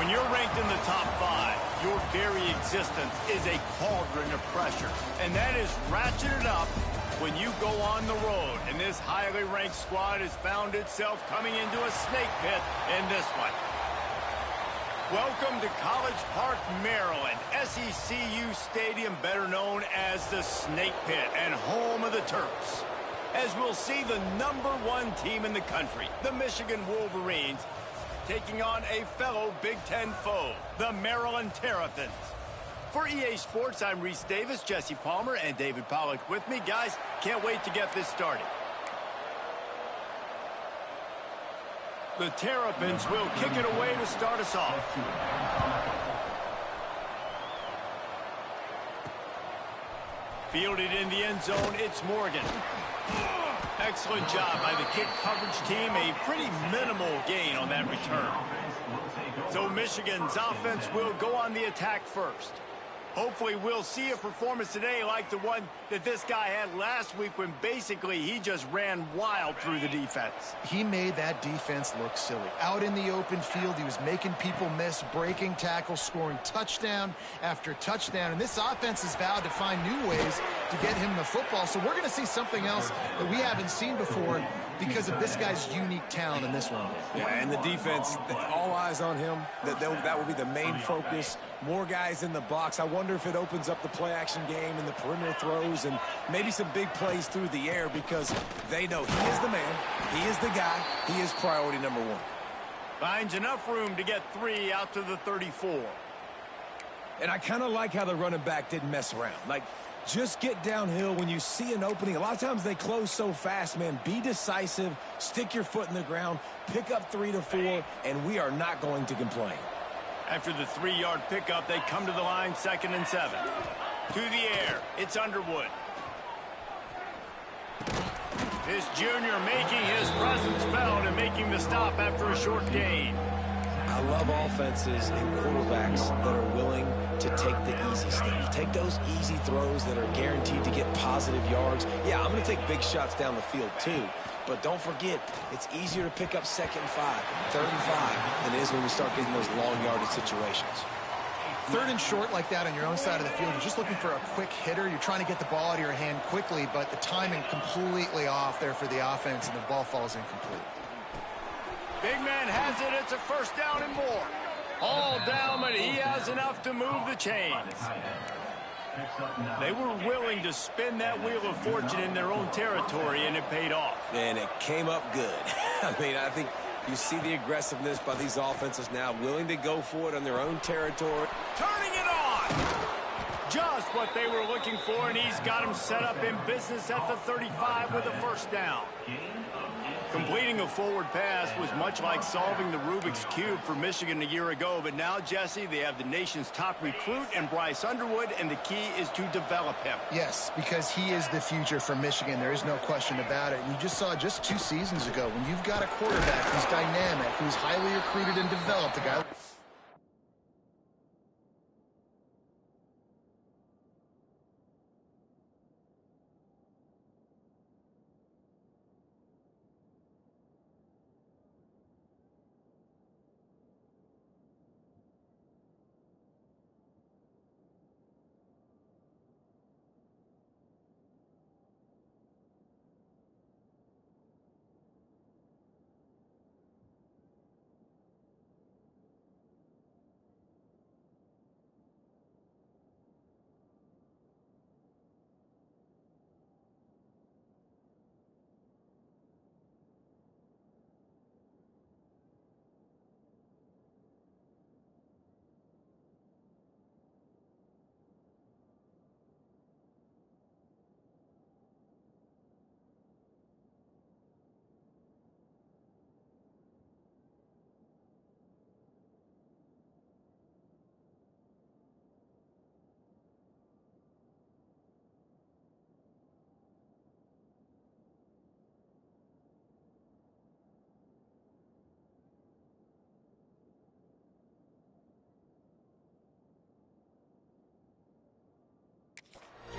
When you're ranked in the top 5, your very existence is a cauldron of pressure. And that is ratcheted up when you go on the road. And this highly ranked squad has found itself coming into a snake pit in this one. Welcome to College Park, Maryland, SECU Stadium, better known as the Snake Pit and home of the Terps. As we'll see the #1 team in the country, the Michigan Wolverines, taking on a fellow Big Ten foe, the Maryland Terrapins. For EA Sports, I'm Reese Davis, Jesse Palmer, and David Pollack with me. Guys, can't wait to get this started. The Terrapins will kick it away to start us off. Fielded in the end zone, it's Morgan. Excellent job by the kick coverage team. A pretty minimal gain on that return. So Michigan's offense will go on the attack first. Hopefully we'll see a performance today like the one that this guy had last week when basically he just ran wild through the defense. He made that defense look silly. Out in the open field, he was making people miss, breaking tackles, scoring touchdown after touchdown. And this offense has vowed to find new ways to get him the football. So we're going to see something else that we haven't seen before because of this guy's unique talent in this one. Yeah, and the defense, all eyes on him. That will be the main focus. More guys in the box. I wonder if it opens up the play-action game and the perimeter throws and maybe some big plays through the air because they know he is the man, he is the guy, he is priority #1. Finds enough room to get 3 out to the 34. And I kind of like how the running back didn't mess around. Like, just get downhill when you see an opening. A lot of times they close so fast, man. Be decisive, stick your foot in the ground, pick up 3 to 4, and we are not going to complain. After the 3-yard pickup, they come to the line, 2nd and 7. To the air, it's Underwood. This junior making his presence felt and making the stop after a short gain. I love offenses and quarterbacks that are willing to take the easy stuff. Take those easy throws that are guaranteed to get positive yards. Yeah, I'm going to take big shots down the field too. But don't forget, it's easier to pick up 2nd and 5, 3rd and 5 than it is when we start getting those long yardage situations. 3rd and short like that on your own side of the field, you're just looking for a quick hitter. You're trying to get the ball out of your hand quickly, but the timing completely off there for the offense, and the ball falls incomplete. Big man has it. It's a 1st down and more. All down, but he has enough to move the chains. They were willing to spin that wheel of fortune in their own territory, and it paid off. And it came up good. I mean, I think you see the aggressiveness by these offenses now, willing to go for it on their own territory. Turning it on! Just what they were looking for, and he's got him set up in business at the 35 with a 1st down. Completing a forward pass was much like solving the Rubik's Cube for Michigan a year ago, but now, Jesse, they have the nation's top recruit in Bryce Underwood, and the key is to develop him. Yes, because he is the future for Michigan. There is no question about it. And you just saw just 2 seasons ago, when you've got a quarterback who's dynamic, who's highly recruited and developed, a guy...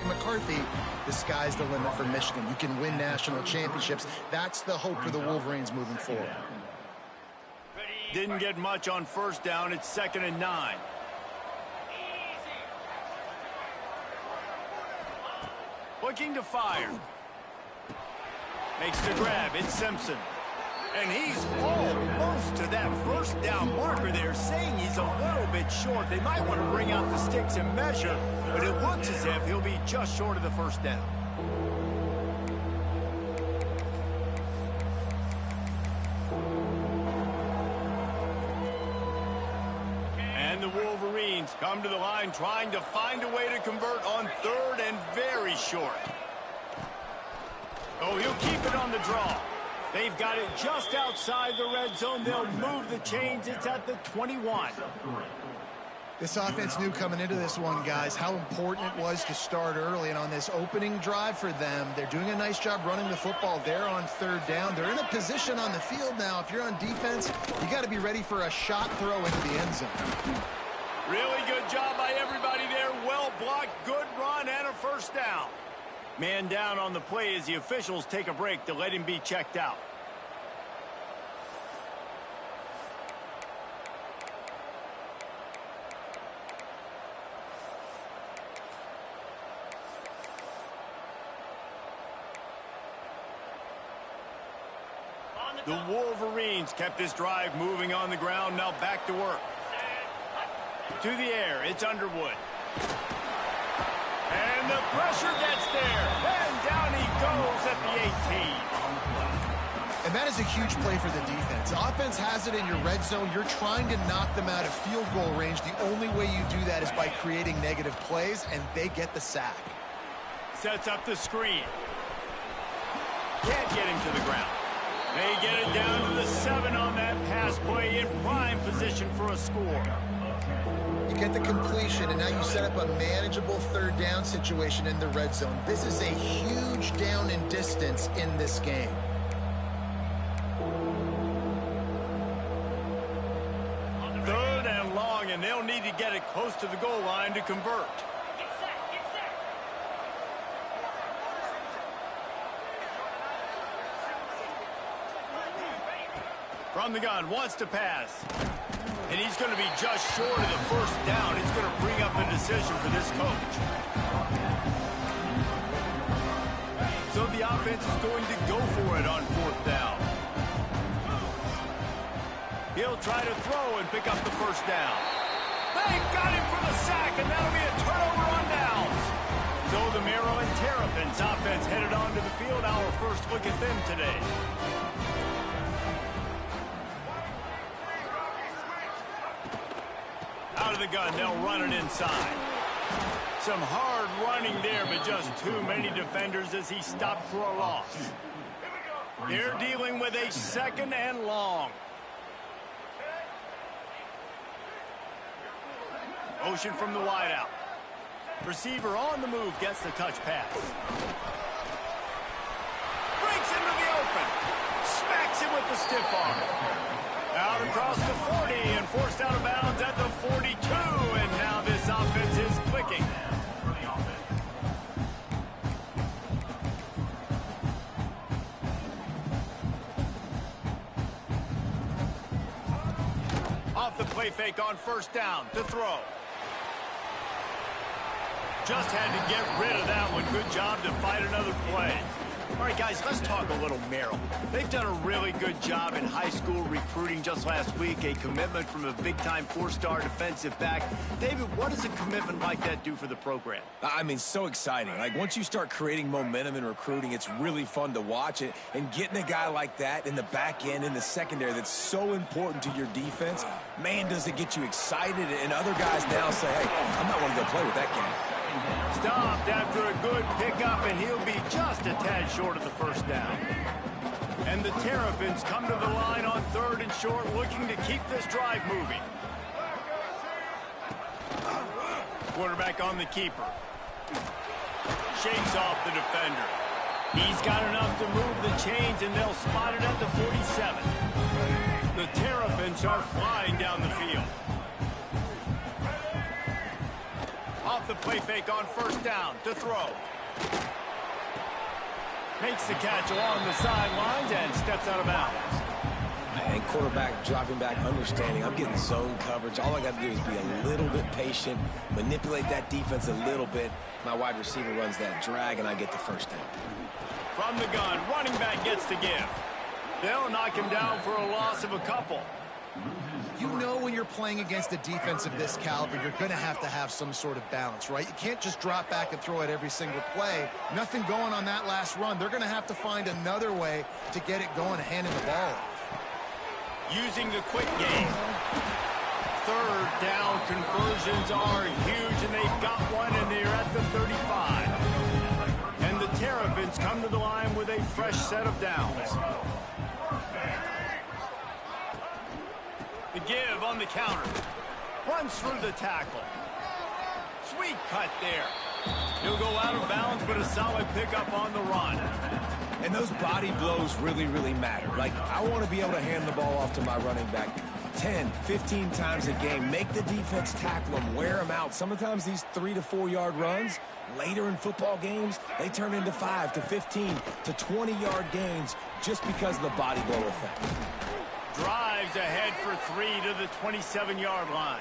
McCarthy, the sky's the limit for Michigan. You can win national championships. That's the hope for the Wolverines moving forward. Ready, Didn't get much on first down. It's 2nd and 9. Looking to fire. Makes the grab. It's Simpson. And he's almost to that first down marker there, saying he's a little bit short. They might want to bring out the sticks and measure, but it looks as if he'll be just short of the first down. And the Wolverines come to the line trying to find a way to convert on 3rd and very short. Oh, he'll keep it on the draw. They've got it just outside the red zone. They'll move the chains. It's at the 21. This offense knew coming into this one, guys, how important it was to start early. And on this opening drive for them, they're doing a nice job running the football. They're on 3rd down. They're in a position on the field now. If you're on defense, you got to be ready for a shot throw into the end zone. Really good job by everybody there. Well blocked, good run, and a first down. Man down on the play as the officials take a break to let him be checked out. The Wolverines kept this drive moving on the ground. Now back to work. To the air, it's Underwood. And the pressure gets there. And down he goes at the 18. And that is a huge play for the defense. Offense has it in your red zone. You're trying to knock them out of field goal range. The only way you do that is by creating negative plays, and they get the sack. Sets up the screen. Can't get him to the ground. They get it down to the 7 on that pass play in prime position for a score. You get the completion, and now you set up a manageable 3rd down situation in the red zone. This is a huge down in distance in this game. Third and long, and they'll need to get it close to the goal line to convert. From the gun, wants to pass. And he's going to be just short of the first down. It's going to bring up a decision for this coach. So the offense is going to go for it on 4th down. He'll try to throw and pick up the first down. They got him for the sack, and that'll be a turnover on downs. So the Maryland Terrapins offense headed onto the field. Our first look at them today. Out of the gun, they'll run it inside. Some hard running there, but just too many defenders as he stopped for a loss. They're dealing with a 2nd and long. Motion from the wideout. Receiver on the move, gets the touch pass. Breaks into the open. Smacks him with the stiff arm. Out across the 40 and forced out of bounds at the 42. And now this offense is clicking. Off the play fake on 1st down to throw. Just had to get rid of that one. Good job to fight another play. All right, guys, let's talk a little Maryland. They've done a really good job in high school recruiting just last week, a commitment from a big-time 4-star defensive back. David, what does a commitment like that do for the program? I mean, so exciting. Like, once you start creating momentum in recruiting, it's really fun to watch it. And getting a guy like that in the back end, in the secondary, that's so important to your defense, man, does it get you excited. And other guys now say, hey, I'm not going to go play with that guy. Stopped after a good pickup, and he'll be just a tad short of the first down. And the Terrapins come to the line on 3rd and short, looking to keep this drive moving. Quarterback on the keeper. Shakes off the defender. He's got enough to move the chains, and they'll spot it at the 47. The Terrapins are flying down the field. Off the play fake on 1st down to throw. Makes the catch along the sidelines and steps out of bounds. And quarterback dropping back, understanding I'm getting zone coverage. All I got to do is be a little bit patient, manipulate that defense a little bit. My wide receiver runs that drag, and I get the first down. From the gun, running back gets to give. They'll knock him down for a loss of a couple. You know when you're playing against a defense of this caliber, you're going to have some sort of balance, right? You can't just drop back and throw it every single play. Nothing going on that last run. They're going to have to find another way to get it going, handing the ball off. Using the quick game. Third down conversions are huge, and they've got one, and they're at the 35. And the Terrapins come to the line with a fresh set of downs. The give on the counter. Runs through the tackle. Sweet cut there. He'll go out of bounds, but a solid pickup on the run. And those body blows really, really matter. Like, I want to be able to hand the ball off to my running back 10, 15 times a game. Make the defense tackle them, wear them out. Sometimes these 3 to 4 yard runs, later in football games, they turn into 5 to 15 to 20 yard gains just because of the body blow effect. Drives ahead for 3 to the 27-yard line.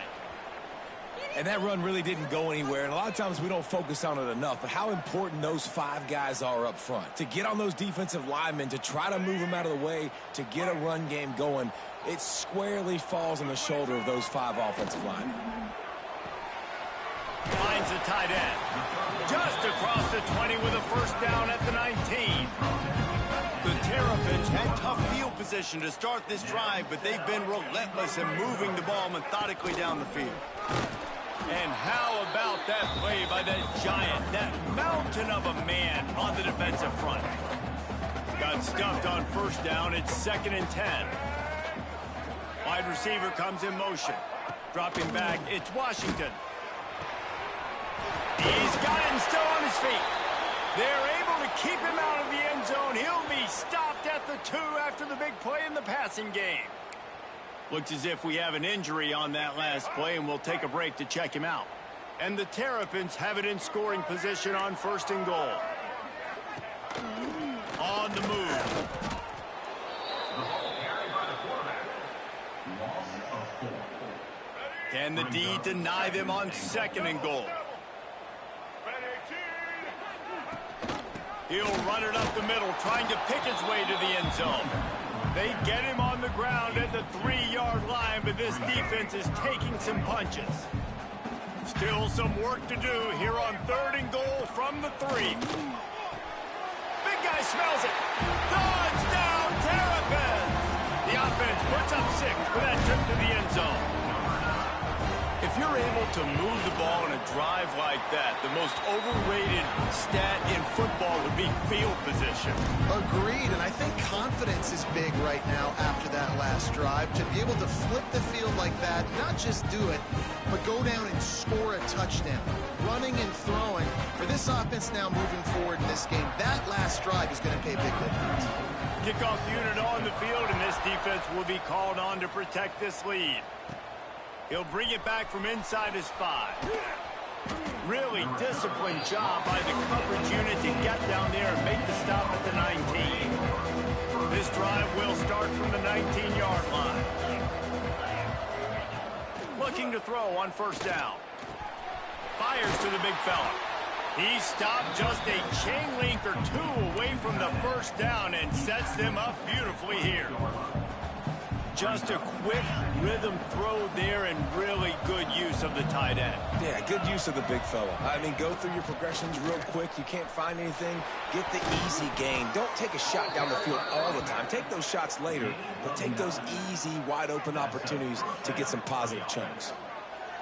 And that run really didn't go anywhere, and a lot of times we don't focus on it enough, but how important those 5 guys are up front. To get on those defensive linemen, to try to move them out of the way, to get a run game going, it squarely falls on the shoulder of those 5 offensive linemen. Finds a tight end. Just across the 20 with a first down at the 19. The Terrapins had tough field position to start this drive, but they've been relentless in moving the ball methodically down the field. And how about that play by that giant, that mountain of a man on the defensive front? Got stuffed on first down. It's 2nd and 10. Wide receiver comes in motion. Dropping back, it's Washington. He's got him still on his feet. They're able to keep him out of the end zone. He'll be stopped at the 2 after the big play in the passing game. Looks as if we have an injury on that last play, and we'll take a break to check him out. And the Terrapins have it in scoring position on 1st and goal. On the move. Can the D deny them on 2nd and goal? He'll run it up the middle, trying to pick his way to the end zone. They get him on the ground at the 3-yard line, but this defense is taking some punches. Still some work to do here on 3rd and goal from the 3. Big guy smells it. Touchdown, Terrapins! The offense puts up 6 for that trip to the end zone. If you're able to move the ball in a drive like that, the most overrated stat in football would be field position. Agreed, and I think confidence is big right now after that last drive. To be able to flip the field like that, not just do it, but go down and score a touchdown. Running and throwing. For this offense now moving forward in this game, that last drive is going to pay big dividends. Kickoff unit on the field, and this defense will be called on to protect this lead. He'll bring it back from inside his 5. Really disciplined job by the coverage unit to get down there and make the stop at the 19. This drive will start from the 19-yard line. Looking to throw on 1st down. Fires to the big fella. He stopped just a chain link or 2 away from the first down and sets them up beautifully here. Just a quick rhythm throw there and really good use of the tight end. Yeah, good use of the big fella. I mean, go through your progressions real quick. You can't find anything. Get the easy gain. Don't take a shot down the field all the time. Take those shots later, but take those easy, wide-open opportunities to get some positive chunks.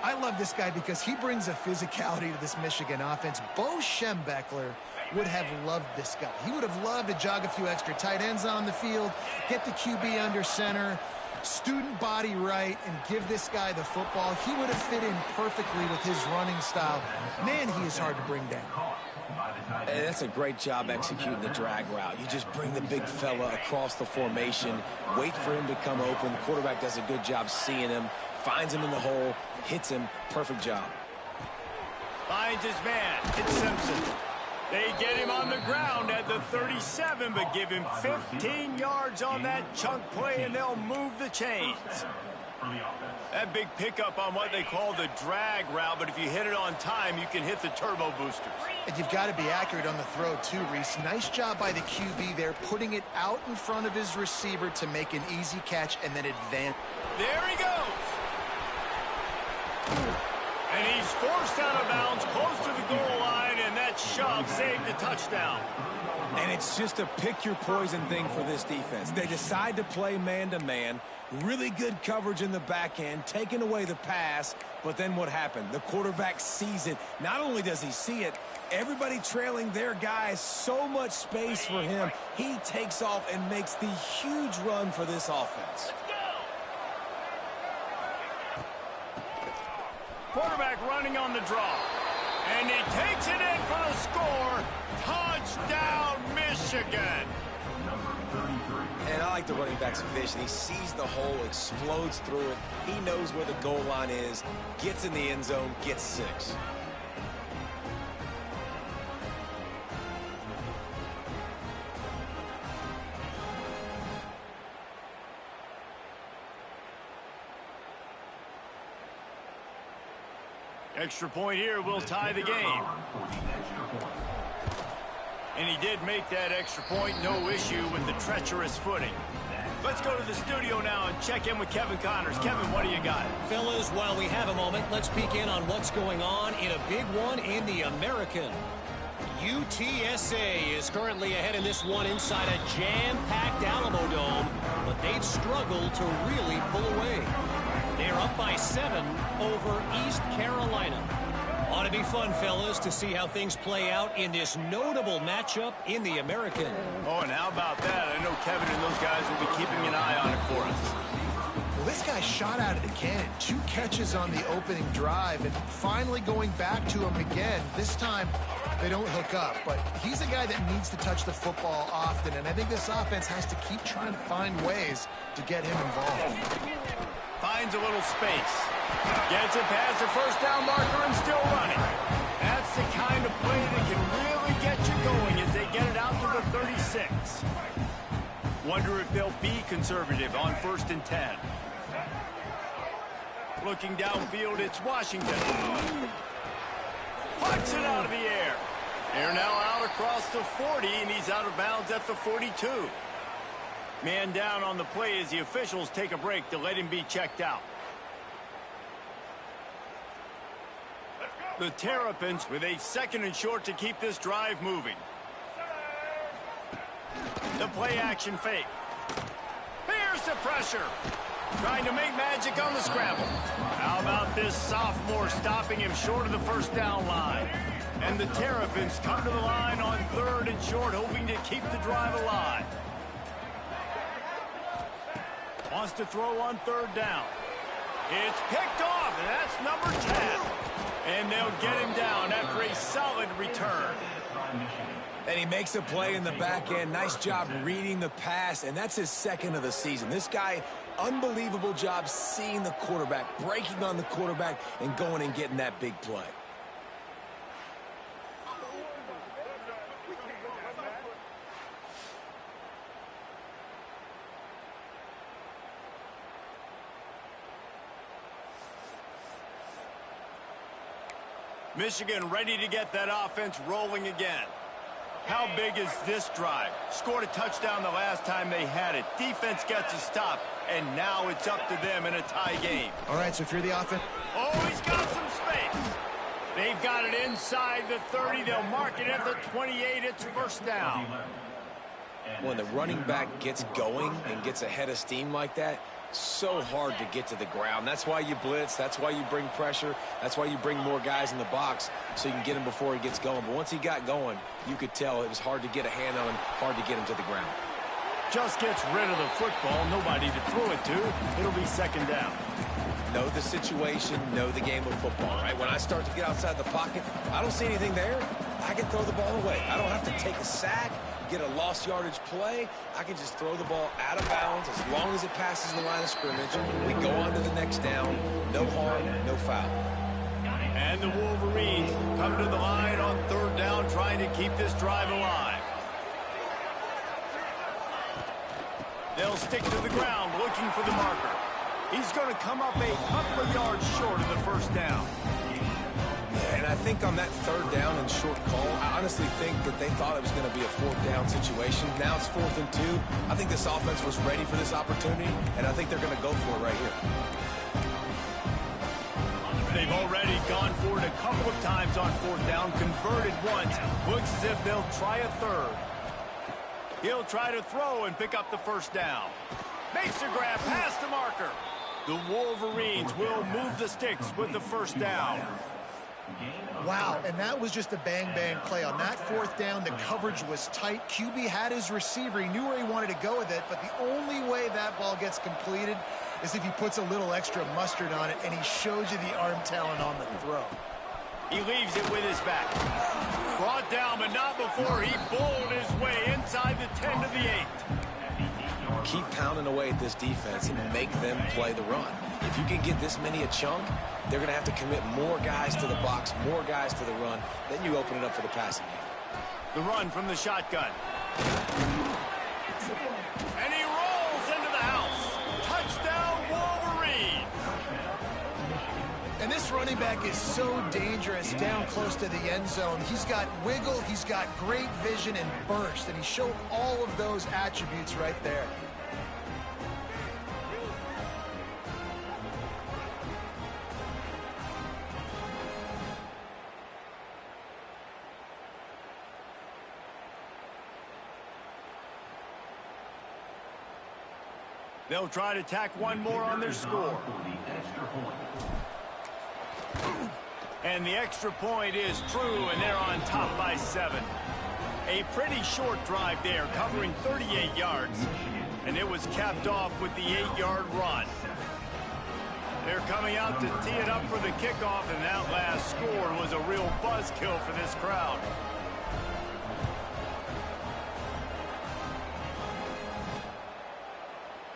I love this guy because he brings a physicality to this Michigan offense. Bo Schembechler would have loved this guy. He would have loved to jog a few extra tight ends on the field, get the QB under center, student body right, and give this guy the football. He would have fit in perfectly with his running style. Man, he is hard to bring down. Hey, that's a great job executing the drag route. You just bring the big fella across the formation, wait for him to come open. The quarterback does a good job seeing him, finds him in the hole, hits him. Perfect job. Finds his man. It's Simpson. They get him on the ground at the 37, but give him 15 yards on that chunk play, and they'll move the chains. That big pickup on what they call the drag route, but if you hit it on time, you can hit the turbo boosters. And you've got to be accurate on the throw, too, Reese. Nice job by the QB there, putting it out in front of his receiver to make an easy catch and then advance. There he goes. And he's forced out of bounds close to the goal line, and that shove saved the touchdown. And it's just a pick-your-poison thing for this defense. They decide to play man-to-man, really good coverage in the back end, taking away the pass, but then what happened? The quarterback sees it. Not only does he see it, everybody trailing their guys, so much space for him. He takes off and makes the huge run for this offense. Quarterback running on the draw. And he takes it in for the score. Touchdown, Michigan. And I like the running back's vision. He sees the hole, explodes through it. He knows where the goal line is, gets in the end zone, gets 6. Extra point here will tie the game. And he did make that extra point, no issue with the treacherous footing. Let's go to the studio now and check in with Kevin Connors. Kevin, what do you got? Fellas, while we have a moment, let's peek in on what's going on in a big one in the American. UTSA is currently ahead in this one inside a jam-packed Alamo Dome, but they've struggled to really pull away. They're up by 7 over East Carolina. Ought to be fun, fellas, to see how things play out in this notable matchup in the American. Oh, and how about that? I know Kevin and those guys will be keeping an eye on it for us. Well, this guy shot out of the cannon. 2 catches on the opening drive, and finally going back to him again. This time, they don't hook up, but he's a guy that needs to touch the football often, and I think this offense has to keep trying to find ways to get him involved. Finds a little space. Gets it past the first down marker and still running. That's the kind of play that can really get you going as they get it out to the 36. Wonder if they'll be conservative on 1st and 10. Looking downfield, it's Washington. Puts it out of the air. They're now out across the 40, and he's out of bounds at the 42. Man down on the play as the officials take a break to let him be checked out. The Terrapins with a 2nd and short to keep this drive moving. The play action fake. Here's the pressure. Trying to make magic on the scramble. How about this sophomore stopping him short of the first down line? And the Terrapins come to the line on 3rd and short, hoping to keep the drive alive. Wants to throw on 3rd down. It's picked off, and that's number 10. And they'll get him down after a solid return. And he makes a play in the back end. Nice job reading the pass, and that's his 2nd of the season. This guy, unbelievable job seeing the quarterback, breaking on the quarterback, and going and getting that big play. Michigan ready to get that offense rolling again. How big is this drive? Scored a touchdown the last time they had it. Defense gets a stop, and now it's up to them in a tie game. All right, so if you're the offense... Oh, he's got some space. They've got it inside the 30. They'll mark it at the 28. It's 1st down. When the running back gets going and gets ahead of steam like that, so hard to get to the ground. That's why you blitz. That's why you bring pressure. That's why you bring more guys in the box so you can get him before he gets going. But once he got going, you could tell it was hard to get a hand on him, hard to get him to the ground. Just gets rid of the football. Nobody to throw it to. It'll be 2nd down. Know the situation, know the game of football, right? When I start to get outside the pocket, I don't see anything there. I can throw the ball away. I don't have to take a sack, get a lost yardage play. I can just throw the ball out of bounds as long as it passes the line of scrimmage. We go on to the next down. No harm, no foul. And the Wolverines come to the line on third down, trying to keep this drive alive. They'll stick to the ground, looking for the marker. He's going to come up a couple of yards short of the first down. And I think on that third down and short call, I honestly think that they thought it was going to be a fourth down situation. Now it's 4th and 2. I think this offense was ready for this opportunity, and I think they're going to go for it right here. They've already gone for it a couple of times on 4th down, converted once. Looks as if they'll try a third. He'll try to throw and pick up the first down. Makes a grab past the marker. The Wolverines will move the sticks with the first down. Wow, and that was just a bang-bang play. On that 4th down, the coverage was tight. QB had his receiver. He knew where he wanted to go with it, but the only way that ball gets completed is if he puts a little extra mustard on it, and he shows you the arm talent on the throw. He leaves it with his back. Brought down, but not before he bowled his way inside the 10 to the 8. Keep pounding away at this defense and make them play the run. If you can get this many a chunk, they're going to have to commit more guys to the box, more guys to the run. Then you open it up for the passing game. The run from the shotgun. And he rolls into the house. Touchdown, Wolverine. And this running back is so dangerous down close to the end zone. He's got wiggle, he's got great vision and burst, and he showed all of those attributes right there. They'll try to tack one more on their score. And the extra point is true, and they're on top by 7. A pretty short drive there, covering 38 yards. And it was capped off with the 8-yard run. They're coming out to tee it up for the kickoff, and that last score was a real buzzkill for this crowd.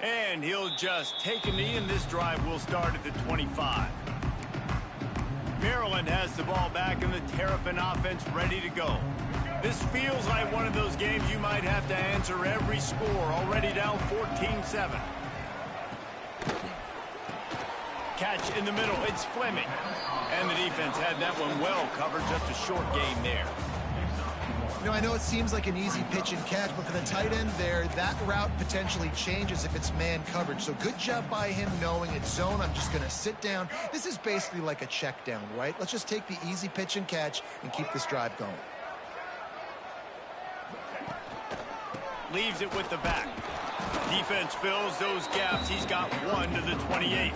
And he'll just take a knee, and this drive will start at the 25. Maryland has the ball back, and the Terrapin offense ready to go. This feels like one of those games you might have to answer every score, already down 14-7. Catch in the middle, it's Fleming. And the defense had that one well covered, just a short gain there. You know, I know it seems like an easy pitch and catch, but for the tight end there, that route potentially changes if it's man coverage. So good job by him knowing it's zone. I'm just going to sit down. This is basically like a check down, right? Let's just take the easy pitch and catch and keep this drive going. Leaves it with the back. Defense fills those gaps. He's got one to the 28.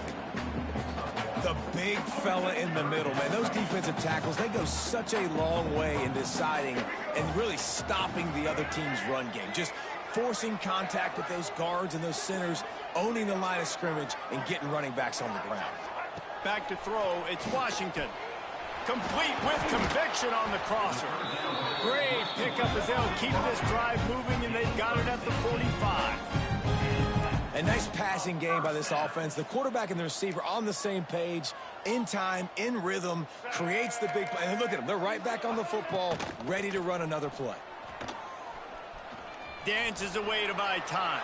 The big fella in the middle, man. Those defensive tackles, they go such a long way in deciding and really stopping the other team's run game. Just forcing contact with those guards and those centers, owning the line of scrimmage, and getting running backs on the ground. Back to throw, it's Washington. Complete with conviction on the crosser. Great pickup as they'll keep this drive moving, and they've got it at the 45. A nice passing game by this offense. The quarterback and the receiver on the same page, in time, in rhythm, creates the big play. And look at them. They're right back on the football, ready to run another play. Dances away to buy time.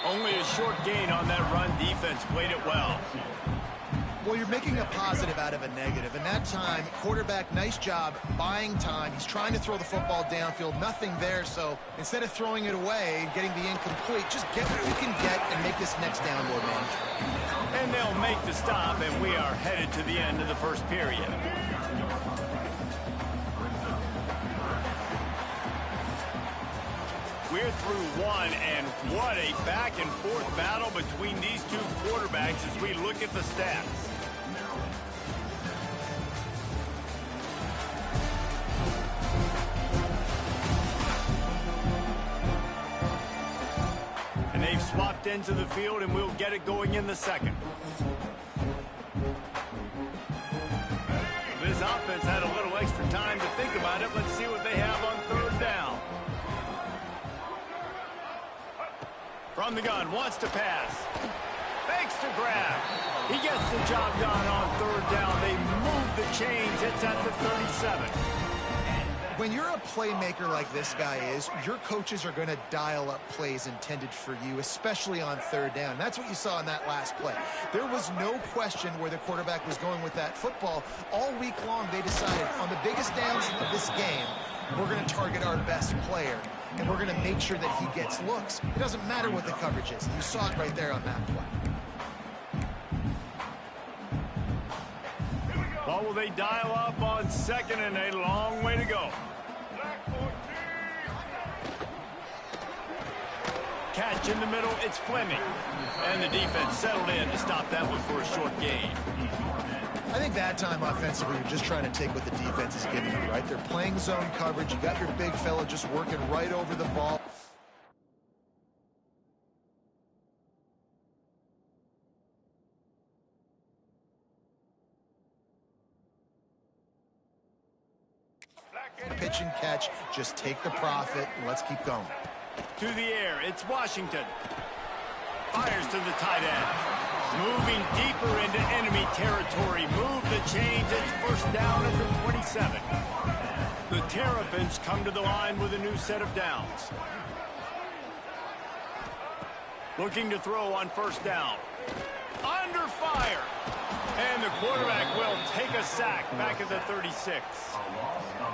Only a short gain on that run. Defense played it well. Well, you're making a positive out of a negative. And that time, quarterback, nice job buying time. He's trying to throw the football downfield. Nothing there. So instead of throwing it away and getting the incomplete, just get what you can get and make this next down more manageable. And they'll make the stop, and we are headed to the end of the first period. We're through one, and what a back-and-forth battle between these two quarterbacks as we look at the stats. And they've swapped into the field, and we'll get it going in the second. This offense had a little extra time to think about it. Let's see what they have on third down. From the gun, wants to pass. Fakes the grab. He gets the job done on third down. They move the chains. It's at the 37. When you're a playmaker like this guy is, your coaches are going to dial up plays intended for you, especially on third down. That's what you saw in that last play. There was no question where the quarterback was going with that football. All week long, they decided on the biggest downs of this game, we're going to target our best player, and we're going to make sure that he gets looks. It doesn't matter what the coverage is. You saw it right there on that play. What will they dial up on second and a long way to go? Catch in the middle, it's Fleming. And the defense settled in to stop that one for a short gain. I think that time offensively, you're just trying to take what the defense is giving you, right? They're playing zone coverage. You got your big fella just working right over the ball. Pitch and catch, just take the profit, and let's keep going. To the air, it's Washington. Fires to the tight end. Moving deeper into enemy territory. Move the chains, it's first down at the 27. The Terrapins come to the line with a new set of downs. Looking to throw on first down. Under fire. And the quarterback will take a sack back at the 36.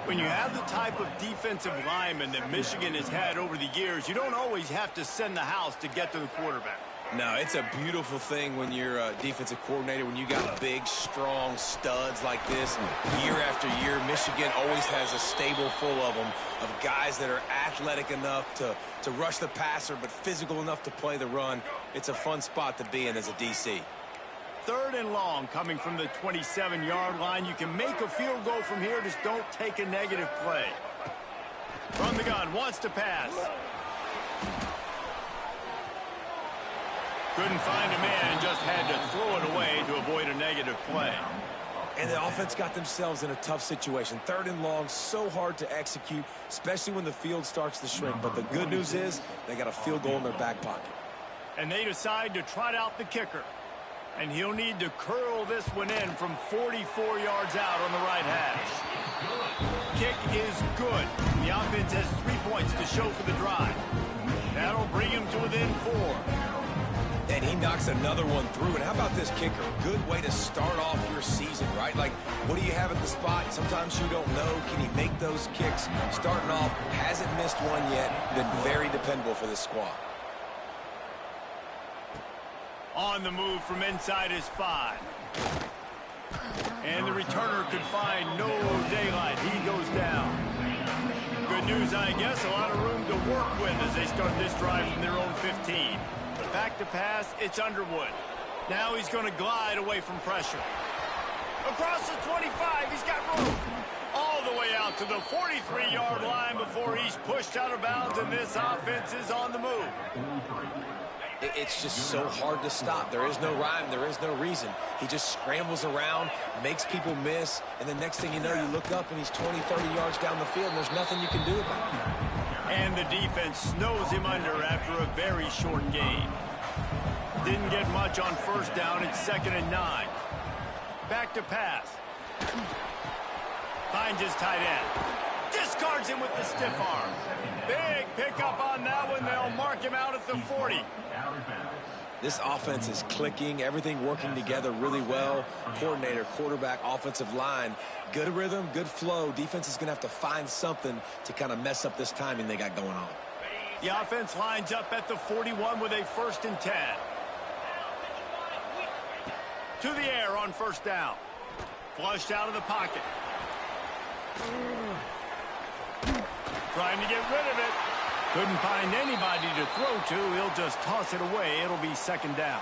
When you have the type of defensive lineman that Michigan has had over the years, you don't always have to send the house to get to the quarterback. No, it's a beautiful thing when you're a defensive coordinator, when you got big, strong studs like this. Year after year, Michigan always has a stable full of them, of guys that are athletic enough to rush the passer, but physical enough to play the run. It's a fun spot to be in as a DC. Third and long coming from the 27-yard line. You can make a field goal from here, just don't take a negative play. From the gun, wants to pass. Couldn't find a man and just had to throw it away to avoid a negative play. And the offense got themselves in a tough situation. Third and long, so hard to execute, especially when the field starts to shrink. But the good news is they got a field goal in their back pocket. And they decide to trot out the kicker. And he'll need to curl this one in from 44 yards out on the right hash. Kick is good. The offense has 3 points to show for the drive. That'll bring him to within 4. And he knocks another one through. And how about this kicker? Good way to start off your season, right? Like, what do you have at the spot? Sometimes you don't know. Can he make those kicks? Starting off, hasn't missed one yet. Been very dependable for this squad. On the move from inside his 5. And the returner could find no daylight. He goes down. Good news, I guess. A lot of room to work with as they start this drive from their own 15. Back to pass, it's Underwood. Now he's going to glide away from pressure. Across the 25, he's got room. All the way out to the 43-yard line before he's pushed out of bounds, and this offense is on the move. It's just so hard to stop. There is no rhyme. There is no reason. He just scrambles around, makes people miss, and the next thing you know, you look up and he's 20, 30 yards down the field, and there's nothing you can do about it. And the defense snows him under after a very short gain. Didn't get much on first down. It's 2nd and 9. Back to pass. Finds his tight end. Discards him with the stiff arm. Big pickup on that one. They'll mark him out at the 40. This offense is clicking, everything working together really well. Coordinator, quarterback, offensive line. Good rhythm, good flow. Defense is going to have to find something to kind of mess up this timing they got going on. The offense lines up at the 41 with a 1st and 10. To the air on first down. Flushed out of the pocket. Trying to get rid of it. Couldn't find anybody to throw to. He'll just toss it away. It'll be 2nd down.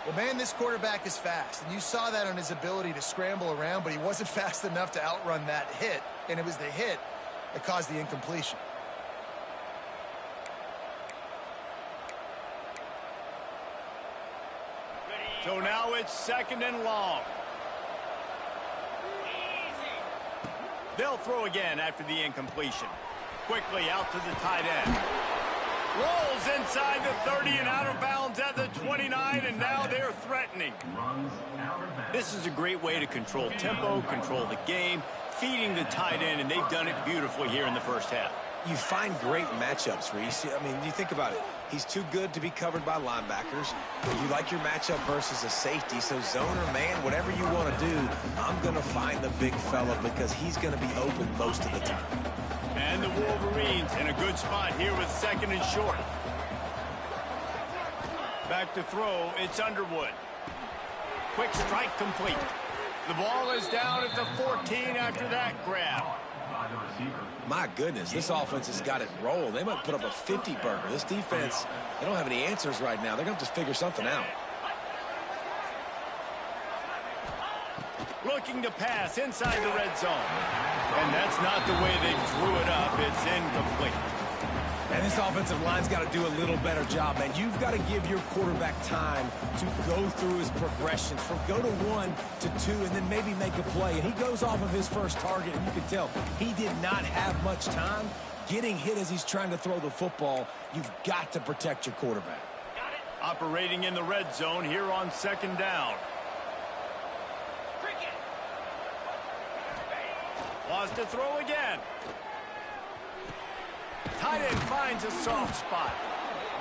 Well, man, this quarterback is fast, and you saw that on his ability to scramble around, but he wasn't fast enough to outrun that hit, and it was the hit that caused the incompletion. So now it's 2nd and long. They'll throw again after the incompletion. Quickly out to the tight end. Rolls inside the 30 and out of bounds at the 29, and now threatening. This is a great way to control tempo, control the game, feeding the tight end, and they've done it beautifully here in the first half. You find great matchups, Reese. I mean, you think about it. He's too good to be covered by linebackers. You like your matchup versus a safety, so zone or man, whatever you want to do, I'm going to find the big fella because he's going to be open most of the time. And the Wolverines in a good spot here with 2nd and short. Back to throw, it's Underwood. Quick strike complete. The ball is down at the 14 after that grab. My goodness, this offense has got it rolled. They might put up a 50-burger. This defense, they don't have any answers right now. They're going to have to figure something out. Looking to pass inside the red zone. And that's not the way they drew it up. It's incomplete. And this offensive line's got to do a little better job, man. You've got to give your quarterback time to go through his progressions from go to 1 to 2 and then maybe make a play. And he goes off of his first target, and you can tell he did not have much time getting hit as he's trying to throw the football. You've got to protect your quarterback. Operating in the red zone here on 2nd down. Wants to throw again. Tight end finds a soft spot.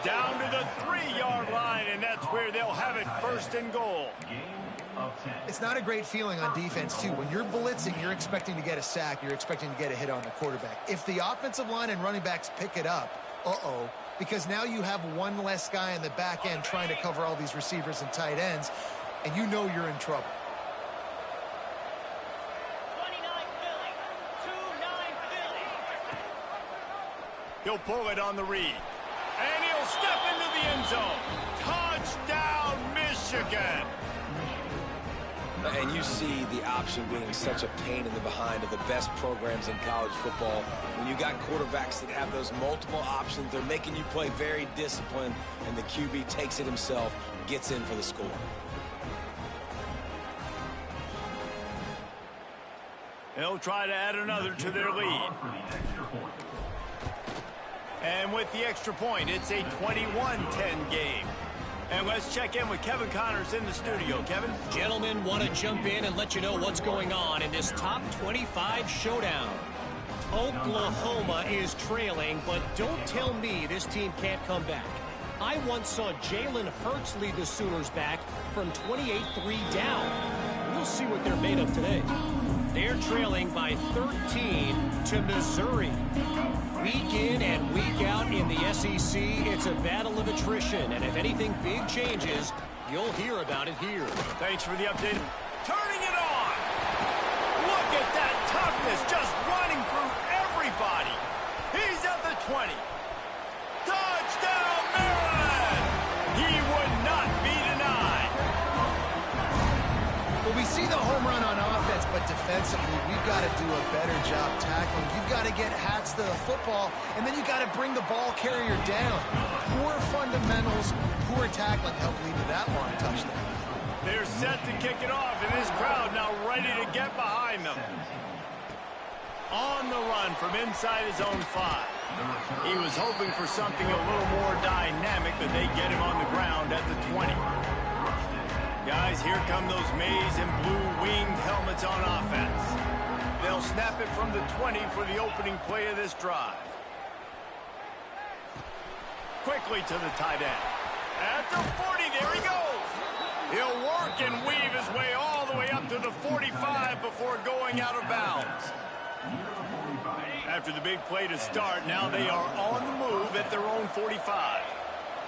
Down to the 3-yard line, and that's where they'll have it 1st and goal. It's not a great feeling on defense, too. When you're blitzing, you're expecting to get a sack. You're expecting to get a hit on the quarterback. If the offensive line and running backs pick it up, because now you have one less guy in the back end trying to cover all these receivers and tight ends, and you know you're in trouble. He'll pull it on the read. And he'll step into the end zone. Touchdown, Michigan. And you see the option being such a pain in the behind of the best programs in college football. When you got quarterbacks that have those multiple options, they're making you play very disciplined, and the QB takes it himself, gets in for the score. They'll try to add another to their lead. And with the extra point, it's a 21-10 game. And let's check in with Kevin Connors in the studio. Kevin? Gentlemen, want to jump in and let you know what's going on in this top 25 showdown. Oklahoma is trailing, but don't tell me this team can't come back. I once saw Jalen Hurts lead the Sooners back from 28-3 down. We'll see what they're made of today. They're trailing by 13 to Missouri. Week in and week out in the SEC, it's a battle of attrition. And if anything big changes, you'll hear about it here. Thanks for the update. Turning it on. Look at that toughness, just running through everybody. He's at the 20. Touchdown, Maryland! He would not be denied. Well, we see the home run on offense, but defensively, we've got to do a better job tackling. You've got to get hats to the football, and then you've got to bring the ball carrier down. Poor fundamentals, poor tackling help lead to that long touchdown. They're set to kick it off, and this crowd now ready to get behind them. On the run from inside his own 5. He was hoping for something a little more dynamic, but they get him on the ground at the 20. Guys, here come those maize and blue winged helmets on offense. They'll snap it from the 20 for the opening play of this drive. Quickly to the tight end. At the 40, there he goes. He'll work and weave his way all the way up to the 45 before going out of bounds. After the big play to start, now they are on the move at their own 45.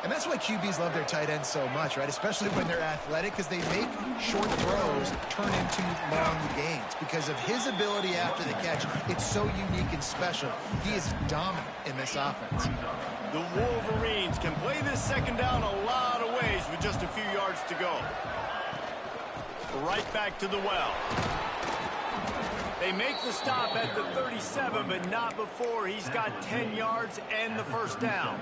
And that's why QBs love their tight ends so much, right? Especially when they're athletic, because they make short throws turn into long gains. Because of his ability after the catch, it's so unique and special. He is dominant in this offense. The Wolverines can play this second down a lot of ways with just a few yards to go. Right back to the well. They make the stop at the 37, but not before he's got 10 yards and the first down.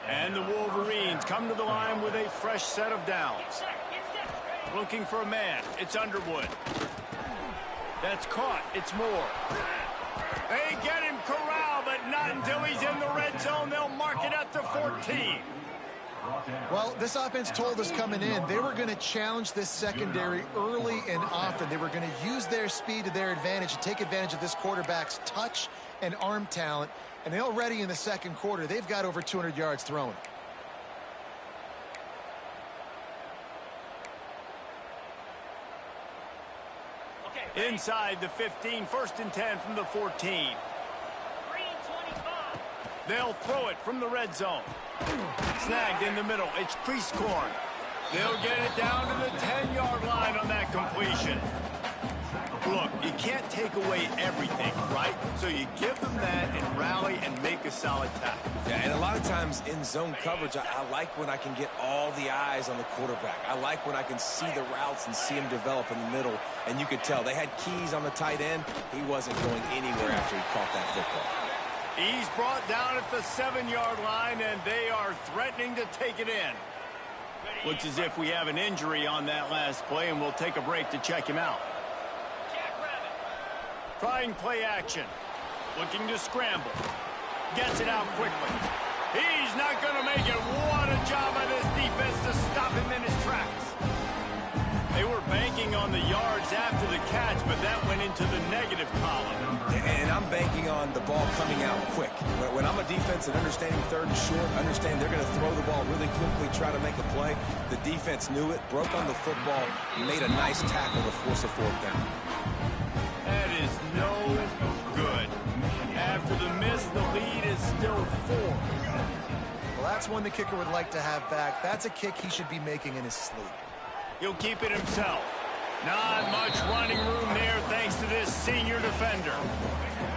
And the Wolverines come to the line with a fresh set of downs. Looking for a man. It's Underwood. That's caught. It's Moore. They get him corralled, but not until he's in the red zone. They'll mark it at the 14. Well, this offense told us coming in they were going to challenge this secondary early and often. They were going to use their speed to their advantage and take advantage of this quarterback's touch and arm talent. And already in the second quarter, they've got over 200 yards thrown. Inside the 15, 1st and 10 from the 14. They'll throw it from the red zone. Snagged in the middle. It's crease corn. They'll get it down to the 10-yard line on that completion. Look, you can't take away everything, right? So you give them that and rally and make a solid tackle. Yeah, and a lot of times in zone coverage, I like when I can get all the eyes on the quarterback. I like when I can see the routes and see him develop in the middle. And you could tell they had keys on the tight end. He wasn't going anywhere after he caught that football. He's brought down at the 7-yard line, and they are threatening to take it in. Looks as if we have an injury on that last play, and we'll take a break to check him out. Trying play action. Looking to scramble. Gets it out quickly. He's not going to make it. What a job by this defense to stop him in his tracks. They were banking on the yards after the catch, but that went into the negative column. And I'm banking on the ball coming out quick. When I'm a defense and understanding 3rd and short, understand they're going to throw the ball really quickly, try to make a play. The defense knew it, broke on the football, made a nice tackle to force a 4th down. That is no good. After the miss, the lead is still 4. Well, that's one the kicker would like to have back. That's a kick he should be making in his sleep. He'll keep it himself. Not much running room there thanks to this senior defender.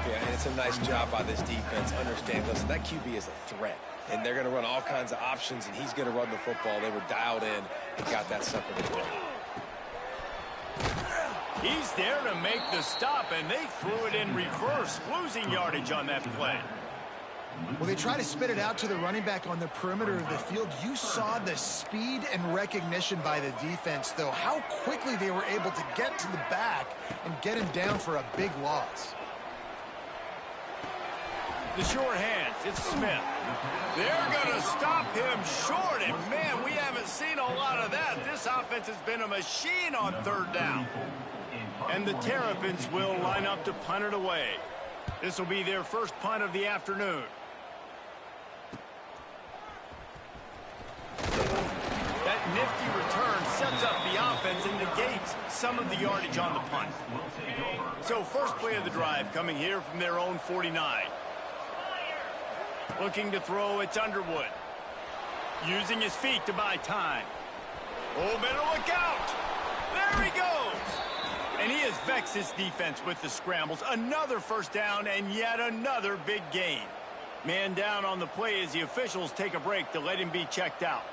Yeah, and it's a nice job by this defense. Understand, listen, that QB is a threat. And they're going to run all kinds of options, and he's going to run the football. They were dialed in and got that sucker to play. He's there to make the stop, and they threw it in reverse, losing yardage on that play. Well, they try to spit it out to the running back on the perimeter of the field. You saw the speed and recognition by the defense, though, how quickly they were able to get to the back and get him down for a big loss. The short hands, it's Smith. They're going to stop him short, and man, we haven't seen a lot of that. This offense has been a machine on 3rd down. And the Terrapins will line up to punt it away. This will be their first punt of the afternoon. That nifty return sets up the offense and negates some of the yardage on the punt. So first play of the drive coming here from their own 49. Looking to throw, it's Underwood. Using his feet to buy time. Oh, better look out. There he goes. And he has vexed his defense with the scrambles. Another 1st down and yet another big gain. Man down on the play as the officials take a break to let him be checked out.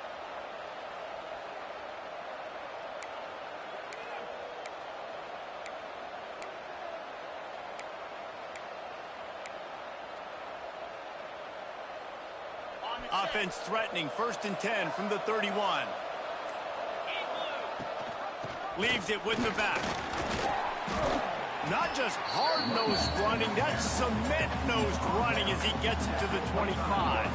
Offense threatening, 1st and 10 from the 31. Leaves it with the back. Not just hard-nosed running, that's cement-nosed running as he gets it to the 25.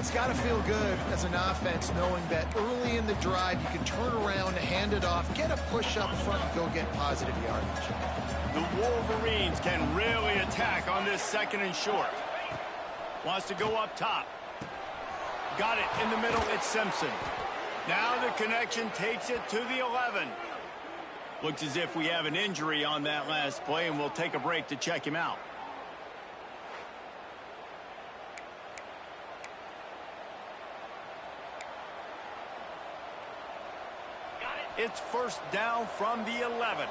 It's got to feel good as an offense knowing that early in the drive you can turn around, hand it off, get a push up front, and go get positive yardage. The Wolverines can really attack on this 2nd and short. Wants to go up top. Got it in the middle, it's Simpson. Now the connection takes it to the 11. Looks as if we have an injury on that last play, and we'll take a break to check him out. It's 1st down from the 11.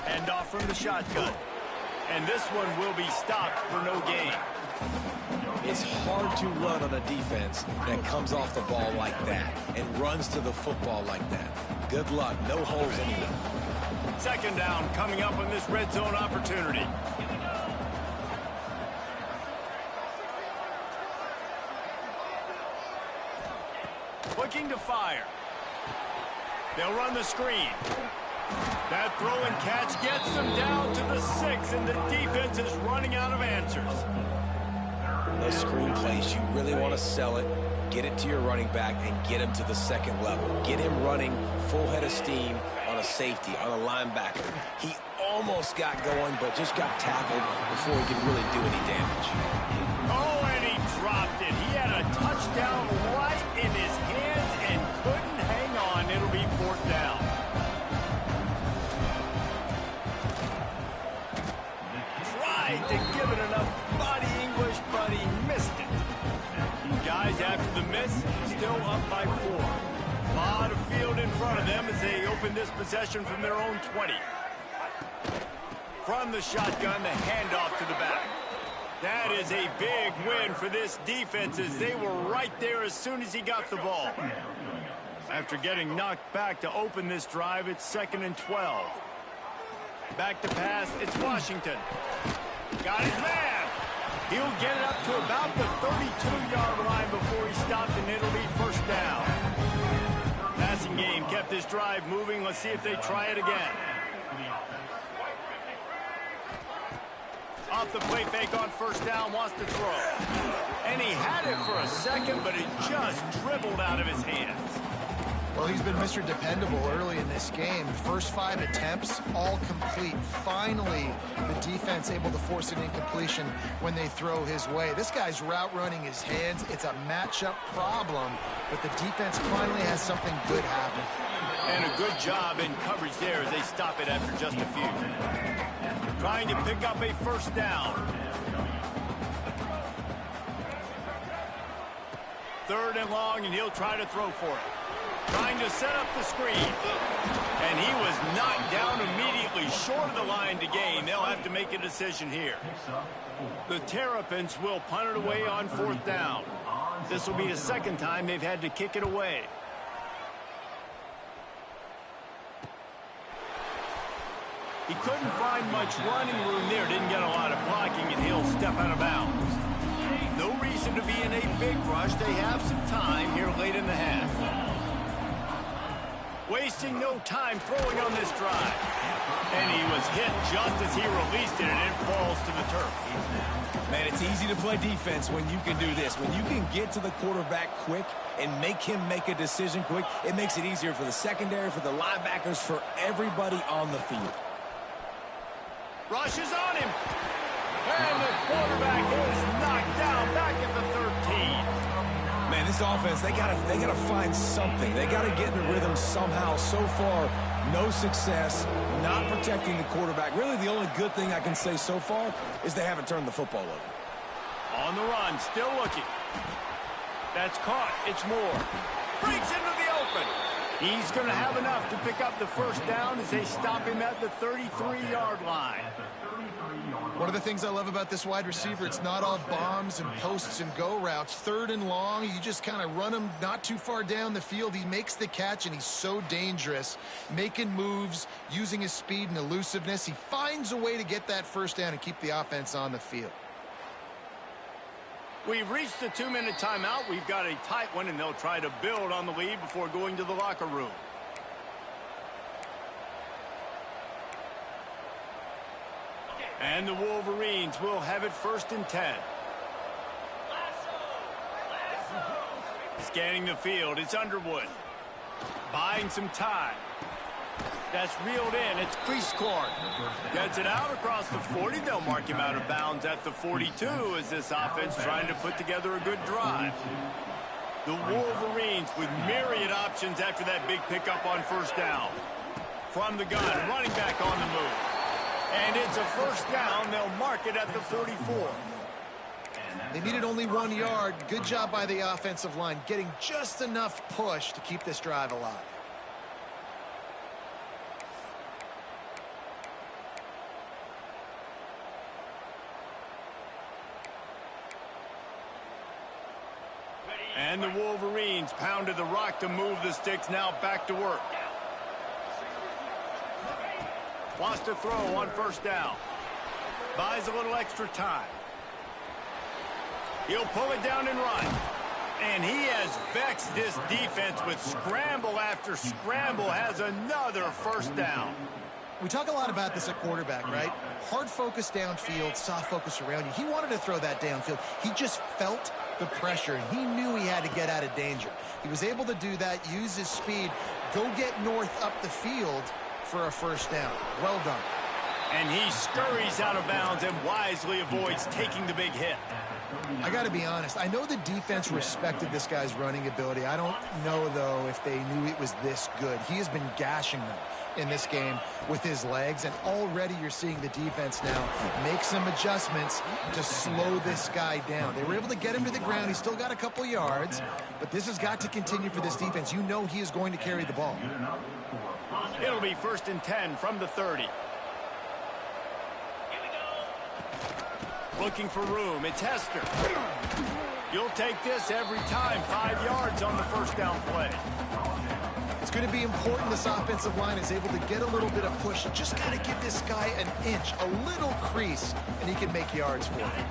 Hand off from the shotgun. And this one will be stopped for no gain. It's hard to run on a defense that comes off the ball like that and runs to the football like that. Good luck. No holes anywhere. 2nd down coming up on this red zone opportunity. Looking to fire. They'll run the screen. That throw and catch gets them down to the 6, and the defense is running out of answers. Those screen plays, you really want to sell it, get it to your running back, and get him to the second level. Get him running full head of steam on a safety, on a linebacker. He almost got going, but just got tackled before he could really do any damage. Oh, and he dropped it. He had a touchdown right in his hands and couldn't hang on. It'll be 4th down. Tried to give it enough body English, but he missed it. Guys, after the miss, still up by 4. A lot of field in front of them as they open this possession from their own 20. From the shotgun, the handoff to the back. That is a big win for this defense as they were right there as soon as he got the ball. After getting knocked back to open this drive, it's 2nd and 12. Back to pass, it's Washington. Got his man. He'll get it up to about the 32-yard line before he stopped, and it'll be 1st down. Passing game kept this drive moving. Let's see if they try it again. Off the play fake on 1st down, wants to throw. And he had it for a second, but it just dribbled out of his hands. Well, he's been Mr. Dependable early in this game. First 5 attempts, all complete. Finally, the defense able to force an incompletion when they throw his way. This guy's route running his hands. It's a matchup problem, but the defense finally has something good happen. And a good job in coverage there as they stop it after just a few. Trying to pick up a 1st down. 3rd and long, and he'll try to throw for it. Trying to set up the screen. And he was knocked down immediately short of the line to gain. They'll have to make a decision here. The Terrapins will punt it away on 4th down. This will be the 2nd time they've had to kick it away. He couldn't find much running room there. Didn't get a lot of blocking, and he'll step out of bounds. No reason to be in a big rush. They have some time here late in the half. Wasting no time throwing on this drive. And he was hit just as he released it, and it falls to the turf. Man, it's easy to play defense when you can do this. When you can get to the quarterback quick and make him make a decision quick, it makes it easier for the secondary, for the linebackers, for everybody on the field. Rushes on him. And the quarterback is knocked down back at the 13. Man, this offense, they gotta find something. They gotta get in the rhythm somehow. So far, no success, not protecting the quarterback. Really, the only good thing I can say so far is they haven't turned the football over. On the run, still looking. That's caught. It's Moore. Breaks into the open. He's going to have enough to pick up the 1st down as they stop him at the 33-yard line. One of the things I love about this wide receiver, it's not all bombs and posts and go routes. 3rd and long, you just kind of run him not too far down the field. He makes the catch, and he's so dangerous, making moves, using his speed and elusiveness. He finds a way to get that 1st down and keep the offense on the field. We've reached the 2-minute timeout. We've got a tight one, and they'll try to build on the lead before going to the locker room. And the Wolverines will have it 1st and 10. Scanning the field, it's Underwood. Buying some time. That's reeled in. It's Priestcorn. Gets it out across the 40. They'll mark him out of bounds at the 42 as this offense trying to put together a good drive. The Wolverines with myriad options after that big pickup on 1st down. From the gun, running back on the move. And it's a 1st down. They'll mark it at the 44. They needed only 1 yard. Good job by the offensive line, getting just enough push to keep this drive alive. And the Wolverines pounded the rock to move the sticks, now back to work. Wants to throw on 1st down. Buys a little extra time. He'll pull it down and run. And he has vexed this defense with scramble after scramble, has another first down. We talk a lot about this at quarterback, right? Hard focus downfield, soft focus around you. He wanted to throw that downfield. He just felt the pressure, and he knew he had to get out of danger. He was able to do that, use his speed, go get north up the field for a first down. Well done. And he scurries out of bounds and wisely avoids taking the big hit. I got to be honest. I know the defense respected this guy's running ability. I don't know, though, if they knew it was this good. He has been gashing them in this game with his legs, and already you're seeing the defense now make some adjustments to slow this guy down. They were able to get him to the ground. He's still got a couple yards, but this has got to continue for this defense. You know he is going to carry the ball. It'll be 1st and 10 from the 30. Looking for room. It's Hester. You'll take this every time. 5 yards on the first down play. It's going to be important this offensive line is able to get a little bit of push. You just got to give this guy an inch, a little crease, and he can make yards for it.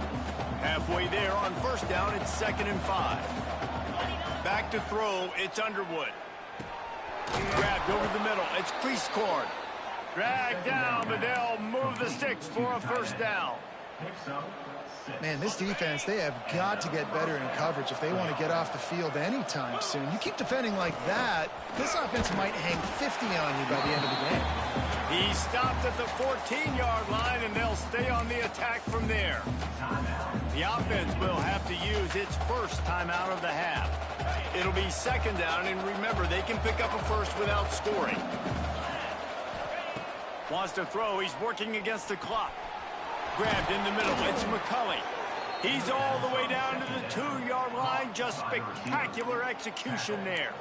Halfway there on first down, it's 2nd and 5. Back to throw, it's Underwood. Grabbed over the middle, it's Priestcorn. Dragged down, but they'll move the sticks for a first down. Man, this defense, they have got to get better in coverage if they want to get off the field anytime soon. You keep defending like that, this offense might hang 50 on you by the end of the game. He stopped at the 14-yard line, and they'll stay on the attack from there. The offense will have to use its first timeout of the half. It'll be 2nd down, and remember, they can pick up a first without scoring. Wants to throw. He's working against the clock. Grabbed in the middle. It's McCulley. He's all the way down to the 2-yard line. Just spectacular execution there.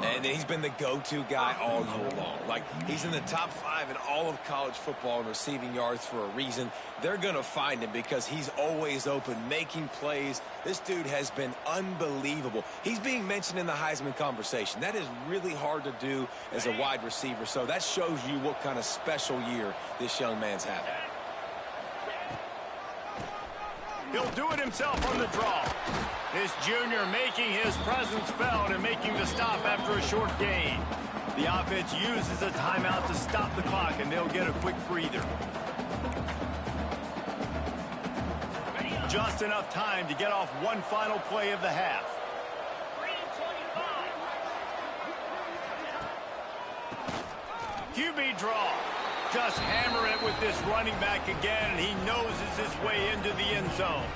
And he's been the go-to guy all year long. Like, he's in the top 5 in all of college football in receiving yards for a reason. They're going to find him because he's always open, making plays. This dude has been unbelievable. He's being mentioned in the Heisman conversation. That is really hard to do as a wide receiver. So that shows you what kind of special year this young man's having. He'll do it himself on the draw. This junior making his presence felt and making the stop after a short gain. The offense uses a timeout to stop the clock, and they'll get a quick breather. Just enough time to get off one final play of the half. QB draw. Just hammer it with this running back again, and he noses his way into the end zone.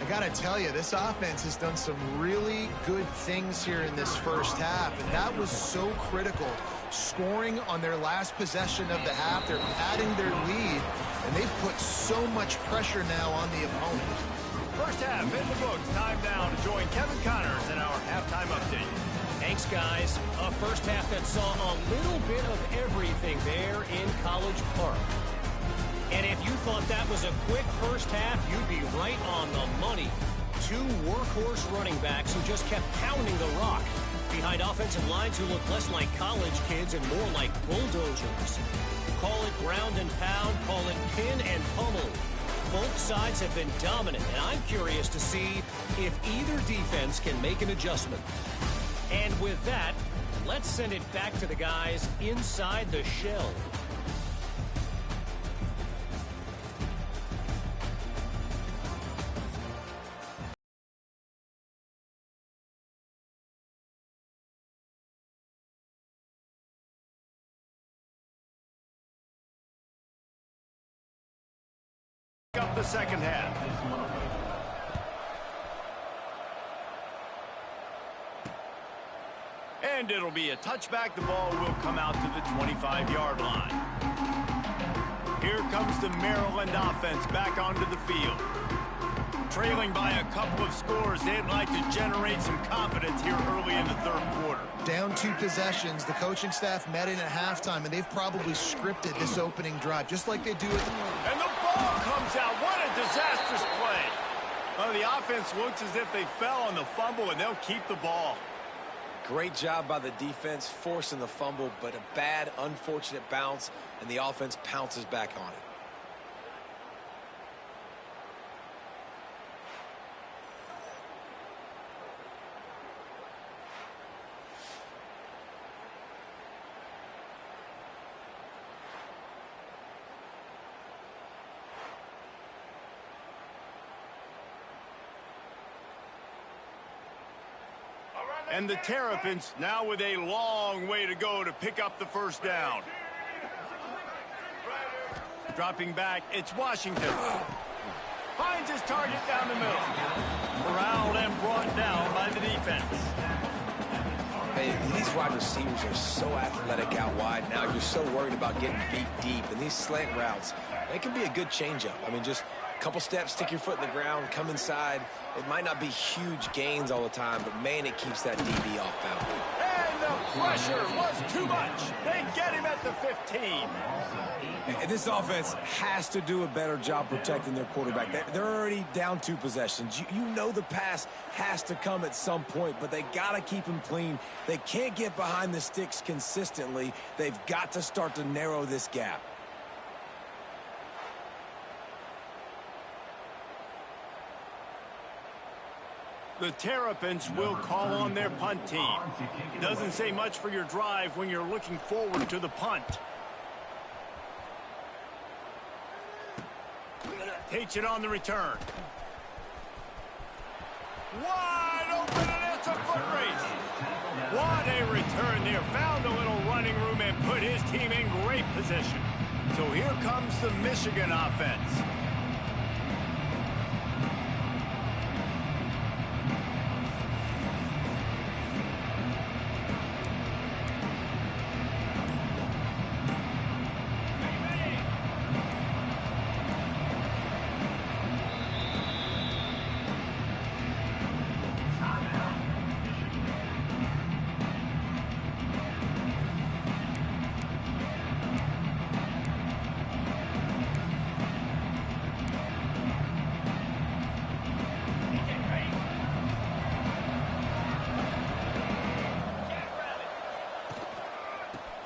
I got to tell you, this offense has done some really good things here in this first half, and that was so critical. Scoring on their last possession of the half, they're adding their lead, and they've put so much pressure now on the opponent. First half in the books. Time now to join Kevin Connors in our halftime update. Thanks, guys. A first half that saw a little bit of everything there in College Park. And if you thought that was a quick first half, you'd be right on the money. 2 workhorse running backs who just kept pounding the rock behind offensive lines who look less like college kids and more like bulldozers. Call it ground and pound, call it pin and pummel. Both sides have been dominant, and I'm curious to see if either defense can make an adjustment. And with that, let's send it back to the guys inside the shell. Up the second half. And it'll be a touchback. The ball will come out to the 25-yard line. Here comes the Maryland offense back onto the field. Trailing by a couple of scores, they'd like to generate some confidence here early in the third quarter. Down 2 possessions, the coaching staff met in at halftime, and they've probably scripted this opening drive, just like they do it. And the ball comes out. What a disastrous play. Well, the offense looks as if they fell on the fumble, and they'll keep the ball. Great job by the defense forcing the fumble, but a bad, unfortunate bounce, and the offense pounces back on it. And the Terrapins now with a long way to go to pick up the first down. Dropping back, it's Washington. Finds his target down the middle. Corralled and brought down by the defense. Hey, these wide receivers are so athletic out wide. Now you're so worried about getting beat deep. And these slant routes, they can be a good changeup. I mean, just a couple steps, stick your foot in the ground, come inside. It might not be huge gains all the time, but, man, it keeps that DB off balance. And the pressure was too much. They get him at the 15. And this offense has to do a better job protecting their quarterback. They're already down 2 possessions. You know the pass has to come at some point, but they got to keep him clean. They can't get behind the sticks consistently. They've got to start to narrow this gap. The Terrapins will call on their punt team. Doesn't say much for your drive when you're looking forward to the punt. Takes it on the return. Wide open, and it's a foot race. What a return there. Found a little running room and put his team in great position. So here comes the Michigan offense.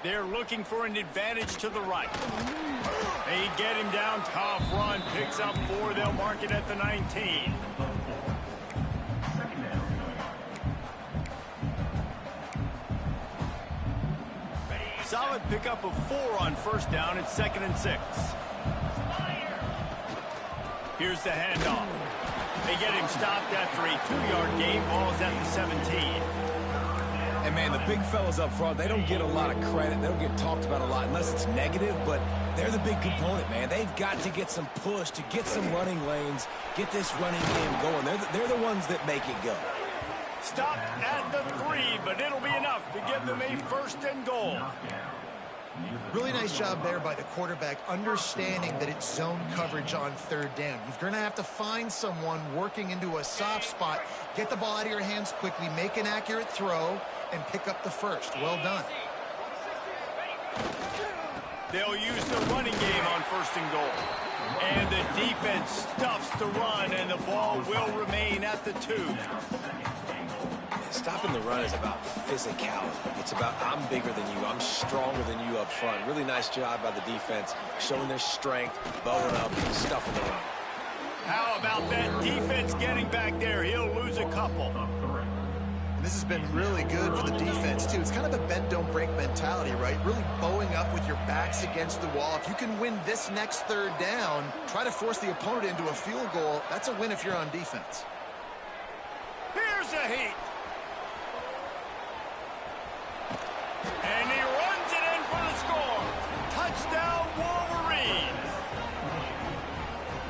They're looking for an advantage to the right. They get him down. Tough run. Picks up 4. They'll mark it at the 19. Solid pickup of 4 on first down. It's 2nd and 6. Here's the handoff. They get him stopped after a 2-yard gain. Ball's at the 17. And, man, the big fellas up front, they don't get a lot of credit. They don't get talked about a lot unless it's negative, but they're the big component, man. They've got to get some push, to get some running lanes, get this running game going. They're the ones that make it go. Stopped at the 3, but it'll be enough to give them a 1st and goal. Really nice job there by the quarterback, understanding that it's zone coverage on 3rd down. You're going to have to find someone working into a soft spot, get the ball out of your hands quickly, make an accurate throw, and pick up the 1st. Well done. They'll use the running game on 1st and goal. And the defense stuffs the run, and the ball will remain at the 2. Stopping the run is about physicality. It's about I'm bigger than you. I'm stronger than you up front. Really nice job by the defense, showing their strength, bowing up, and stuffing the run. How about that defense getting back there? He'll lose a couple. And this has been really good for the defense, too. It's kind of a bend-don't-break mentality, right? Really bowing up with your backs against the wall. If you can win this next 3rd down, try to force the opponent into a field goal. That's a win if you're on defense. Here's a heat. And he runs it in for the score. Touchdown, Wolverines.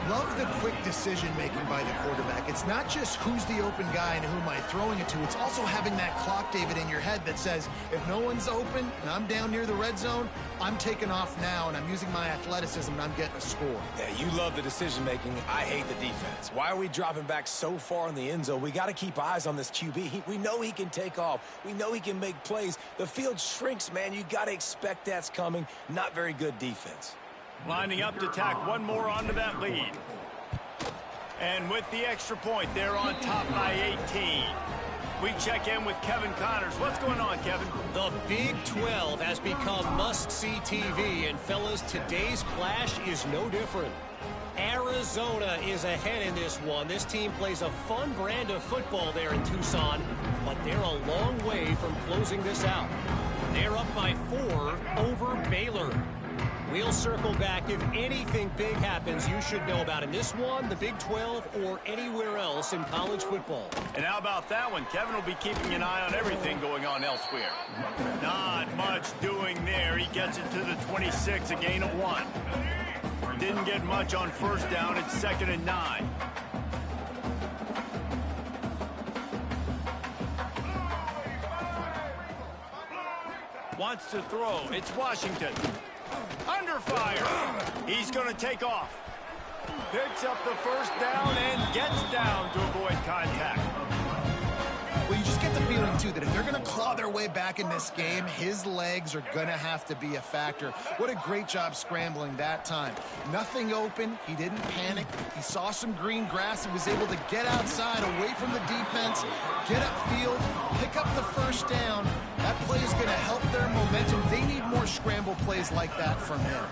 Love the quick decision-making by the quarterback. It's not just who's the open guy and who am I throwing it to. It's also having that clock, David, in your head that says, if no one's open and I'm down near the red zone, I'm taking off now, and I'm using my athleticism, and I'm getting a score. Yeah, you love the decision-making. I hate the defense. Why are we dropping back so far in the end zone? We got to keep eyes on this QB. We know he can take off. We know he can make plays. The field shrinks, man. You got to expect that's coming. Not very good defense. Lining up to tack one more onto that lead. And with the extra point, they're on top by 18. We check in with Kevin Connors. What's going on, Kevin? The Big 12 has become must-see TV, and fellas, today's clash is no different. Arizona is ahead in this one. This team plays a fun brand of football there in Tucson, but they're a long way from closing this out. They're up by 4 over Baylor. We'll circle back. If anything big happens, you should know about in this one, the Big 12, or anywhere else in college football. And how about that one? Kevin will be keeping an eye on everything going on elsewhere. Not much doing there. He gets it to the 26, a gain of 1. Didn't get much on first down. It's 2nd and 9. Wants to throw. It's Washington. Under fire. He's going to take off. Picks up the first down and gets down to avoid contact. Well, you just get the feeling, too, that if they're going to claw their way back in this game, his legs are going to have to be a factor. What a great job scrambling that time. Nothing open. He didn't panic. He saw some green grass and was able to get outside, away from the defense, get upfield, pick up the first down. That play is going to help their momentum. They need more scramble plays like that from him.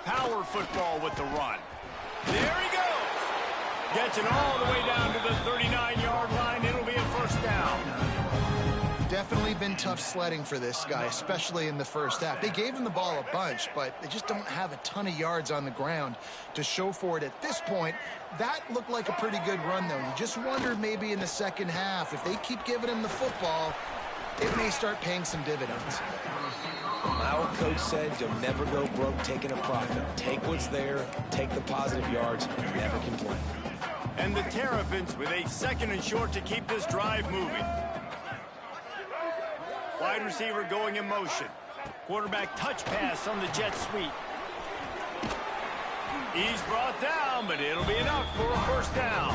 Power football with the run. There he goes. Gets it all the way down to the 39-yard line. It'll be a first down. Definitely been tough sledding for this guy, especially in the first half. They gave him the ball a bunch, but they just don't have a ton of yards on the ground to show for it at this point. That looked like a pretty good run, though. You just wondered maybe in the second half, if they keep giving him the football, it may start paying some dividends. Our coach said you'll never go broke taking a profit. Take what's there, take the positive yards, and never complain. And the Terrapins with a 2nd and short to keep this drive moving. Wide receiver going in motion. Quarterback touch pass on the jet sweep. He's brought down, but it'll be enough for a first down.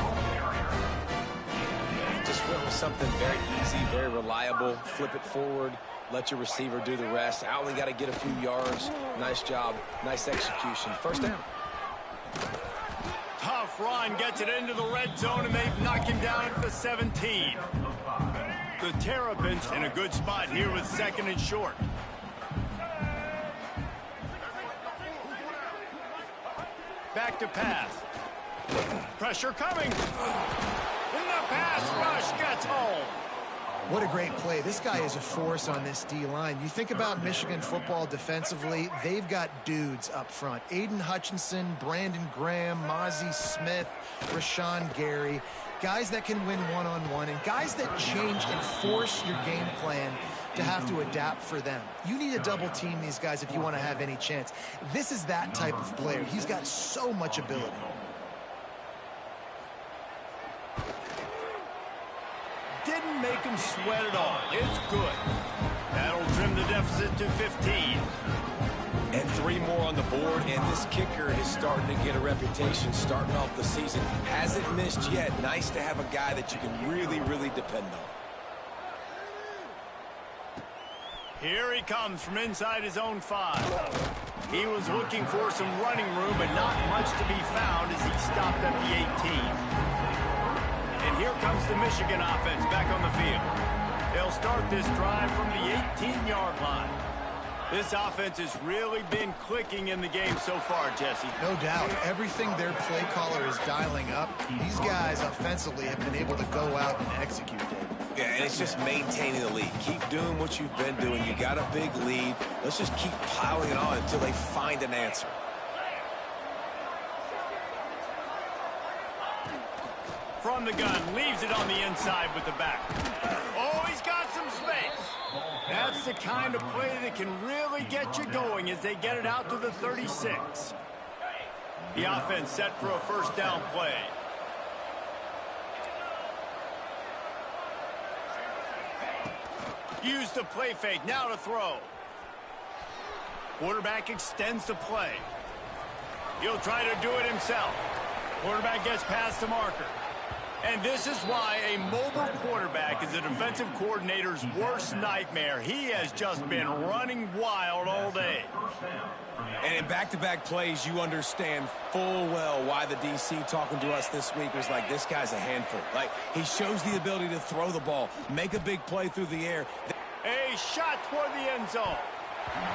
Just went with something very easy, very reliable. Flip it forward. Let your receiver do the rest. I only got to get a few yards. Nice job. Nice execution. First down. Tough run, gets it into the red zone, and they've knocked him down at the 17. The Terrapins in a good spot here with 2nd and short. Back to pass. Pressure coming. And the pass rush gets home. What a great play. This guy is a force on this D-line. You think about Michigan football defensively, they've got dudes up front. Aiden Hutchinson, Brandon Graham, Mozzie Smith, Rashawn Gary. Guys that can win one-on-one and guys that change and force your game plan to have to adapt for them. You need to double team these guys if you want to have any chance. This is that type of player. He's got so much ability. Didn't make him sweat at all. It's good. That'll trim the deficit to 15. And 3 more on the board, and this kicker is starting to get a reputation starting off the season. Hasn't missed yet. Nice to have a guy that you can really, really depend on. Here he comes from inside his own 5. He was looking for some running room, but not much to be found as he stopped at the 18. And here comes the Michigan offense back on the field. They'll start this drive from the 18-yard line. This offense has really been clicking in the game so far, Jesse. No doubt. Everything their play caller is dialing up, these guys offensively have been able to go out and execute it. Yeah, and it's just maintaining the lead. Keep doing what you've been doing. You got a big lead. Let's just keep piling it on until they find an answer. From the gun, leaves it on the inside with the back. Oh, he's got some space. That's the kind of play that can really get you going as they get it out to the 36. The offense set for a first down play. Use the play fake, now to throw. Quarterback extends the play. He'll try to do it himself. Quarterback gets past the marker. And this is why a mobile quarterback is a defensive coordinator's worst nightmare. He has just been running wild all day. And in back-to-back plays, you understand full well why the DC talking to us this week was like, this guy's a handful. Like, he shows the ability to throw the ball, make a big play through the air. A shot toward the end zone.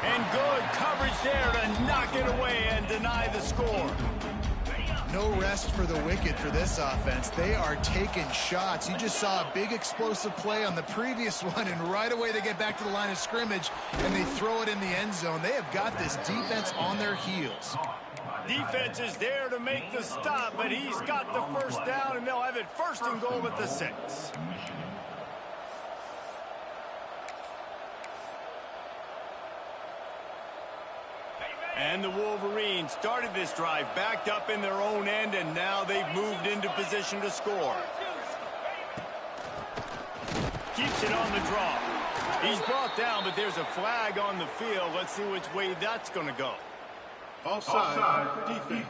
And good coverage there to knock it away and deny the score. No rest for the wicked for this offense. They are taking shots. You just saw a big explosive play on the previous one, and right away they get back to the line of scrimmage, and they throw it in the end zone. They have got this defense on their heels. Defense is there to make the stop, but he's got the first down, and they'll have it 1st and goal at the 6. And the Wolverines started this drive, backed up in their own end, and now they've moved into position to score. Keeps it on the draw. He's brought down, but there's a flag on the field. Let's see which way that's going to go. Offside, defense.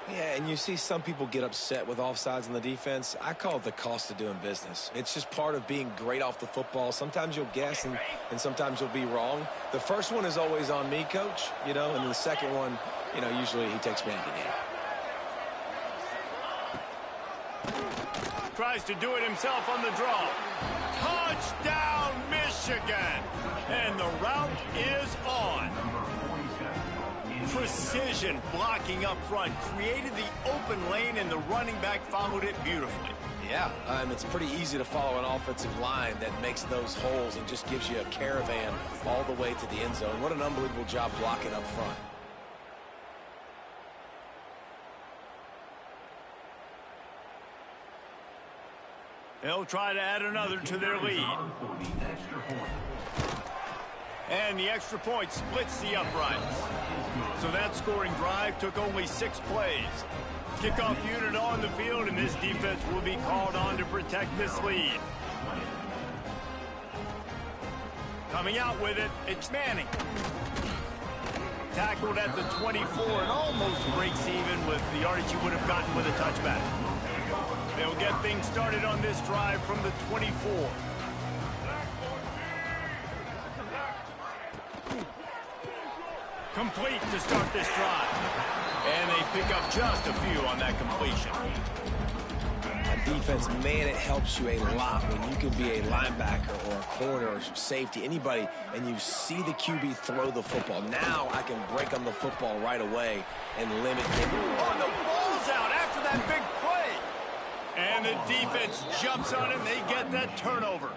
Yeah, and you see some people get upset with offsides in the defense. I call it the cost of doing business. It's just part of being great off the football. Sometimes you'll guess, and sometimes you'll be wrong. The first one is always on me, Coach, and then the second one, usually he takes me to the game. Tries to do it himself on the draw. Touchdown, Michigan! And the route is on. Precision blocking up front created the open lane, and the running back followed it beautifully. Yeah, it's pretty easy to follow an offensive line that makes those holes and just gives you a caravan all the way to the end zone. What an unbelievable job blocking up front. They'll try to add another to their lead. And the extra point splits the uprights. So that scoring drive took only 6 plays. Kickoff unit on the field, and this defense will be called on to protect this lead. Coming out with it, it's Manning. Tackled at the 24 and almost breaks even with the yardage he would have gotten with a touchback. They'll get things started on this drive from the 24. Complete to start this drive. And they pick up just a few on that completion. On defense, man, it helps you a lot when you can be a linebacker or a corner or safety, anybody, and you see the QB throw the football. Now I can break on the football right away and limit him. Oh, the ball's out after that big play. And the defense jumps on it, and they get that turnover.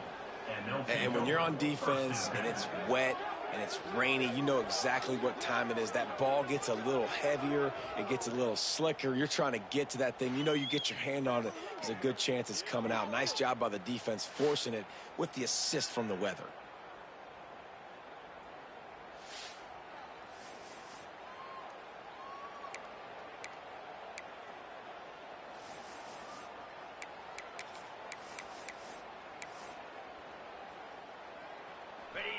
And when you're on defense and it's wet and it's rainy, you know exactly what time it is. That ball gets a little heavier. It gets a little slicker. You're trying to get to that thing. You get your hand on it. There's a good chance it's coming out. Nice job by the defense forcing it with the assist from the weather.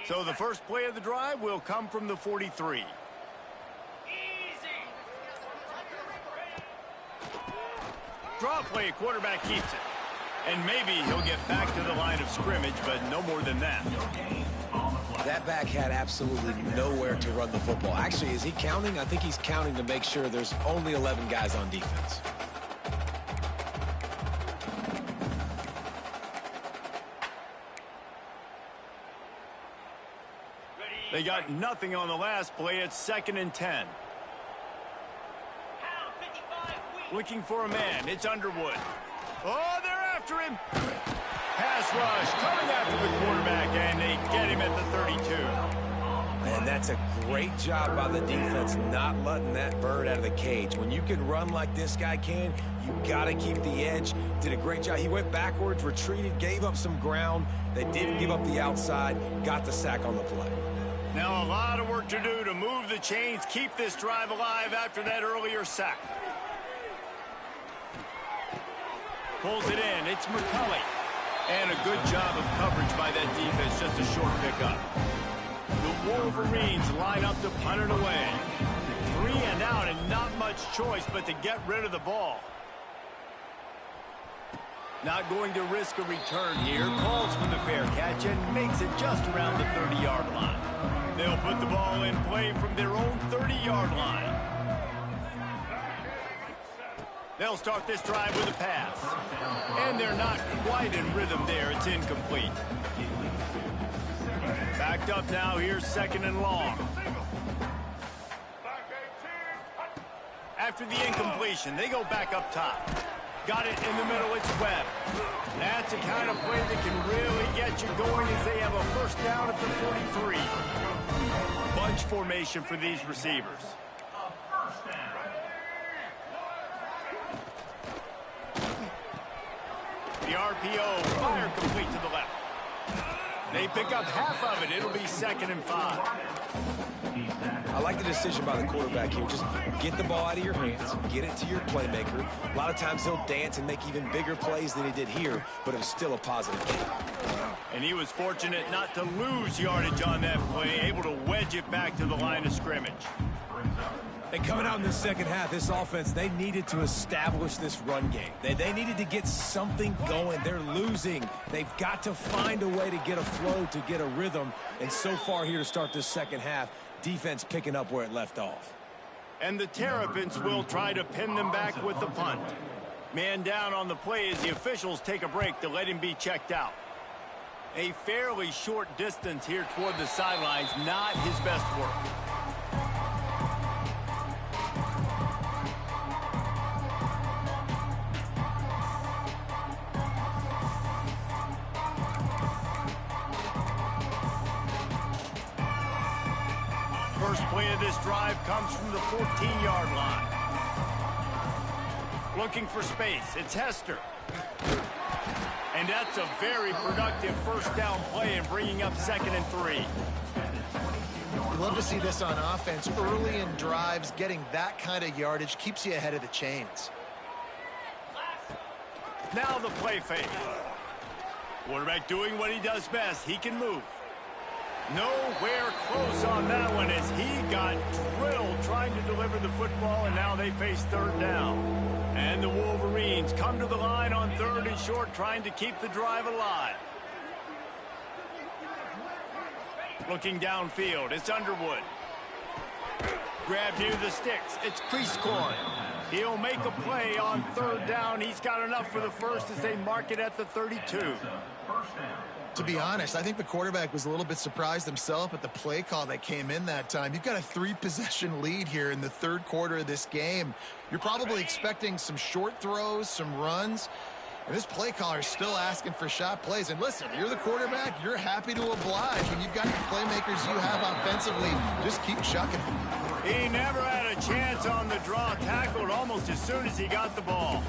So the first play of the drive will come from the 43. Draw play, quarterback keeps it. And maybe he'll get back to the line of scrimmage, but no more than that. That back had absolutely nowhere to run the football. Actually, is he counting? I think he's counting to make sure there's only 11 guys on defense. They got nothing on the last play. It's 2nd and 10. Looking for a man. It's Underwood. Oh, they're after him. Pass rush coming after the quarterback, and they get him at the 32. And that's a great job by the defense not letting that bird out of the cage. When you can run like this guy can, you got to keep the edge. Did a great job. He went backwards, retreated, gave up some ground. They didn't give up the outside, got the sack on the play. Now a lot of work to do to move the chains, keep this drive alive after that earlier sack. Pulls it in. It's McCulley. And a good job of coverage by that defense. Just a short pickup. The Wolverines line up to punt it away. 3 and out, and not much choice but to get rid of the ball. Not going to risk a return here. Calls for the fair catch and makes it just around the 30-yard line. They'll put the ball in play from their own 30-yard line. They'll start this drive with a pass. And they're not quite in rhythm there. It's incomplete. Backed up now. Here's 2nd and long. after the incompletion. They go back up top. Got it in the middle. It's Webb. That's the kind of play that can really get you going as they have a first down at the 43. Bunch formation for these receivers. The RPO, fire complete to the left. They pick up half of it. It'll be 2nd and 5. I like the decision by the quarterback here. Just get the ball out of your hands, get it to your playmaker. A lot of times he'll dance and make even bigger plays than he did here, but it was still a positive game. And he was fortunate not to lose yardage on that play, able to wedge it back to the line of scrimmage. And coming out in the second half, this offense, they needed to establish this run game. They needed to get something going. They're losing. They've got to find a way to get a flow, to get a rhythm. And so far here to start this second half, defense picking up where it left off. And the Terrapins will try to pin them back with the punt. Man down on the play as the officials take a break to let him be checked out. A fairly short distance here toward the sidelines, not his best work. First play of this drive comes from the 14-yard line. Looking for space. It's Hester. And that's a very productive first down play and bringing up 2nd and 3. You love to see this on offense. Early in drives, getting that kind of yardage keeps you ahead of the chains. Now the play fake. Quarterback doing what he does best. He can move. Nowhere close on that one as he got drilled trying to deliver the football, and now they face 3rd down. And the Wolverines come to the line on 3rd and short, trying to keep the drive alive. Looking downfield, it's Underwood. Grabbed near the sticks, it's Priestcorn. He'll make a play on 3rd down. He's got enough for the first as they mark it at the 32. To be honest, I think the quarterback was a little bit surprised himself at the play call that came in that time. You've got a 3-possession lead here in the 3rd quarter of this game. You're probably expecting some short throws, some runs. And this play caller is still asking for shot plays. And listen, you're the quarterback. You're happy to oblige. When you've got the playmakers you have offensively, just keep chucking them. He never had a chance on the draw. Tackled almost as soon as he got the ball.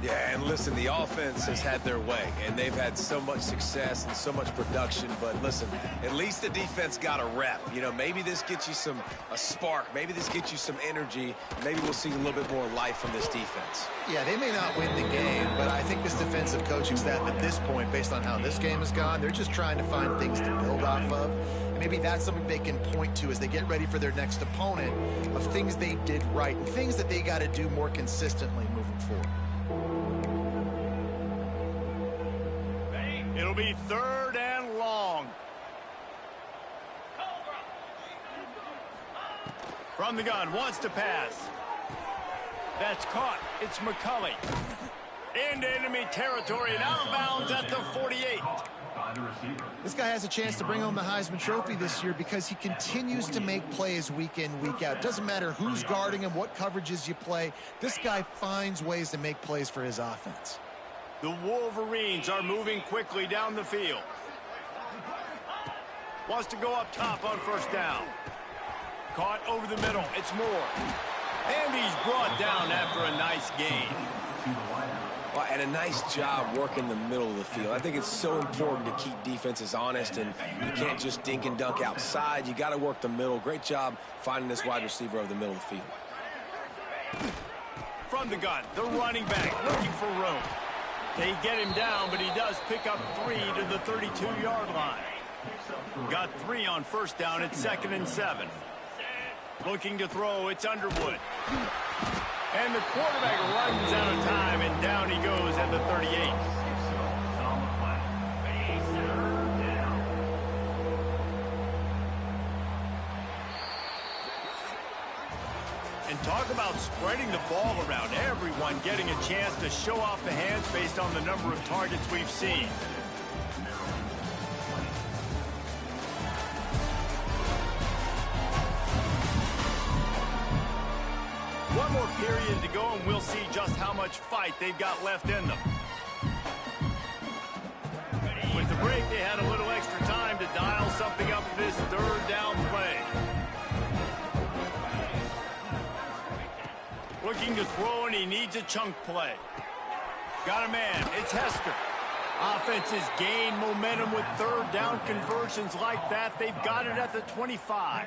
Yeah, and listen, the offense has had their way, and they've had so much success and so much production. But listen, at least the defense got a rep. You know, maybe this gets you a spark. Maybe this gets you some energy. Maybe we'll see a little bit more life from this defense. Yeah, they may not win the game, but I think this defensive coaching staff at this point, based on how this game has gone, they're just trying to find things to build off of. And maybe that's something they can point to as they get ready for their next opponent, of things they did right and things that they got to do more consistently moving forward. It'll be 3rd and long. From the gun, wants to pass. That's caught. It's McCulley. Into enemy territory and out of bounds at the 48. This guy has a chance to bring home the Heisman Trophy this year because he continues to make plays week in, week out. Doesn't matter who's guarding him, what coverages you play. This guy finds ways to make plays for his offense. The Wolverines are moving quickly down the field. Wants to go up top on 1st down. Caught over the middle. It's Moore. And he's brought down after a nice gain. Well, and a nice job working the middle of the field. I think it's so important to keep defenses honest, and you can't just dink and dunk outside. You got to work the middle. Great job finding this wide receiver over the middle of the field. From the gun, the running back looking for room. They get him down, but he does pick up 3 to the 32-yard line. Got 3 on 1st down. It's 2nd and 7. Looking to throw, it's Underwood. And the quarterback runs out of time, and down he goes at the 38. And talk about spreading the ball around. Everyone getting a chance to show off the hands based on the number of targets we've seen. One more period to go, and we'll see just how much fight they've got left in them. With the break, they had a little extra time to dial something up for this third down play. Looking to throw, and he needs a chunk play. Got a man. It's Hester. Offenses gain momentum with third down conversions like that. They've got it at the 25.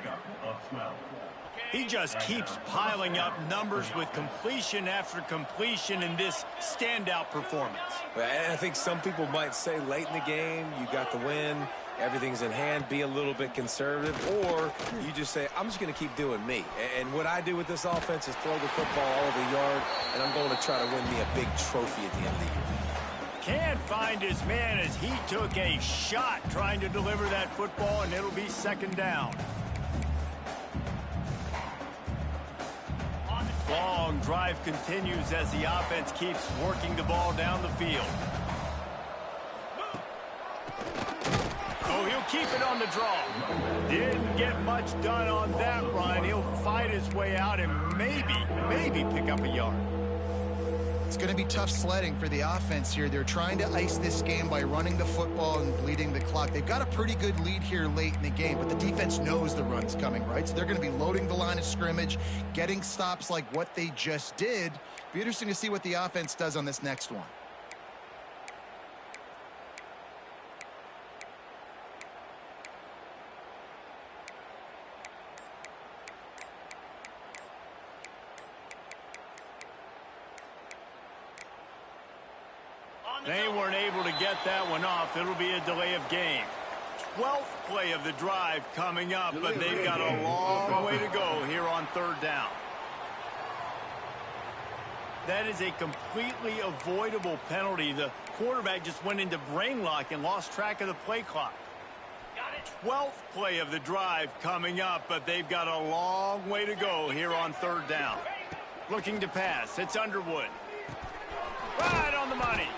He just keeps piling up numbers with completion after completion in this standout performance. And I think some people might say late in the game, you got the win, everything's in hand, be a little bit conservative, or you just say, I'm just going to keep doing me. And what I do with this offense is throw the football all over the yard, and I'm going to try to win me a big trophy at the end of the year. Can't find his man as he took a shot trying to deliver that football, and it'll be second down. Long drive continues as the offense keeps working the ball down the field. Oh, he'll keep it on the draw. Didn't get much done on that run. He'll fight his way out and maybe pick up a yard. It's going to be tough sledding for the offense here. They're trying to ice this game by running the football and bleeding the clock. They've got a pretty good lead here late in the game, but the defense knows the run's coming, right? So they're going to be loading the line of scrimmage, getting stops like what they just did. Be interesting to see what the offense does on this next one. They weren't able to get that one off. It'll be a delay of game. 12th play of the drive coming up, but they've got a long way to go here on third down. That is a completely avoidable penalty. The quarterback just went into brain lock and lost track of the play clock. 12th play of the drive coming up, but they've got a long way to go here on third down. Looking to pass. It's Underwood. Right on the money.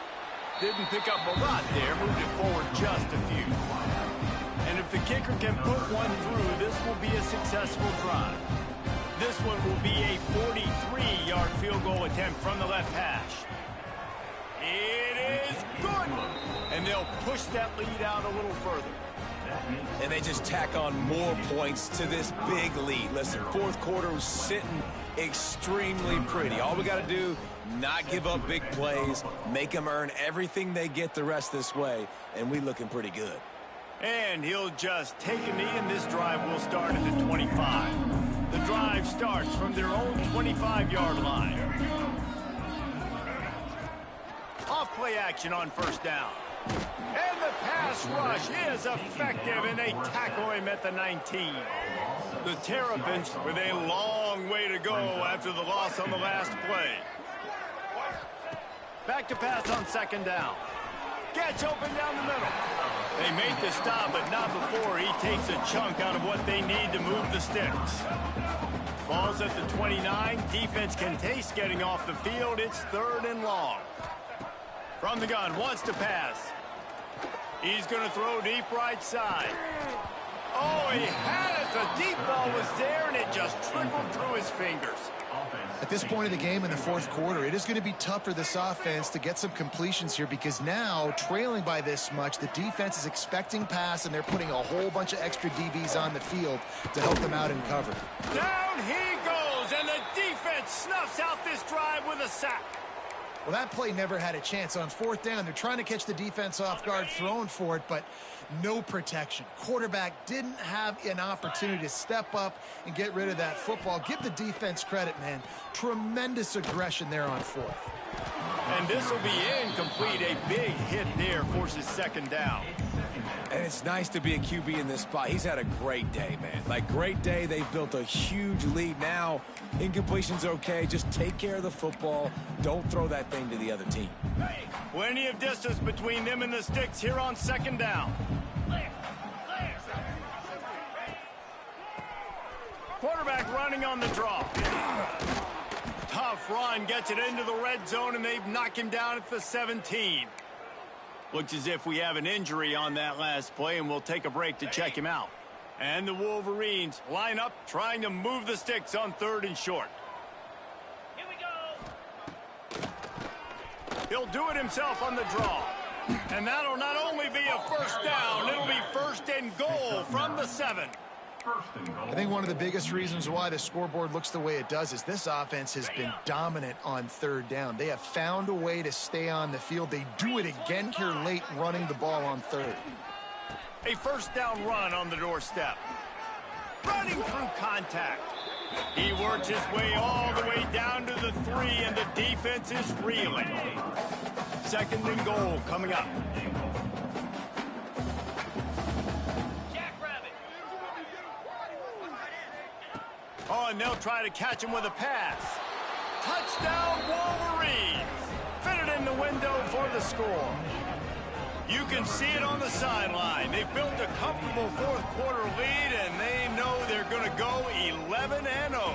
Didn't pick up a lot there, moved it forward just a few. And if the kicker can put one through, this will be a successful drive. This one will be a 43-yard field goal attempt from the left hash. It is good! And they'll push that lead out a little further. And they just tack on more points to this big lead. Listen, fourth quarter was sitting extremely pretty. All we got to do, not give up big plays, make them earn everything they get the rest this way, and we looking pretty good. And he'll just take a knee, and this drive will start at the 25. The drive starts from their own 25-yard line. Off play action on first down. And the pass rush is effective, and they tackle him at the 19. The Terrapins with a long way to go after the loss on the last play. Back to pass on second down. Gets open down the middle. They make the stop, but not before he takes a chunk out of what they need to move the sticks. Falls at the 29. Defense can taste getting off the field. It's third and long. From the gun, wants to pass. He's going to throw deep right side. Oh, he had it. The deep ball was there, and it just trickled through his fingers. At this point of the game in the fourth quarter, it is going to be tough for this offense to get some completions here because now, trailing by this much, the defense is expecting pass, and they're putting a whole bunch of extra DBs on the field to help them out in cover. Down he goes, and the defense snuffs out this drive with a sack. Well, that play never had a chance. On fourth down, they're trying to catch the defense off guard, throwing for it, but no protection. Quarterback didn't have an opportunity to step up and get rid of that football. Give the defense credit, man. Tremendous aggression there on fourth. And this will be incomplete. A big hit there forces second down. And it's nice to be a QB in this spot. He's had a great day, man. Like, great day. They've built a huge lead now. Incompletion's okay. Just take care of the football. Don't throw that thing to the other team. Plenty of distance between them and the sticks here on second down. Quarterback running on the draw. Tough run, gets it into the red zone, and they've knocked him down at the 17. Looks as if we have an injury on that last play, and we'll take a break to check him out. And the Wolverines line up, trying to move the sticks on third and short. He'll do it himself on the draw. And that'll not only be a first down, it'll be first and goal from the 7. I think one of the biggest reasons why the scoreboard looks the way it does is this offense has been dominant on third down. They have found a way to stay on the field. They do it again here late, running the ball on third. A first down run on the doorstep. Running through contact. He works his way all the way down to the 3, and the defense is reeling. Second and goal coming up. Oh, and they'll try to catch him with a pass. Touchdown, Wolverines. Fitted in the window for the score. You can see it on the sideline. They've built a comfortable fourth-quarter lead, and they know they're going to go 11-0.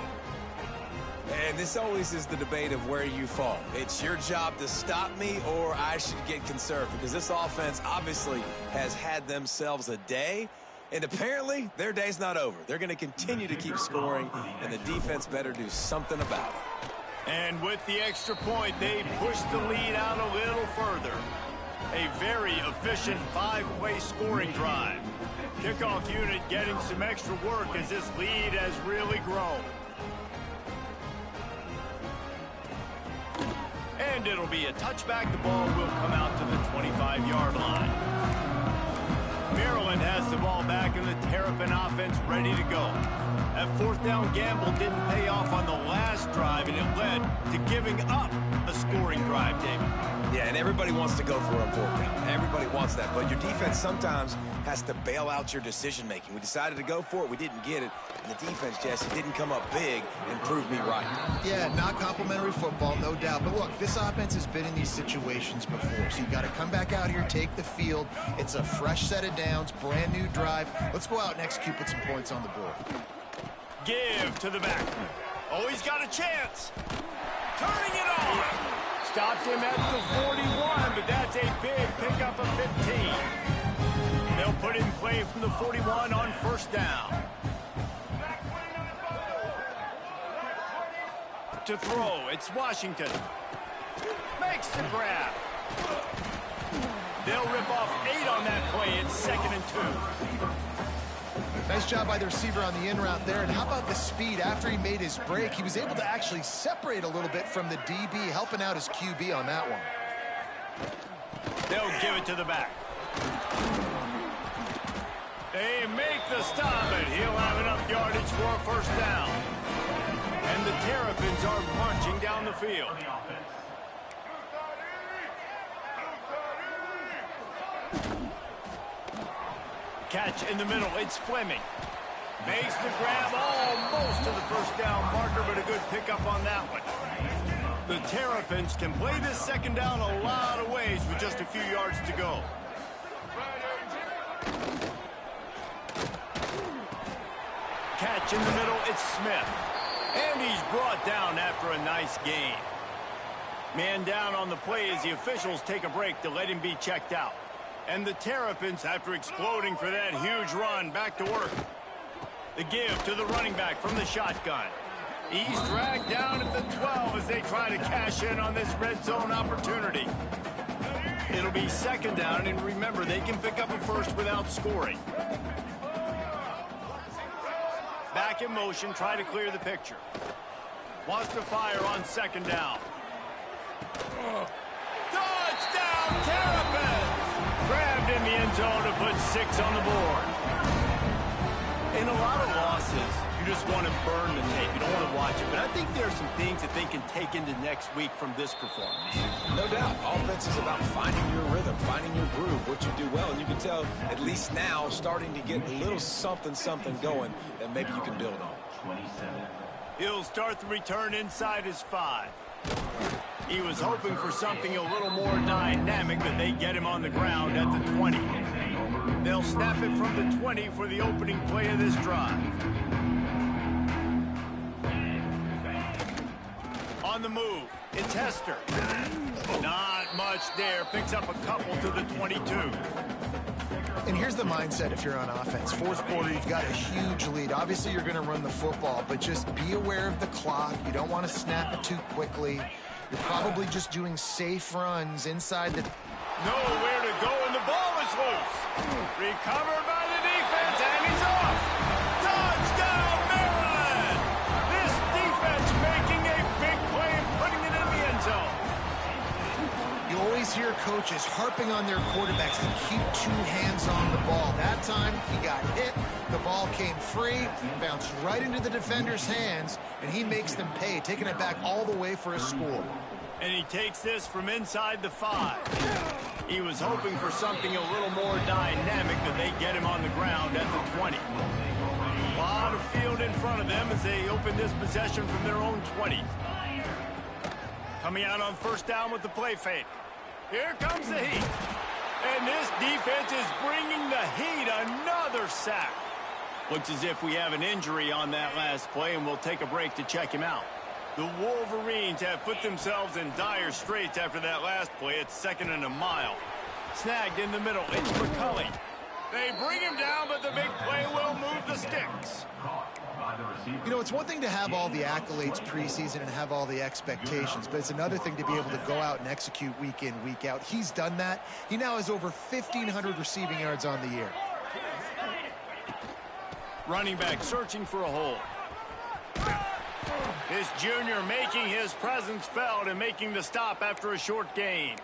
And this always is the debate of where you fall. It's your job to stop me, or I should get conserved, because this offense obviously has had themselves a day, and apparently their day's not over. They're going to continue to keep scoring, and the defense better do something about it. And with the extra point, they push the lead out a little further. A very efficient 5-play scoring drive. Kickoff unit getting some extra work as this lead has really grown. And it'll be a touchback. The ball will come out to the 25-yard line. Maryland has the ball back, and the Terrapin offense ready to go. That fourth down gamble didn't pay off on the last drive, and it led to giving up a scoring drive, David. Yeah, and everybody wants to go for it on fourth down. Everybody wants that, but your defense sometimes has to bail out your decision-making. We decided to go for it. We didn't get it. And the defense, Jesse, didn't come up big and prove me right. Yeah, not complimentary football, no doubt. But look, this offense has been in these situations before, so you got to come back out here, take the field. It's a fresh set of downs, brand new drive. Let's go out and execute, put some points on the board. Give to the back. Oh, he's got a chance. Turning it on. Stopped him at the 41, but that's a big pickup of 15. They'll put in play from the 41 on first down. To throw, it's Washington. Makes the grab. They'll rip off 8 on that play. It's 2nd and 2. Nice job by the receiver on the in route there. And how about the speed? After he made his break, he was able to actually separate a little bit from the DB, helping out his QB on that one. They'll give it to the back. They make the stop, and he'll have enough yardage for a first down. And the Terrapins are marching down the field. Catch in the middle, it's Fleming. Makes the grab almost to the first down marker, but a good pickup on that one. The Terrapins can play this second down a lot of ways with just a few yards to go. Catch in the middle, it's Smith. And he's brought down after a nice gain. Man down on the play as the officials take a break to let him be checked out. And the Terrapins, after exploding for that huge run, back to work. The give to the running back from the shotgun. He's dragged down at the 12 as they try to cash in on this red zone opportunity. It'll be second down, and remember, they can pick up a first without scoring. Back in motion, try to clear the picture. Wants to fire on second down. Touchdown, Terrapins! Grabbed in the end zone to put 6 on the board. In a lot of losses, you just want to burn the tape. You don't want to watch it. But I think there are some things that they can take into next week from this performance. No doubt. Offense is about finding your rhythm, finding your groove, what you do well. And you can tell, at least now, starting to get a little something going that maybe you can build on. He'll start the return inside his 5. He was hoping for something a little more dynamic, but they get him on the ground at the 20. They'll snap it from the 20 for the opening play of this drive. On the move, it's Hester. Not much there. Picks up a couple to the 22. And here's the mindset if you're on offense. Fourth quarter, you've got a huge lead. Obviously, you're going to run the football, but just be aware of the clock. You don't want to snap it too quickly. you're probably just doing safe runs inside the... Nowhere to go, and the ball is loose. Recovered by the defense, and he's off. Touchdown, Maryland! This defense making a big play and putting it in the end zone. You always hear coaches harping on their quarterbacks to keep 2 hands on the ball. That time, he got hit. The ball came free, bounced right into the defender's hands, and he makes them pay, taking it back all the way for a score. And he takes this from inside the 5. He was hoping for something a little more dynamic, but they get him on the ground at the 20. A lot of field in front of them as they open this possession from their own 20. Coming out on first down with the play fake. Here comes the heat. And this defense is bringing the heat. Another sack. Looks as if we have an injury on that last play, and we'll take a break to check him out. The Wolverines have put themselves in dire straits after that last play. It's 2nd and a mile. Snagged in the middle. It's McCulley. They bring him down, but the big play will move the sticks. You know, it's one thing to have all the accolades preseason and have all the expectations, but it's another thing to be able to go out and execute week in, week out. He's done that. He now has over 1,500 receiving yards on the year. Running back searching for a hole. This junior making his presence felt and making the stop after a short gain.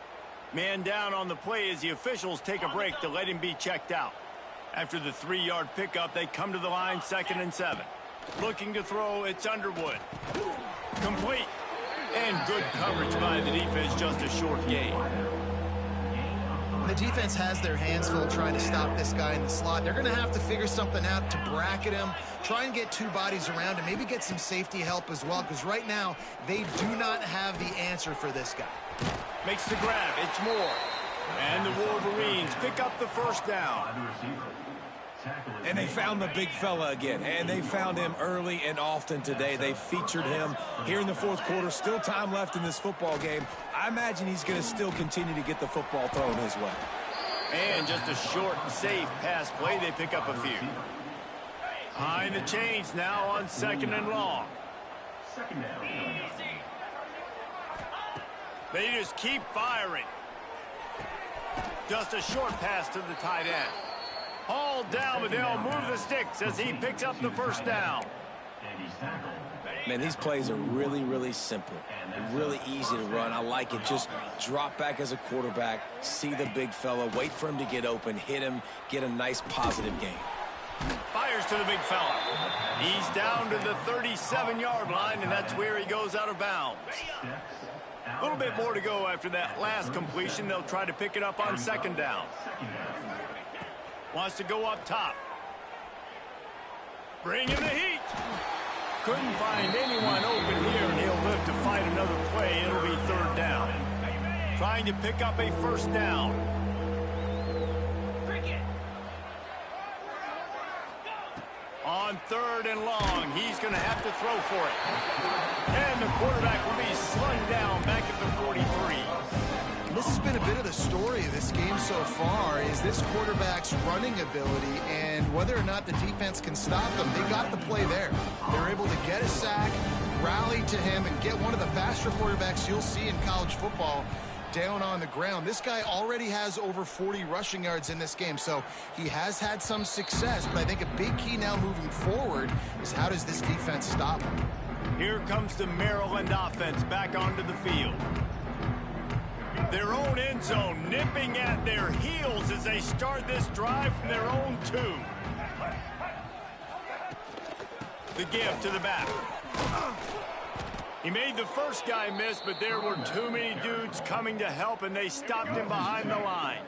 Man down on the play as the officials take a break to let him be checked out. After the 3-yard pickup, they come to the line, 2nd and 7. Looking to throw, it's Underwood. Complete. And good coverage by the defense, just a short gain. The defense has their hands full trying to stop this guy in the slot. They're going to have to figure something out to bracket him, try and get 2 bodies around him, maybe get some safety help as well, because right now they do not have the answer for this guy. Makes the grab. It's Moore. And the Wolverines pick up the first down. And they found the big fella again, and they found him early and often today. They featured him here in the 4th quarter. Still time left in this football game. I imagine he's going to still continue to get the football thrown his way. And just a short, safe pass play. They pick up a few. Behind the chains now on 2nd and long. They just keep firing. Just a short pass to the tight end. Hauled down, but they'll move the sticks as he picks up the first down. Man, these plays are really, really simple. They're really easy to run. I like it. Just drop back as a quarterback, see the big fella, wait for him to get open, hit him, get a nice positive gain. Fires to the big fella. He's down to the 37-yard line, and that's where he goes out of bounds. A little bit more to go after that last completion. They'll try to pick it up on 2nd down. Wants to go up top. Bring in the heat. Couldn't find anyone open here, and he'll live to fight another play. It'll be 3rd down. Trying to pick up a first down. On 3rd and long, he's going to have to throw for it. And the quarterback will be slung down back at the 43. This has been a bit of the story of this game so far, is this quarterback's running ability and whether or not the defense can stop them. They got the play there. They're able to get a sack, rally to him, and get one of the faster quarterbacks you'll see in college football down on the ground. This guy already has over 40 rushing yards in this game, so he has had some success, but I think a big key now moving forward is how does this defense stop him? Here comes the Maryland offense back onto the field. Their own end zone nipping at their heels as they start this drive from their own 2. The give to the back. He made the first guy miss, but there were too many dudes coming to help, and they stopped him behind the line.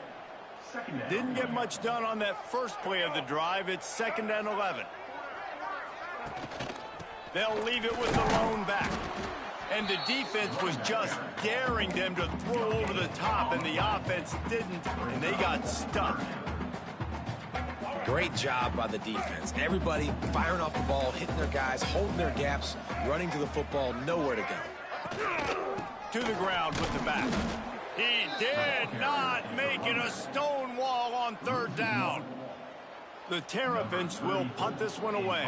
Didn't get much done on that first play of the drive. It's 2nd and 11. They'll leave it with the lone back. And the defense was just daring them to throw over the top, and the offense didn't, and they got stuck. Great job by the defense. Everybody firing off the ball, hitting their guys, holding their gaps, running to the football, nowhere to go. To the ground with the back. He did not make it a stone wall on 3rd down. The Terrapins will punt this one away.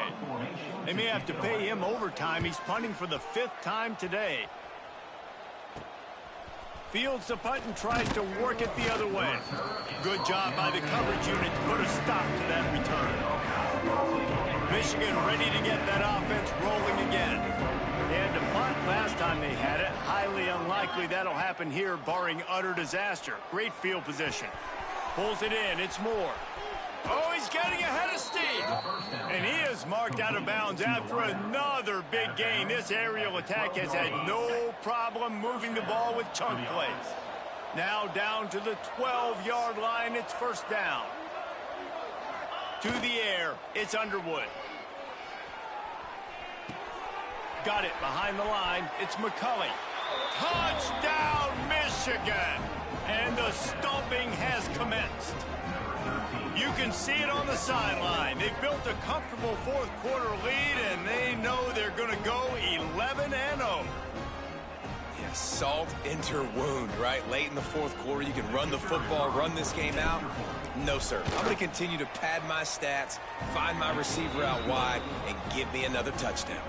They may have to pay him overtime. He's punting for the 5th time today. Fields the punt and tries to work it the other way. Good job by the coverage unit to put a stop to that return. Michigan ready to get that offense rolling again. They had to punt last time they had it. Highly unlikely that'll happen here, barring utter disaster. Great field position. Pulls it in. It's Moore. Oh, he's getting ahead of steam. And he is marked out of bounds after another big gain. This aerial attack has had no problem moving the ball with chunk plays. Now down to the 12-yard line. It's first down. To the air. It's Underwood. Got it behind the line. It's McCulley. Touchdown, Michigan. And the stomping has commenced. You can see it on the sideline. They've built a comfortable fourth quarter lead, and they know they're going to go 11-0. Yeah, salt into wound, right? Late in the fourth quarter, you can run the football, run this game out. No, sir. I'm going to continue to pad my stats, find my receiver out wide, and give me another touchdown.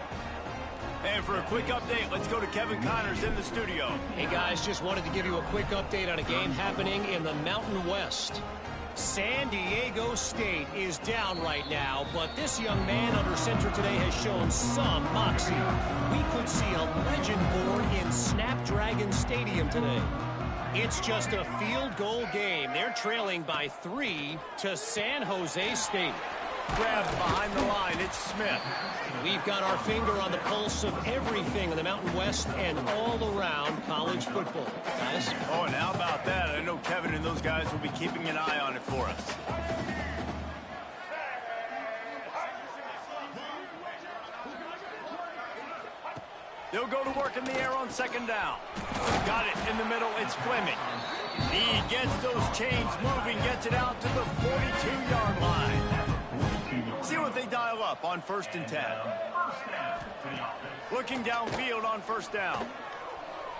And for a quick update, let's go to Kevin Connors in the studio. Hey, guys, just wanted to give you a quick update on a game happening in the Mountain West. San Diego State is down right now, but this young man under center today has shown some moxie. We could see a legend born in Snapdragon Stadium today. It's just a field goal game. They're trailing by 3 to San Jose State. Grabbed behind the line. It's Smith. We've got our finger on the pulse of everything in the Mountain West and all around college football. Guys? Oh, and how about that? I know Kevin and those guys will be keeping an eye on it for us. They'll go to work in the air on second down. Got it in the middle. It's Fleming. He gets those chains moving, gets it out to the 42-yard line. See what they dial up on 1st and 10. Looking downfield on first down.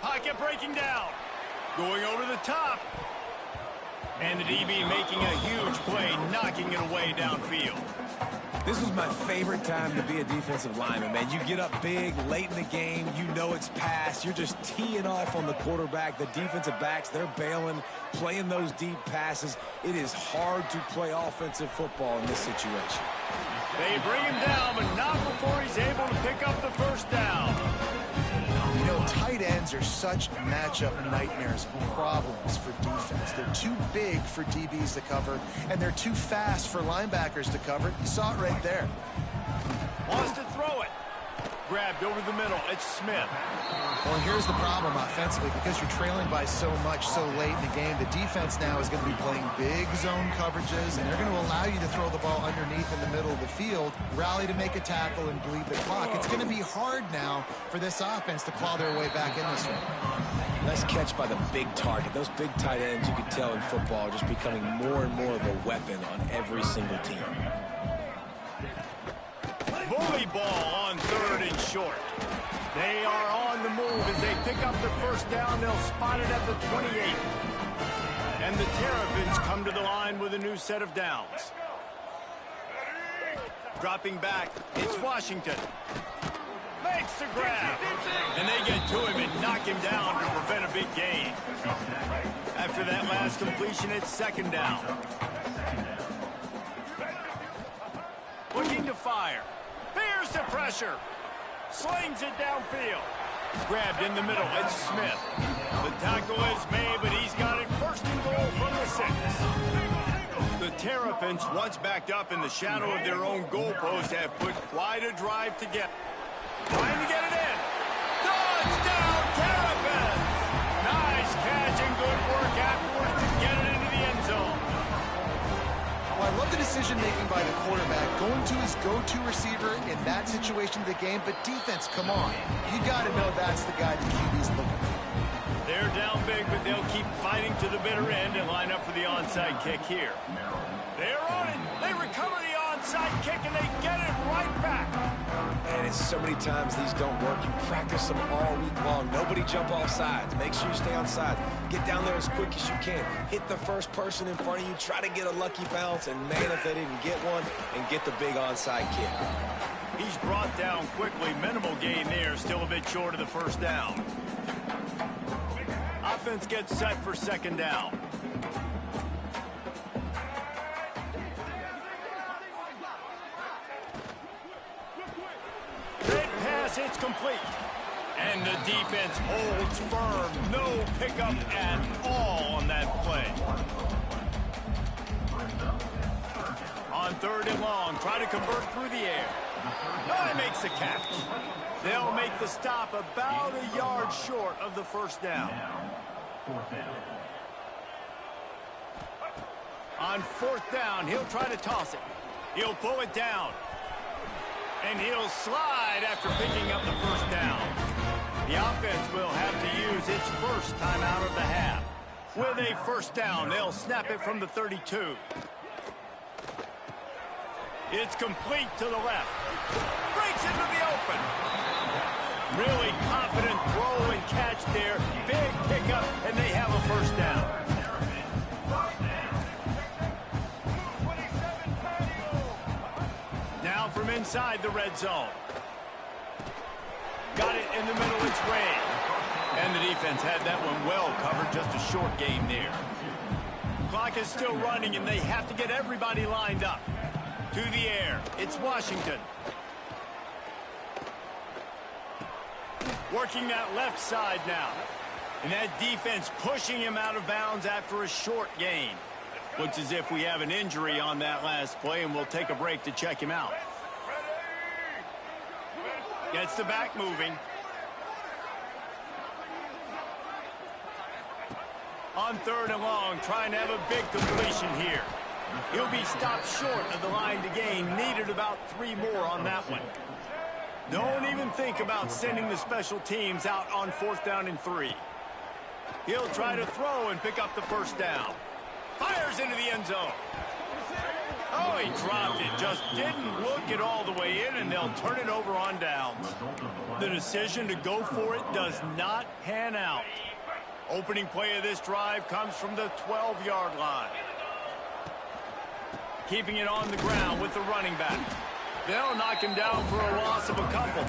Pocket breaking down. Going over the top. And the DB making a huge play, knocking it away downfield. This was my favorite time to be a defensive lineman, man. You get up big, late in the game, you know it's past. You're just teeing off on the quarterback. The defensive backs, they're bailing, playing those deep passes. It is hard to play offensive football in this situation. They bring him down, but not before he's able to pick up the first down. You know, tight ends are such matchup nightmares and problems for defense. They're too big for DBs to cover, and they're too fast for linebackers to cover. You saw it right there. Wants to throw it. Grabbed over the middle. It's Smith. Well, here's the problem offensively. Because you're trailing by so much so late in the game, the defense now is going to be playing big zone coverages, and they're going to allow you to throw the ball underneath in the middle of the field, rally to make a tackle, and bleed the clock. It's going to be hard now for this offense to claw their way back in this one. Nice catch by the big target. Those big tight ends, you can tell in football, are just becoming more and more of a weapon on every single team. Bully ball on 3rd and short. They are on the move as they pick up the first down. They'll spot it at the 28. And the Terrapins come to the line with a new set of downs. Dropping back, it's Washington. Makes the grab. And they get to him and knock him down to prevent a big gain. After that last completion, it's second down. Looking to fire. Fears the pressure. Slings it downfield. Grabbed in the middle. It's Smith. The tackle is made, but he's got it first and goal from the 6. The Terrapins, once backed up in the shadow of their own goalpost, have put quite a drive together. Trying to get it in. Touchdown, Terrapins! Nice catch and good work afterwards to get it into the end zone. Well, I love the decision-making by the quarterback, going to his go-to receiver in that situation of the game, but defense, come on. You got to know that's the guy the QB's looking for. They're down big, but they'll keep fighting to the bitter end and line up for the onside kick here. They're on it. They recover the onside kick, and they get it right back. And it's so many times these don't work. You practice them all week long. Nobody jump off sides. Make sure you stay on sides. Get down there as quick as you can. Hit the first person in front of you. Try to get a lucky bounce. And, man, if they didn't get one, and get the big onside kick. He's brought down quickly. Minimal gain there. Still a bit short of the first down. offense gets set for second down. Great pass, it's complete. And the defense holds firm. No pickup at all on that play. On 3rd and long, try to convert through the air. Oh, he makes the catch. They'll make the stop about a yard short of the first down. On 4th down, he'll try to toss it. He'll pull it down. And he'll slide after picking up the first down. The offense will have to use its first timeout of the half. With a first down, they'll snap it from the 32. It's complete to the left. Breaks into the open. Really confident throw and catch there. Big pickup, and they have a first down. Now from inside the red zone. Got it in the middle, it's Ray. And the defense had that one well covered, just a short game there. Clock is still running, and they have to get everybody lined up. To the air, it's Washington. Working that left side now. And that defense pushing him out of bounds after a short gain. Looks as if we have an injury on that last play, and we'll take a break to check him out. Gets the back moving. On 3rd and long, trying to have a big completion here. He'll be stopped short of the line to gain. Needed about 3 more on that one. Don't even think about sending the special teams out on 4th down and 3. He'll try to throw and pick up the first down. Fires into the end zone. Oh, he dropped it. Just didn't look it all the way in, and they'll turn it over on downs. The decision to go for it does not pan out. Opening play of this drive comes from the 12-yard line. Keeping it on the ground with the running back. They'll knock him down for a loss of a couple.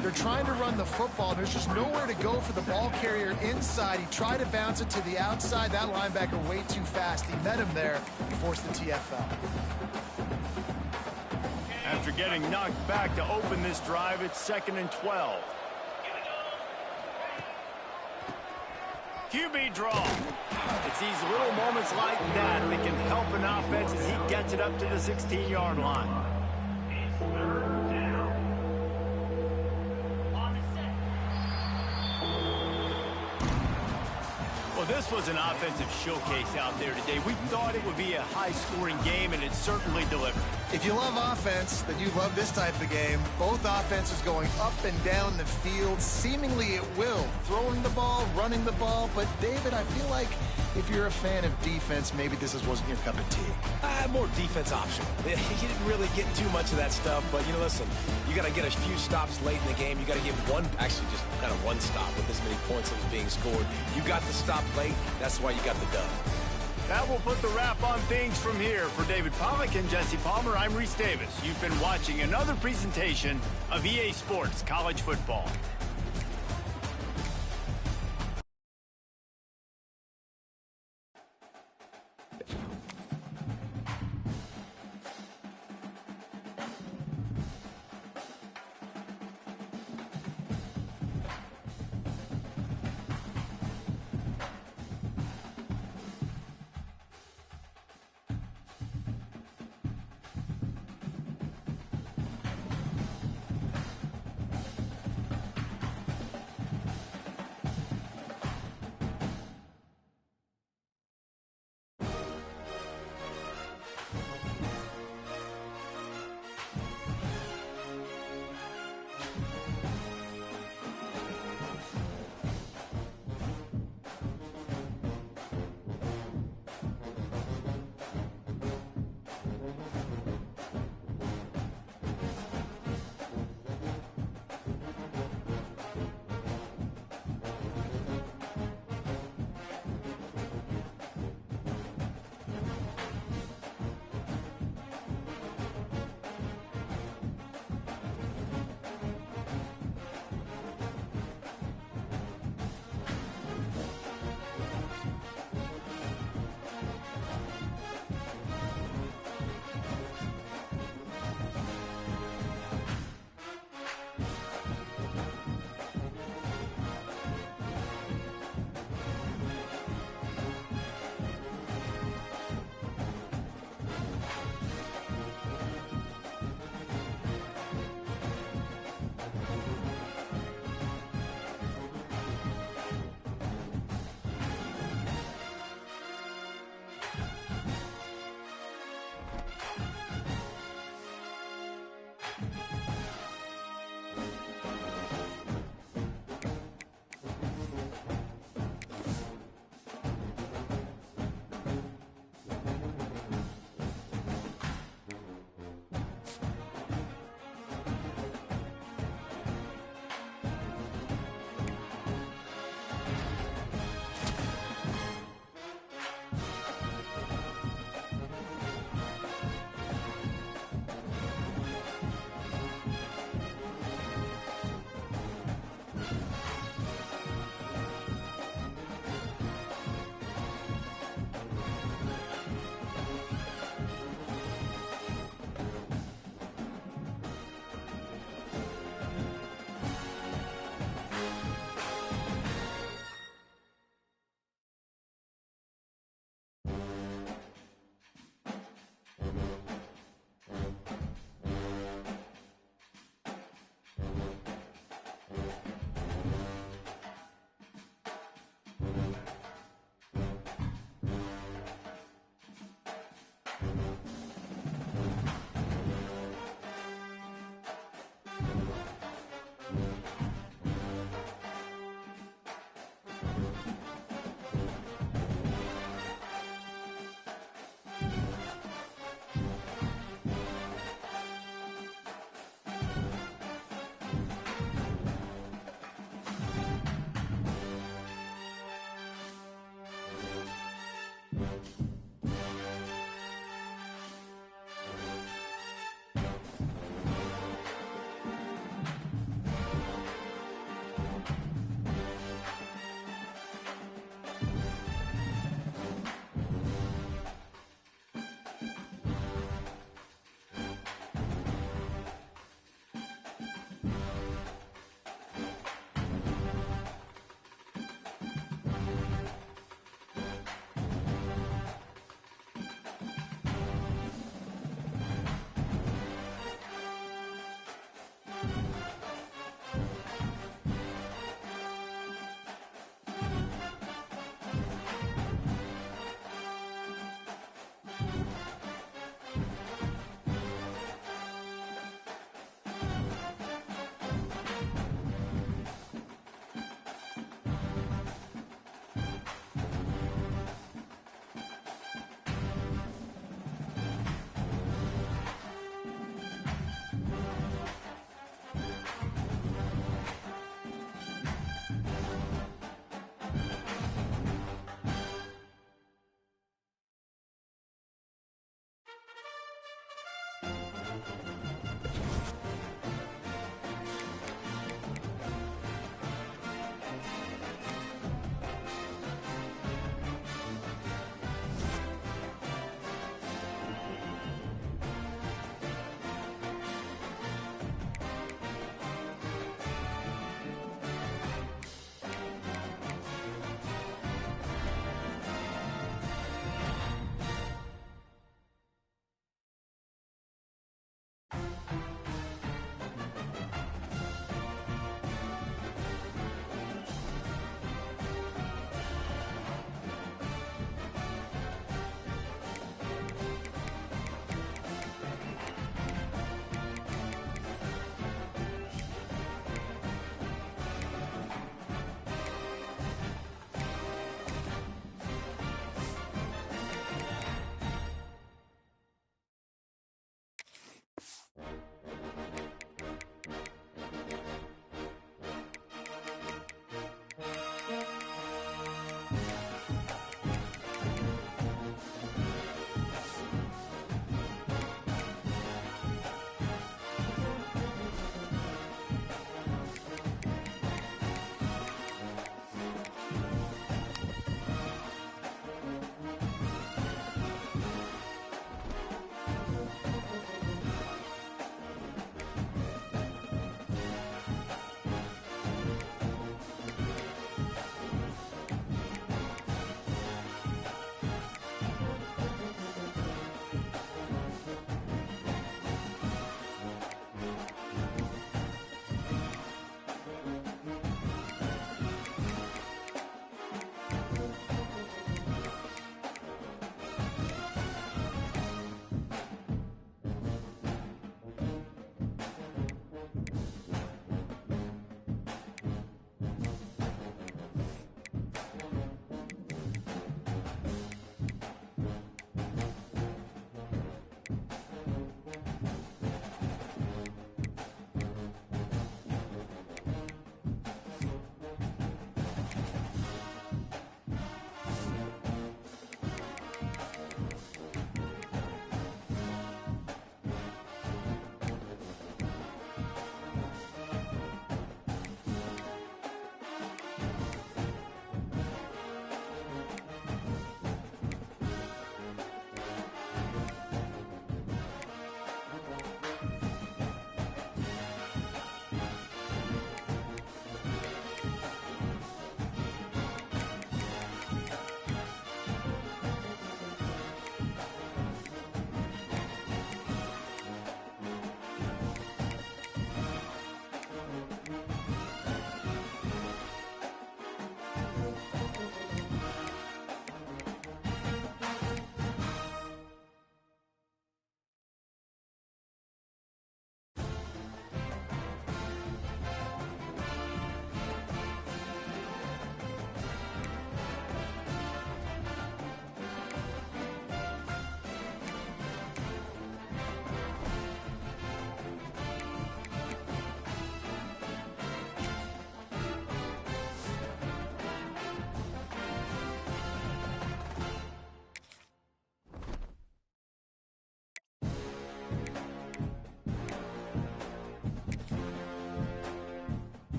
They're trying to run the football. There's just nowhere to go for the ball carrier inside. He tried to bounce it to the outside. That linebacker way too fast. He met him there, forced the TFL. After getting knocked back to open this drive, it's 2nd and 12. QB draw. It's these little moments like that that can help an offense as he gets it up to the 16-yard line. Well, this was an offensive showcase out there today. We thought it would be a high-scoring game, and it certainly delivered. If you love offense, then you love this type of game. Both offenses going up and down the field, seemingly at will. Throwing the ball, running the ball. But, David, I feel like if you're a fan of defense, maybe this wasn't your cup of tea. More defense optional. He didn't really get too much of that stuff, but, listen, you got to get a few stops late in the game. You got to get actually just kind of one stop with this many points that was being scored. You got the stop late. That's why you got the dub. That will put the wrap on things from here. For David Pollack and Jesse Palmer, I'm Reese Davis. You've been watching another presentation of EA Sports College Football.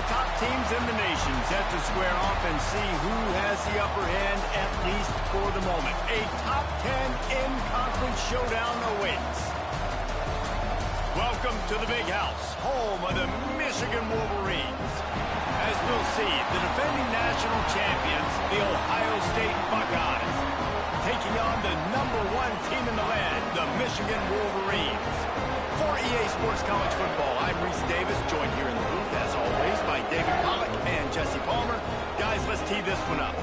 top teams in the nation set to square off and see who has the upper hand, at least for the moment. A top 10 in-conference showdown awaits. Welcome to the Big House, home of the Michigan Wolverines. As we'll see, the defending national champions, the Ohio State Buckeyes, taking on the #1 team in the land, the Michigan Wolverines. For EA Sports College Football, I'm Reese Davis, joined here in the booth, as always, by David Pollack and Jesse Palmer. Guys, let's tee this one up.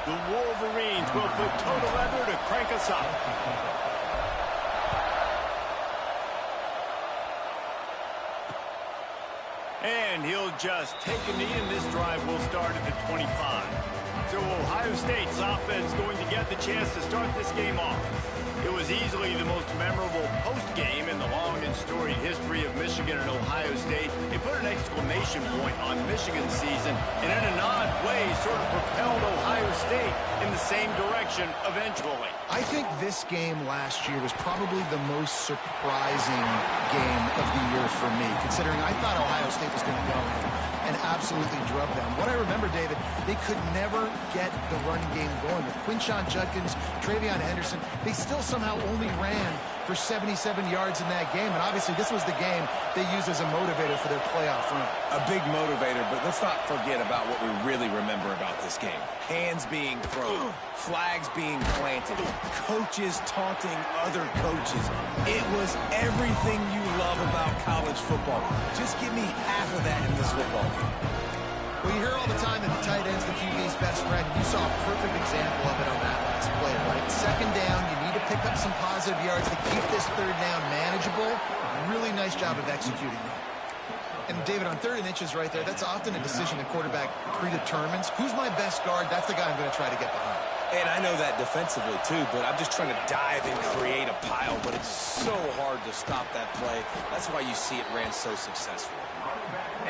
The Wolverines will put total leather to crank us up. And he'll just take a knee, and this drive will start at the 25. So Ohio State's offense going to get the chance to start this game off. It was easily the most memorable post-game in the long and storied history of Michigan and Ohio State. It put an exclamation point on Michigan's season, and in an odd way sort of propelled Ohio State in the same direction eventually. I think this game last year was probably the most surprising game of the year for me, considering I thought Ohio State was going to go in and absolutely drug them. What I remember, David, they could never get the run game going. With Quinshon Judkins, Travion Henderson, they still somehow only ran for 77 yards in that game. And obviously, this was the game they used as a motivator for their playoff run. A big motivator, but let's not forget about what we really remember about this game. Hands being thrown, flags being planted, coaches taunting other coaches. It was everything you love about college football. Just give me half of that in this football game. Well, you hear all the time that the tight end's the QB's best friend. You saw a perfect example of it on that last play, right? Second down, you need to pick up some positive yards to keep this third down manageable. Really nice job of executing that. And, David, on 3rd and inches right there, that's often a decision the quarterback predetermines. Who's my best guard? That's the guy I'm going to try to get behind. And I know that defensively, too, but I'm just trying to dive and create a pile, but it's so hard to stop that play. That's why you see it ran so successfully.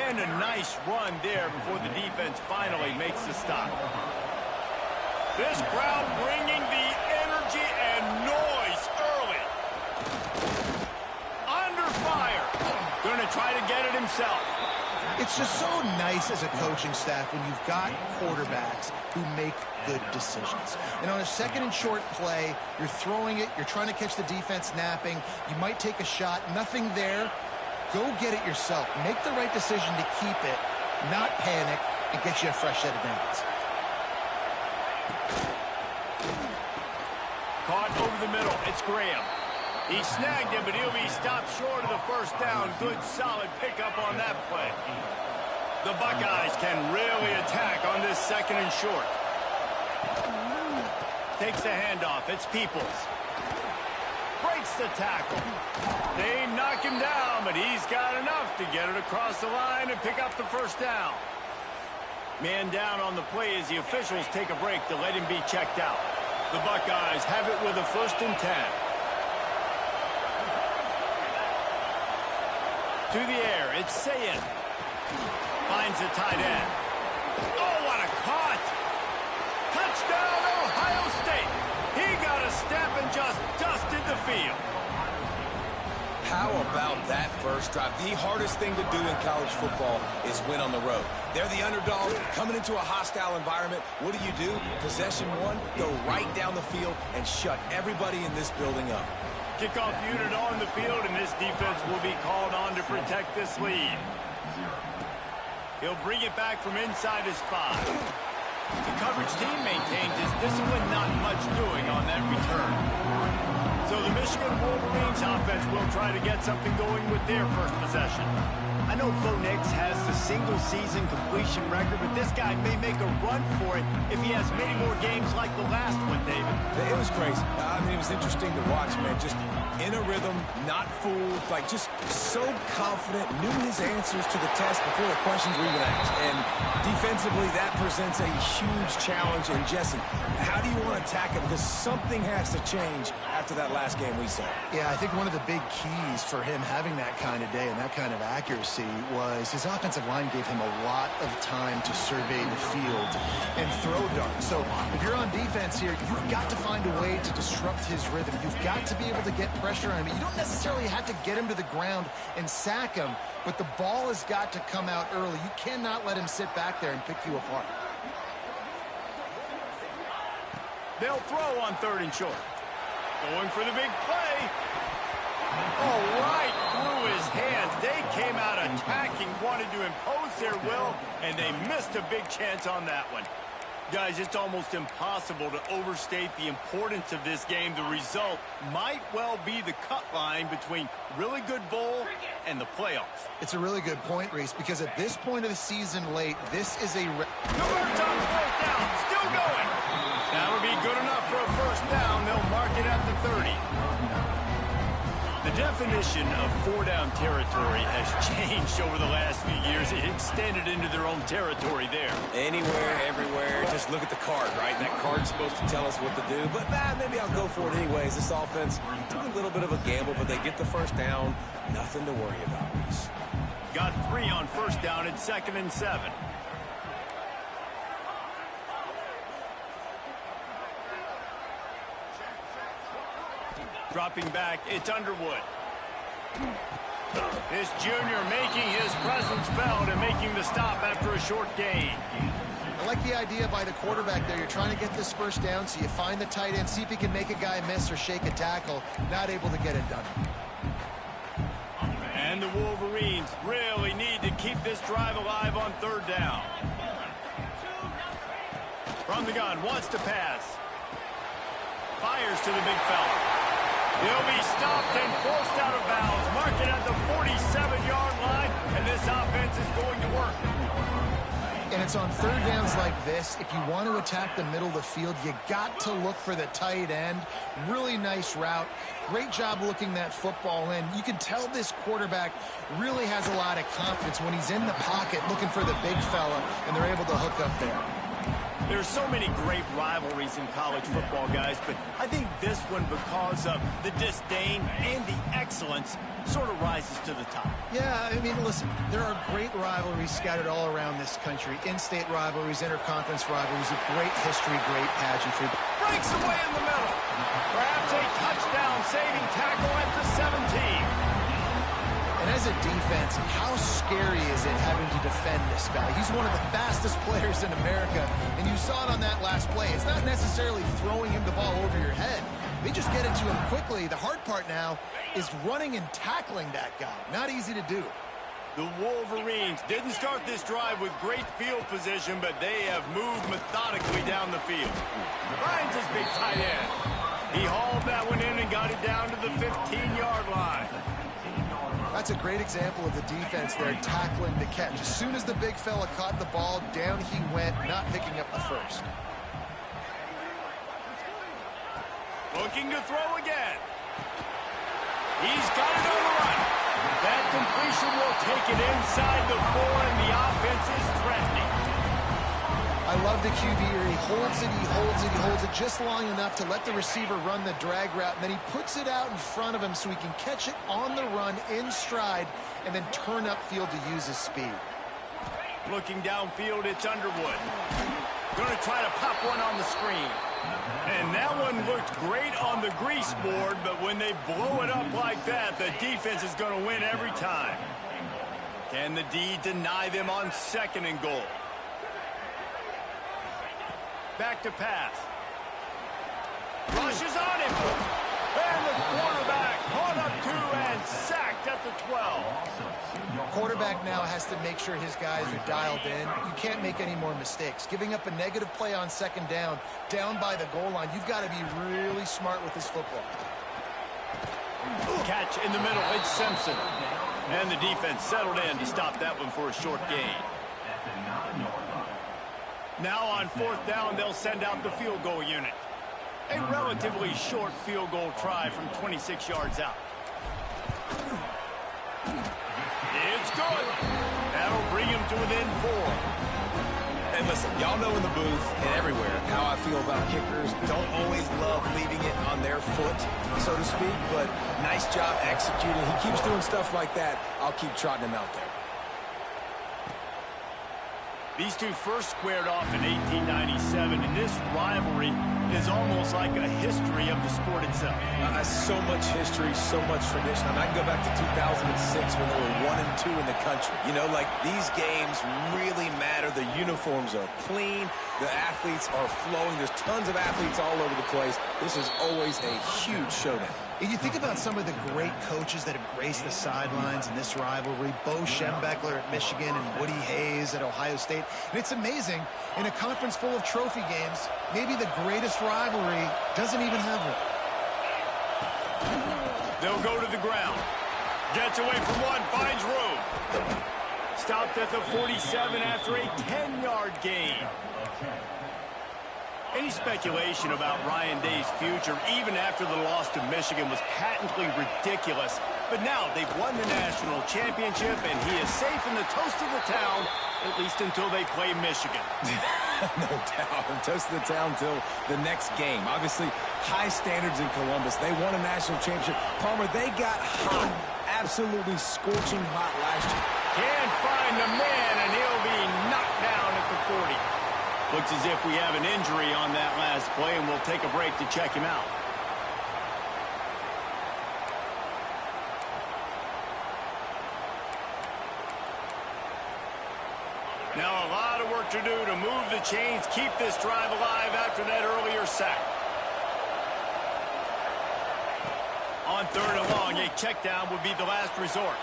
And a nice run there before the defense finally makes the stop. This crowd bringing the energy and noise early. Under fire. Going to try to get it himself. It's just so nice as a coaching staff when you've got quarterbacks who make good decisions. And on a 2nd and short play, you're throwing it, you're trying to catch the defense napping, you might take a shot, nothing there. Go get it yourself. Make the right decision to keep it, not panic, and get you a fresh set of downs. Caught over the middle. It's Graham. He snagged him, but he'll be stopped short of the first down. Good, solid pickup on that play. The Buckeyes can really attack on this 2nd and short. Takes the handoff. It's Peoples. Breaks the tackle. They knock him down, but he's got enough to get it across the line and pick up the first down. Man down on the play as the officials take a break to let him be checked out. The Buckeyes have it with a 1st and 10. To the air, it's Sayin. Finds the tight end. Oh, what a caught! Touchdown, Ohio State! He got a step and just dusted the field. How about that first drive? The hardest thing to do in college football is win on the road. They're the underdog, coming into a hostile environment. What do? Possession 1, go right down the field and shut everybody in this building up. Kickoff unit on the field, and this defense will be called on to protect this lead. He'll bring it back from inside his 5. The coverage team maintains his discipline, not much doing on that return. So the Michigan Wolverines offense will try to get something going with their first possession. I know Bo Nix has the single-season completion record, but this guy may make a run for it if he has many more games like the last one, David. It was crazy. I mean, it was interesting to watch, man. Just in a rhythm, not fooled, like just so confident, knew his answers to the test before the questions were even asked. And defensively, that presents a huge challenge. And Jesse, how do you want to attack it? Because something has to change after that last game we saw. Yeah, I think one of the big keys for him having that kind of day and that kind of accuracy was his offensive line gave him a lot of time to survey the field and throw darts. So if you're on defense here, you've got to find a way to disrupt his rhythm. You've got to be able to get pressure on him. You don't necessarily have to get him to the ground and sack him, but the ball has got to come out early. You cannot let him sit back there and pick you apart. They'll throw on 3rd and short. Going for the big play. Oh, right through his hands. They came out attacking, wanted to impose their will, and they missed a big chance on that one. Guys, it's almost impossible to overstate the importance of this game. The result might well be the cut line between really good bowl and the playoffs. It's a really good point, Reese, because at this point of the season late, this is a... Converts on 4th down, still going. That'll be good enough for a 1st down. They'll mark it at the 30. The definition of 4-down territory has changed over the last few years. It extended into their own territory there. Anywhere, everywhere, just look at the card, right? That card's supposed to tell us what to do, but maybe I'll go for it anyways. This offense took a little bit of a gamble, but they get the 1st down. Nothing to worry about, Reese. Got 3 on 1st down at 2nd and 7. Dropping back, it's Underwood. This junior making his presence felt and making the stop after a short gain. I like the idea by the quarterback there. You're trying to get this 1st down, so you find the tight end, see if he can make a guy miss or shake a tackle. Not able to get it done. And the Wolverines really need to keep this drive alive on 3rd down. From the gun, wants to pass. Fires to the big fella. He'll be stopped and forced out of bounds. Mark it at the 47-yard line, and this offense is going to work. And it's on 3rd downs like this. If you want to attack the middle of the field, you got to look for the tight end. Really nice route. Great job looking that football in. You can tell this quarterback really has a lot of confidence when he's in the pocket looking for the big fella, and they're able to hook up there. There's so many great rivalries in college football, guys, but I think this one, because of the disdain and the excellence, sort of rises to the top. Yeah, I mean, listen, there are great rivalries scattered all around this country. In-state rivalries, interconference rivalries, a great history, great pageantry. Breaks away in the middle. Perhaps a touchdown-saving tackle at the 17. And as a defense, how scary is it having to defend this guy? He's one of the fastest players in America, and you saw it on that last play. It's not necessarily throwing him the ball over your head. They just get it to him quickly. The hard part now is running and tackling that guy. Not easy to do. The Wolverines didn't start this drive with great field position, but they have moved methodically down the field. Finds his big tight end. He hauled that one in and got it down to the 15-yard line. That's a great example of the defense there, tackling the catch. As soon as the big fella caught the ball, down he went, not picking up the 1st. Looking to throw again. He's got it on the run. That completion will take it inside the 4, and the offense is threatening. I love the QB here. He holds it, he holds it, he holds it just long enough to let the receiver run the drag route, and then he puts it out in front of him so he can catch it on the run in stride and then turn upfield to use his speed. Looking downfield, it's Underwood. Going to try to pop one on the screen. And that one looked great on the grease board, but when they blow it up like that, the defense is going to win every time. Can the D deny them on 2nd and goal? Back to pass. Rushes on him. And the quarterback caught up 2 and sacked at the 12. Quarterback now has to make sure his guys are dialed in. You can't make any more mistakes. Giving up a negative play on 2nd down by the goal line, you've got to be really smart with this football. Catch in the middle, it's Simpson. And the defense settled in to stop that one for a short gain. Now on 4th down, they'll send out the field goal unit. A relatively short field goal try from 26 yards out. It's good. That'll bring him to within 4. And listen, y'all know in the booth and everywhere how I feel about kickers. Don't always love leaving it on their foot, so to speak, but nice job executing. He keeps doing stuff like that. I'll keep trotting him out there. These two first squared off in 1897, and this rivalry is almost like a history of the sport itself. So much history, so much tradition. I can go back to 2006 when they were 1-2 in the country. You know, like, these games really matter. The uniforms are clean. The athletes are flowing. There's tons of athletes all over the place. This is always a huge showdown. And you think about some of the great coaches that have graced the sidelines in this rivalry. Bo Schembechler at Michigan and Woody Hayes at Ohio State. And it's amazing, in a conference full of trophy games, maybe the greatest rivalry doesn't even have one. They'll go to the ground. Gets away from one, finds room. Stopped at the 47 after a 10-yard gain. Any speculation about Ryan Day's future, even after the loss to Michigan, was patently ridiculous. But now they've won the national championship, and he is safe in the toast of the town, at least until they play Michigan. No doubt. Toast of the town until the next game. Obviously, high standards in Columbus. They won a national championship. Palmer, they got hot, absolutely scorching hot last year. Can't find the man, and he'll be knocked down at the 40. Looks as if we have an injury on that last play, and we'll take a break to check him out. Now a lot of work to do to move the chains, keep this drive alive after that earlier sack. On 3rd and long, a check down would be the last resort.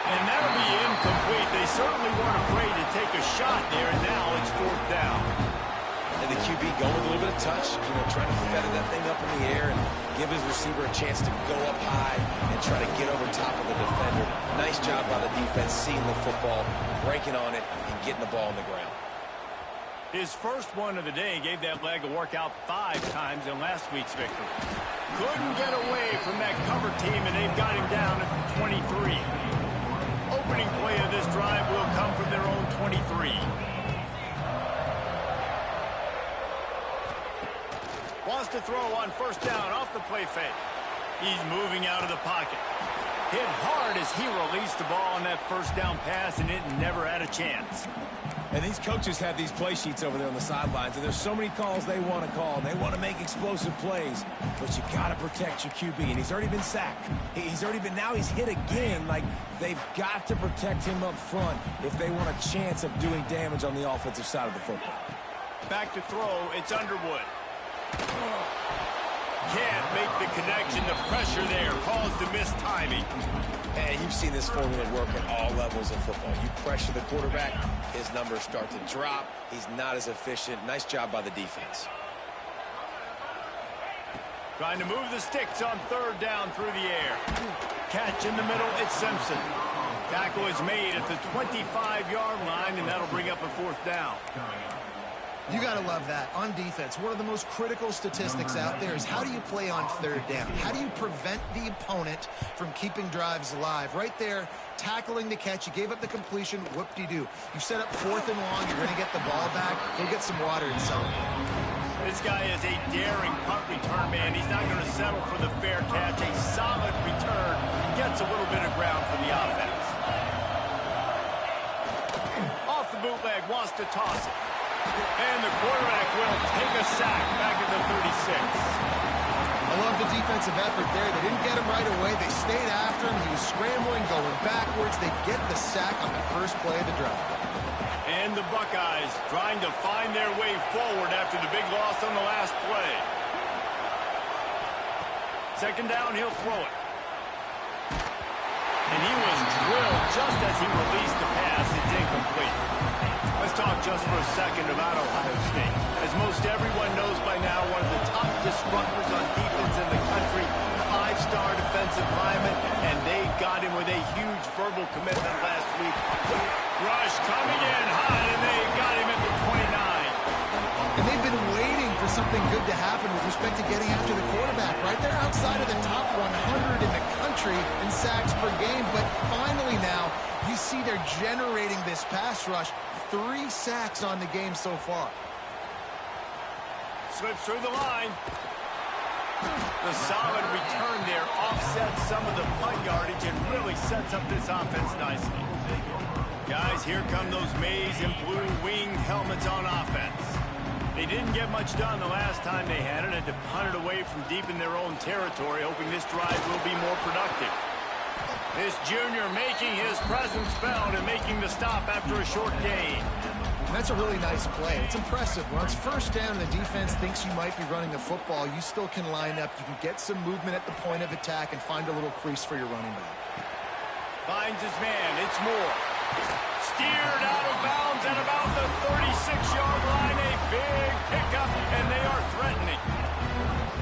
And that'll be incomplete. They certainly weren't afraid to take a shot there, and now it's 4th down. And the QB going with a little bit of touch, trying to feather that thing up in the air and give his receiver a chance to go up high and try to get over top of the defender. Nice job by the defense, seeing the football, breaking on it, and getting the ball on the ground. His first one of the day gave that leg a workout 5 times in last week's victory. Couldn't get away from that cover team, and they've got him down at the 23. Opening play of this drive will come from their own 23. Wants to throw on 1st down off the play fake. He's moving out of the pocket. Hit hard as he released the ball on that 1st down pass, and it never had a chance. And these coaches have these play sheets over there on the sidelines, and there's so many calls they want to call. They want to make explosive plays, but you got to protect your QB, and he's already been sacked. Now he's hit again. Like, they've got to protect him up front if they want a chance of doing damage on the offensive side of the football. Back to throw, it's Underwood. Can't make the connection. The pressure there caused the missed timing. And you've seen this formula work at all levels of football. You pressure the quarterback, his numbers start to drop. He's not as efficient. Nice job by the defense. Trying to move the sticks on 3rd down through the air. Catch in the middle, it's Simpson. Tackle is made at the 25-yard line, and that'll bring up a 4th down. You got to love that. On defense, one of the most critical statistics out there is how do you play on 3rd down? How do you prevent the opponent from keeping drives alive? Right there, tackling the catch. You gave up the completion. Whoop-de-doo. You set up 4th and long. You're going to get the ball back. Go get some water and celebrate. This guy is a daring punt return man. He's not going to settle for the fair catch. A solid return. Gets a little bit of ground for the offense. Off the bootleg, wants to toss it. And the quarterback will take a sack back at the 36. I love the defensive effort there. They didn't get him right away. They stayed after him. He was scrambling, going backwards. They get the sack on the first play of the drive. And the Buckeyes trying to find their way forward after the big loss on the last play. 2nd down, he'll throw it. And he was drilled just as he released the pass. It's incomplete. Let's talk just for a second about Ohio State. As most everyone knows by now, one of the top disruptors on defense in the country, 5-star defensive lineman, and they got him with a huge verbal commitment last week. Rush coming in hot, and they got him at the 29. And they've been waiting for something good to happen with respect to getting after the quarterback, right? They're outside of the top 100 in the country in sacks per game, but finally now you see they're generating this pass rush. 3 sacks on the game so far. Slips through the line. The solid return there offsets some of the punt yardage and really sets up this offense nicely. Guys, here come those maize and blue winged helmets on offense. They didn't get much done the last time they had it, and to punt it away from deep in their own territory, hoping this drive will be more productive. This junior making his presence felt and making the stop after a short gain. That's a really nice play. It's impressive. When it's first down and the defense thinks you might be running the football, you still can line up. You can get some movement at the point of attack and find a little crease for your running back. Finds his man. It's Moore. Steered out of bounds at about the 36-yard line. A big pickup, and they are threatening.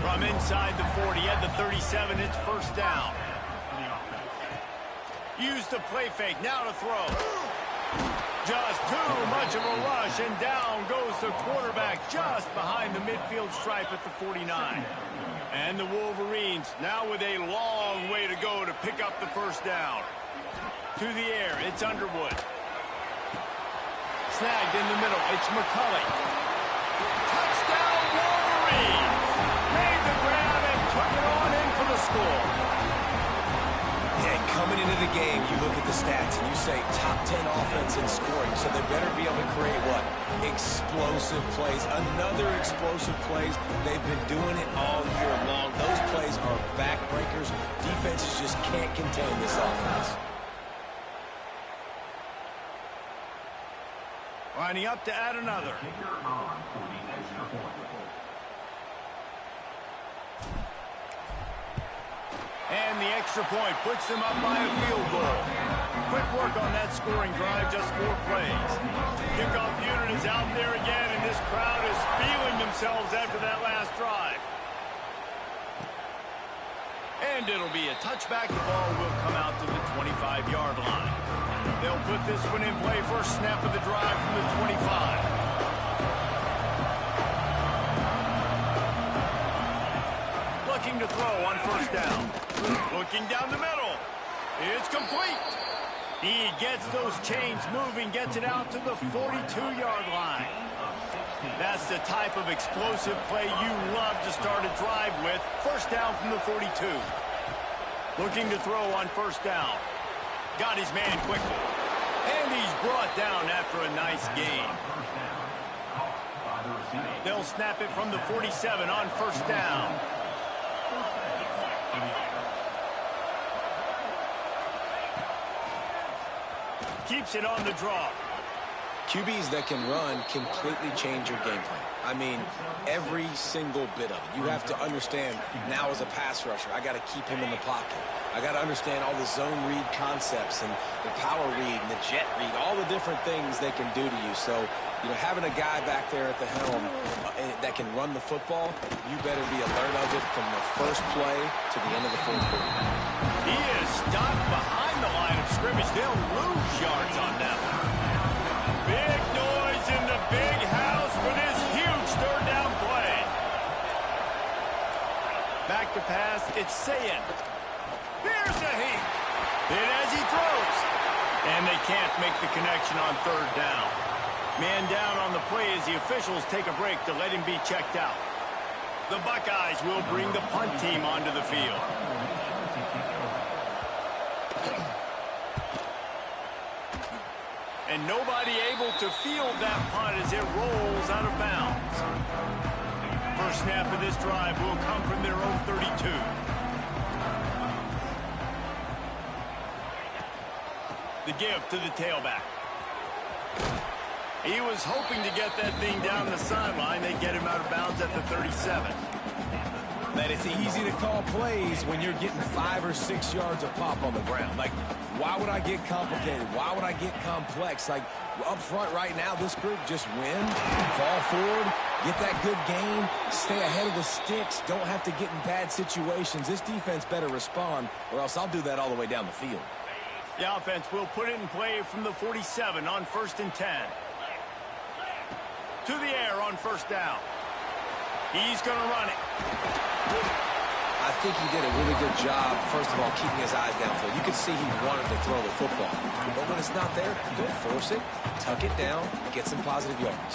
From inside the 40 at the 37, it's first down. Use the play fake. Now to throw. Just too much of a rush, and down goes the quarterback just behind the midfield stripe at the 49. And the Wolverines now with a long way to go to pick up the first down. To the air, it's Underwood. Snagged in the middle, it's McCulley. Touchdown Wolverines! Made the grab and took it on in for the score. Yeah, coming into the game, you look at the stats and you say top 10 offense in scoring, so they better be able to create what? Explosive plays. Another explosive plays. They've been doing it all year long. Those plays are backbreakers. Defenses just can't contain this offense. Lining up to add another. And the extra point puts them up by a field goal. Quick work on that scoring drive, just 4 plays. Kickoff unit is out there again, and this crowd is feeling themselves after that last drive. And it'll be a touchback. The ball will come out to the 25-yard line. They'll put this one in play. First snap of the drive from the 25. Looking to throw on first down. Looking down the middle. It's complete. He gets those chains moving, gets it out to the 42-yard line. That's the type of explosive play you love to start a drive with. First down from the 42. Looking to throw on first down. Got his man quickly. And he's brought down after a nice gain. They'll snap it from the 47 on first down. Keeps it on the draw. QBs that can run completely change your game plan. I mean, every single bit of it. You have to understand, now as a pass rusher, I got to keep him in the pocket. I got to understand all the zone read concepts and the power read and the jet read, all the different things they can do to you. So, you know, having a guy back there at the helm that can run the football, you better be alert of it from the first play to the end of the fourth quarter. He is stopped behind the line of scrimmage. They'll lose yards on that one. Big noise in the big house with his huge third down play. Back to pass, it's Sayin. Here's a hink. Hit as he throws. And they can't make the connection on third down. Man down on the play as the officials take a break to let him be checked out. The Buckeyes will bring the punt team onto the field. And nobody able to field that punt as it rolls out of bounds. First snap of this drive will come from their own 32. The give to the tailback. He was hoping to get that thing down the sideline. They get him out of bounds at the 37. That it's easy to call plays when you're getting 5 or 6 yards of pop on the ground. Like, why would I get complicated? Why would I get complex? Like, up front right now, this group just win, fall forward, get that good gain, stay ahead of the sticks, don't have to get in bad situations. This defense better respond, or else I'll do that all the way down the field. The offense will put it in play from the 47 on 1st and 10. To the air on first down. He's going to run it. I think he did a really good job, first of all, keeping his eyes downfield. You could see he wanted to throw the football. But when it's not there, don't force it. Tuck it down. Get some positive yards.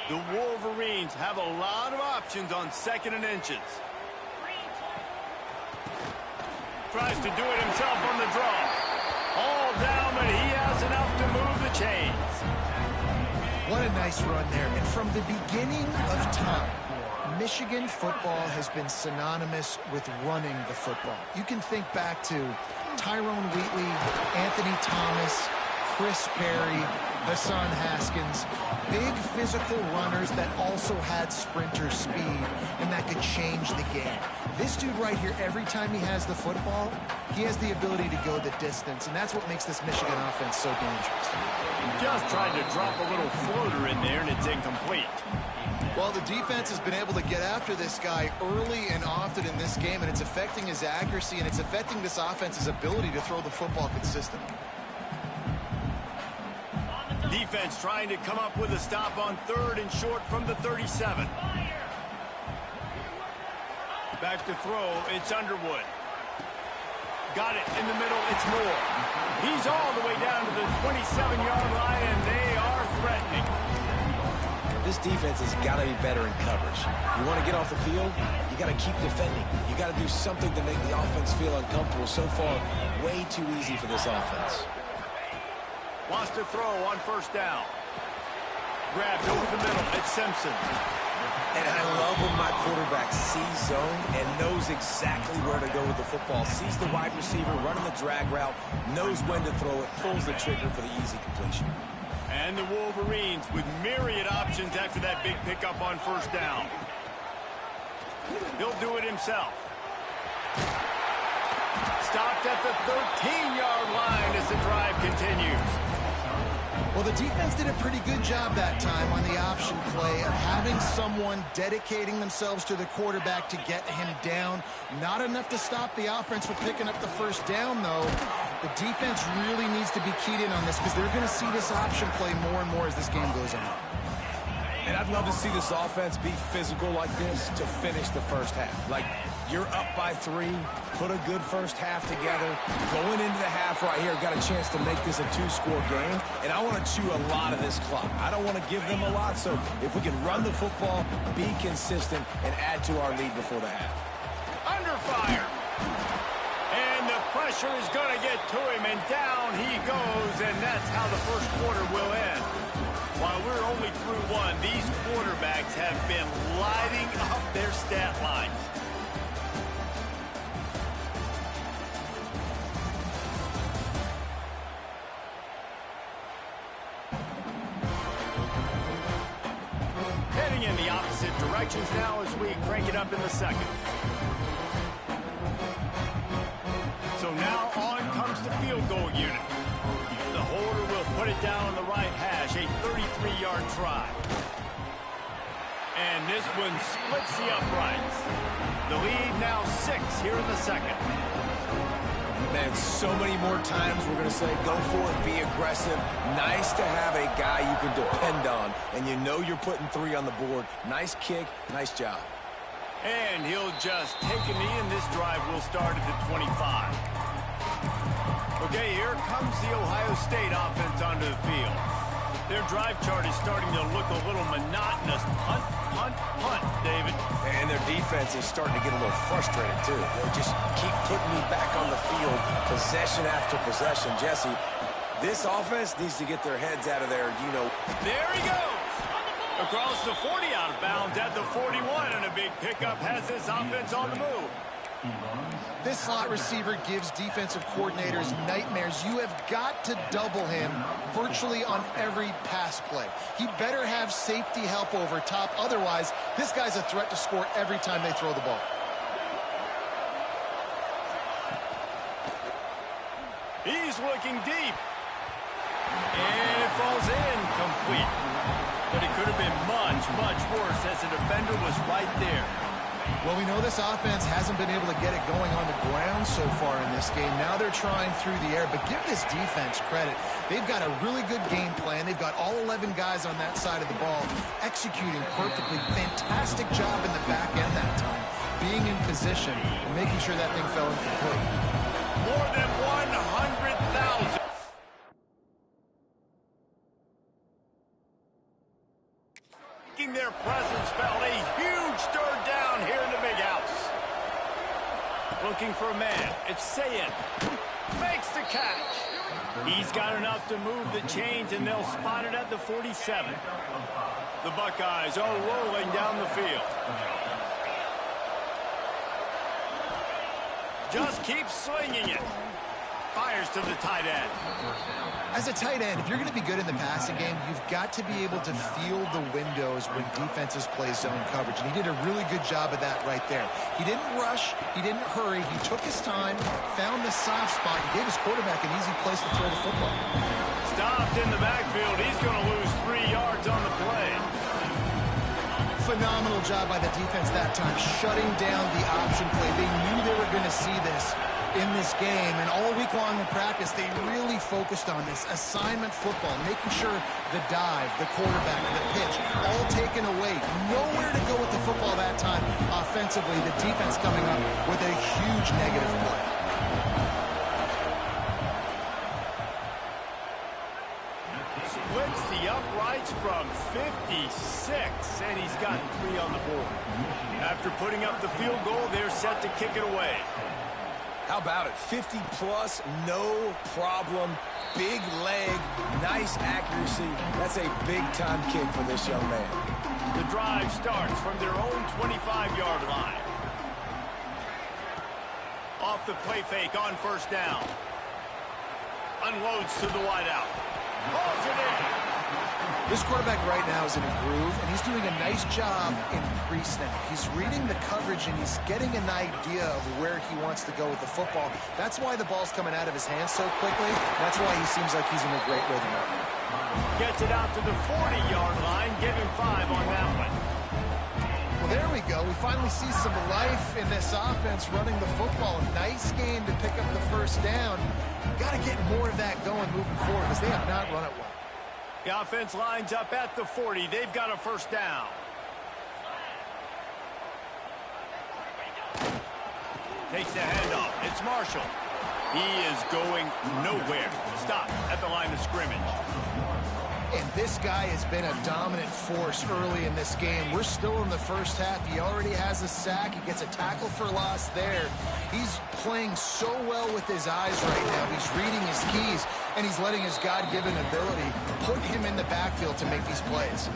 The Wolverines have a lot of options on 2nd and inches. Tries to do it himself on the draw. All down, but he has enough to move the chains. What a nice run there. And from the beginning of time, Michigan football has been synonymous with running the football. You can think back to Tyrone Wheatley, Anthony Thomas, Chris Perry, Hassan Haskins. Big physical runners that also had sprinter speed and that could change the game. This dude right here, every time he has the football, he has the ability to go the distance, and that's what makes this Michigan offense so dangerous. Just tried to drop a little floater in there, and it's incomplete. Well, the defense has been able to get after this guy early and often in this game, and it's affecting his accuracy, and it's affecting this offense's ability to throw the football consistently. Defense trying to come up with a stop on 3rd and short from the 37. Back to throw, it's Underwood. Got it in the middle, it's Moore. He's all the way down to the 27-yard line, and they are threatening. This defense has got to be better in coverage. You want to get off the field, you got to keep defending. You got to do something to make the offense feel uncomfortable. So far, way too easy for this offense. Wants to throw on 1st down. Grabbed over the middle, it's Simpson. And I love when my quarterback sees zone and knows exactly where to go with the football. Sees the wide receiver running the drag route, knows when to throw it, pulls the trigger for the easy completion. And the Wolverines with myriad options after that big pickup on 1st down. He'll do it himself. Stopped at the 13-yard line as the drive continues. Well, the defense did a pretty good job that time on the option play of having someone dedicating themselves to the quarterback to get him down. Not enough to stop the offense from picking up the 1st down, though. The defense really needs to be keyed in on this because they're going to see this option play more and more as this game goes on. And I'd love to see this offense be physical like this to finish the 1st half. Like, you're up by 3, put a good 1st half together. Going into the half right here, got a chance to make this a 2-score game, and I want to chew a lot of this clock. I don't want to give them a lot, so if we can run the football, be consistent, and add to our lead before the half. Under fire. And the pressure is going to get to him, and down he goes, and that's how the 1st quarter will end. While we're only through 1, these quarterbacks have been lighting up their stat lines. Heading in the opposite directions now as we crank it up in the 2nd. So now on comes the field goal unit. The holder will put it down on the right hash, a 33-yard try. And this one splits the uprights. The lead now 6 here in the 2nd. Man, so many more times we're going to say, go for it, be aggressive. Nice to have a guy you can depend on, and you know you're putting 3 on the board. Nice kick, nice job. And he'll just take a knee, and this drive will start at the 25. Okay, here comes the Ohio State offense onto the field. Their drive chart is starting to look a little monotonous. Punt, punt, punt, David. And their defense is starting to get a little frustrated, too. They just keep putting me back on the field, possession after possession. Jesse, this offense needs to get their heads out of there, you know. There he goes. Across the 40, out of bounds at the 41, and a big pickup has this offense on the move. This slot receiver gives defensive coordinators nightmares. You have got to double him virtually on every pass play. He better have safety help over top. Otherwise, this guy's a threat to score every time they throw the ball. He's looking deep. And it falls in complete. But it could have been much, much worse as the defender was right there. Well, we know this offense hasn't been able to get it going on the ground so far in this game. Now they're trying through the air, but give this defense credit. They've got a really good game plan. They've got all 11 guys on that side of the ball executing perfectly. Fantastic job in the back end that time, being in position and making sure that thing fell incomplete. More than 100,000. Making their presence felt. A huge third down here in the big house. Looking for a man. It's Sayin. Makes the catch. He's got enough to move the chains, and they'll spot it at the 47. The Buckeyes are rolling down the field. Just keeps slinging it. Fires to the tight end. As a tight end, if you're going to be good in the passing game, you've got to be able to feel the windows when defenses play zone coverage. And he did a really good job of that right there. He didn't rush. He didn't hurry. He took his time, found the soft spot, and gave his quarterback an easy place to throw the football. Stopped in the backfield. He's going to lose 3 yards on the play. Phenomenal job by the defense that time, shutting down the option play. They knew they were going to see this in this game, and all week long in practice, they really focused on this assignment football, making sure the dive, the quarterback, the pitch, all taken away. Nowhere to go with the football that time offensively. The defense coming up with a huge negative play. Splits the uprights from 56, and he's gotten 3 on the board. After putting up the field goal, they're set to kick it away. How about it? 50-plus, no problem. Big leg, nice accuracy. That's a big-time kick for this young man. The drive starts from their own 25-yard line. Off the play fake on first down. Unloads to the wideout. Hauls it in. This quarterback right now is in a groove, and he's doing a nice job in pre-snap. He's reading the coverage, and he's getting an idea of where he wants to go with the football. That's why the ball's coming out of his hands so quickly. That's why he seems like he's in a great rhythm right now. Gets it out to the 40-yard line. Give him 5 on that one. Well, there we go. We finally see some life in this offense running the football. Nice game to pick up the first down. Got to get more of that going moving forward because they have not run it well. The offense lines up at the 40. They've got a first down. Takes the handoff. It's Marshall. He is going nowhere. Stop at the line of scrimmage. And this guy has been a dominant force early in this game. We're still in the first half. He already has a sack. He gets a tackle for loss there. He's playing so well with his eyes right now. He's reading his keys, and he's letting his God-given ability put him in the backfield to make these plays.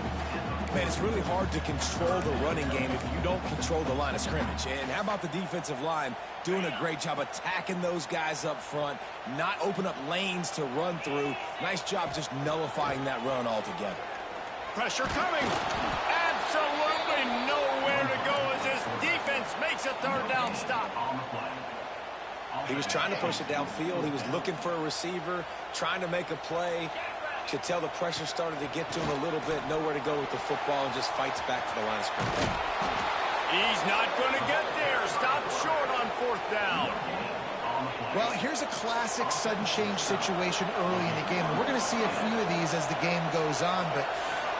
Man, it's really hard to control the running game if you don't control the line of scrimmage. And how about the defensive line doing a great job attacking those guys up front, not open up lanes to run through. Nice job just nullifying that run altogether. Pressure coming. Absolutely nowhere to go as this defense makes a third down stop. He was trying to push it downfield. He was looking for a receiver, trying to make a play. Could tell the pressure started to get to him a little bit. Nowhere to go with the football, and just fights back to the line of scrimmage. He's not going to get there. Stop short on fourth down. Well, here's a classic sudden change situation early in the game. And we're going to see a few of these as the game goes on. But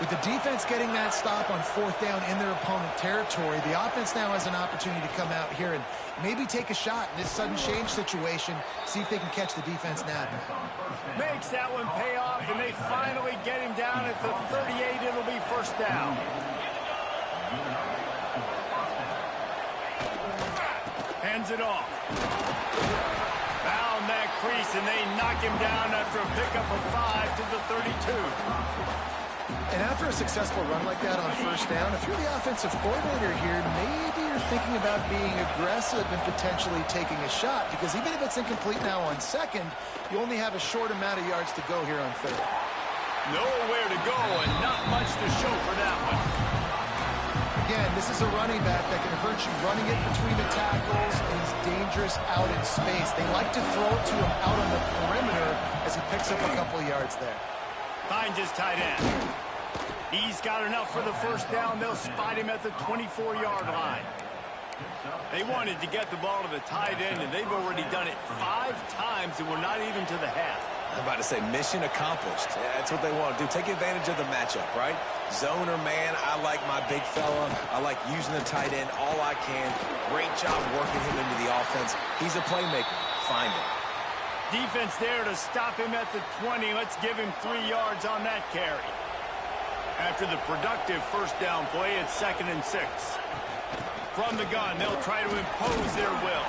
with the defense getting that stop on fourth down in their opponent territory, the offense now has an opportunity to come out here and maybe take a shot in this sudden change situation, see if they can catch the defense napping. Makes that one pay off, and they finally get him down at the 38. It'll be first down. Hands it off. Found that crease, and they knock him down after a pickup of 5 to the 32. And after a successful run like that on first down, if you're the offensive coordinator here, maybe you're thinking about being aggressive and potentially taking a shot, because even if it's incomplete now on second, you only have a short amount of yards to go here on third. Nowhere to go and not much to show for that one. Again, this is a running back that can hurt you running it between the tackles, and he's dangerous out in space. They like to throw it to him out on the perimeter as he picks up a couple of yards there. Finds his tight end. He's got enough for the first down. They'll spot him at the 24-yard line. They wanted to get the ball to the tight end, and they've already done it 5 times, and we're not even to the half. I'm about to say mission accomplished. Yeah, that's what they want to do. Take advantage of the matchup, right? Zone or man, I like my big fella. I like using the tight end all I can. Great job working him into the offense. He's a playmaker. Find him. Defense there to stop him at the 20. Let's give him 3 yards on that carry. After the productive first down play, it's 2nd and 6. From the gun, they'll try to impose their will.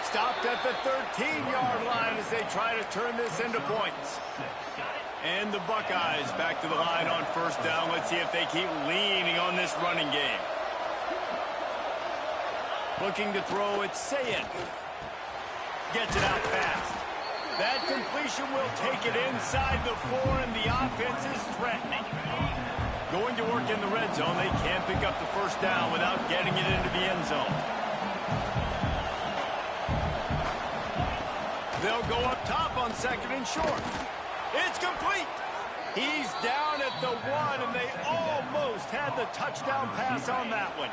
Stopped at the 13-yard line as they try to turn this into points. And the Buckeyes back to the line on first down. Let's see if they keep leaning on this running game. Looking to throw, it's Sayed. Gets it out fast. That completion will take it inside the 4, and the offense is threatening. Going to work in the red zone. They can't pick up the first down without getting it into the end zone. They'll go up top on 2nd and short. It's complete. He's down at the 1, and they almost had the touchdown pass on that one.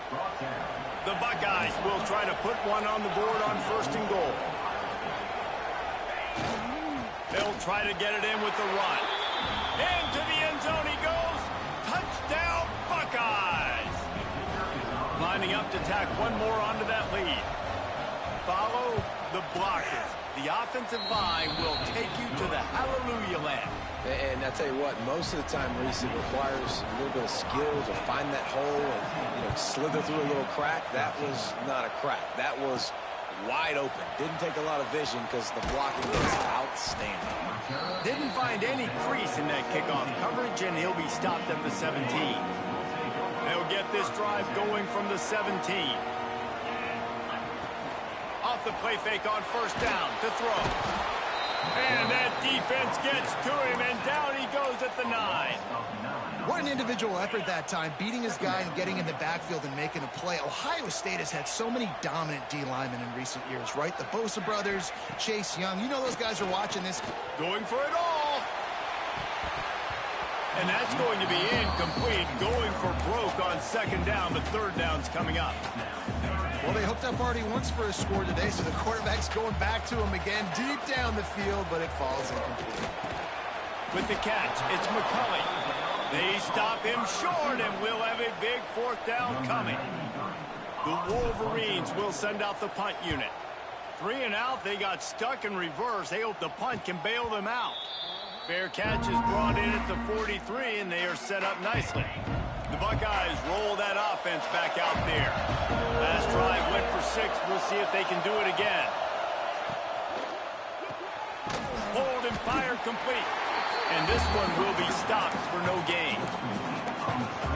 The Buckeyes will try to put one on the board on 1st and goal. They'll try to get it in with the run. Into the end zone he goes. Touchdown, Buckeyes. Lining up to tack one more onto that lead. Follow the blockers. The offensive line will take you to the hallelujah land. And I tell you what, most of the time, Reese, it requires a little bit of skill to find that hole and, slither through a little crack. That was not a crack. That was wide open. Didn't take a lot of vision because the blocking was outstanding. Didn't find any crease in that kickoff coverage, and he'll be stopped at the 17. They'll get this drive going from the 17. Off the play fake on first down to throw. And that defense gets to him, and down he goes at the 9. What an individual effort that time, beating his guy and getting in the backfield and making a play. Ohio State has had so many dominant D linemen in recent years, right? The Bosa brothers, Chase Young. You know those guys are watching this. Going for it all. And that's going to be incomplete. Going for broke on 2nd down, but 3rd down's coming up. Well, they hooked up already once for a score today, so the quarterback's going back to him again deep down the field, but it falls incomplete. With the catch, it's McCulley. They stop him short, and we'll have a big 4th down coming. The Wolverines will send out the punt unit. 3 and out, they got stuck in reverse. They hope the punt can bail them out. Fair catch is brought in at the 43, and they are set up nicely. The Buckeyes roll that offense back out there. Last drive went for 6. We'll see if they can do it again. Hold and fire complete. And this one will be stopped for no gain.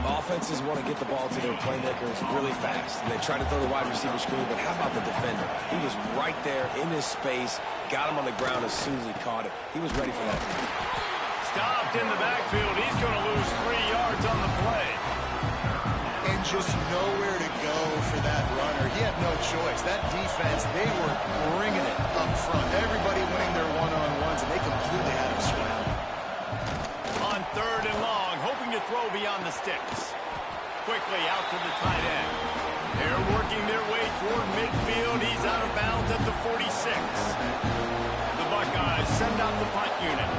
Offenses want to get the ball to their playmakers really fast. They try to throw the wide receiver screen, but how about the defender? He was right there in his space, got him on the ground as soon as he caught it. He was ready for that. Stopped in the backfield. He's going to lose 3 yards on the play. And just nowhere to go for that runner. He had no choice. That defense, they were bringing it up front. Everybody winning their one-on-ones, and they completely had him surrounded. On 3rd and long, hoping to throw beyond the sticks. Quickly out to the tight end. They're working their way toward midfield. He's out of bounds at the 46. The Buckeyes send out the punt unit.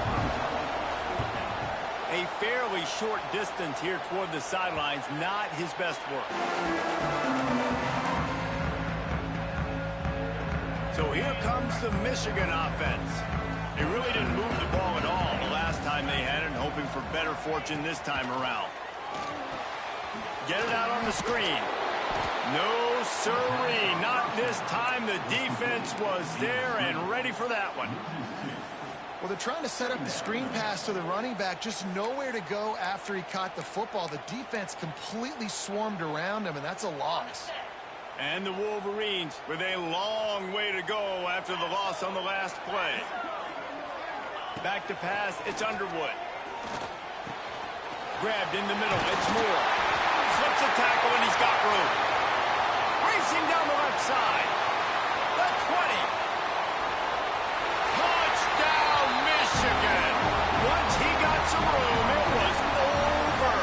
A fairly short distance here toward the sidelines, not his best work. So here comes the Michigan offense. They really didn't move the ball at all the last time they had it, hoping for better fortune this time around. Get it out on the screen. No sirree, not this time. The defense was there and ready for that one. Well, they're trying to set up the screen pass to the running back, just nowhere to go after he caught the football. The defense completely swarmed around him, and that's a loss. And the Wolverines with a long way to go after the loss on the last play. Back to pass, it's Underwood. Grabbed in the middle, it's Moore. Slips a tackle, and he's got room. Racing down the left side. The 20. Touchdown, Michigan. Once he got some room, it was over.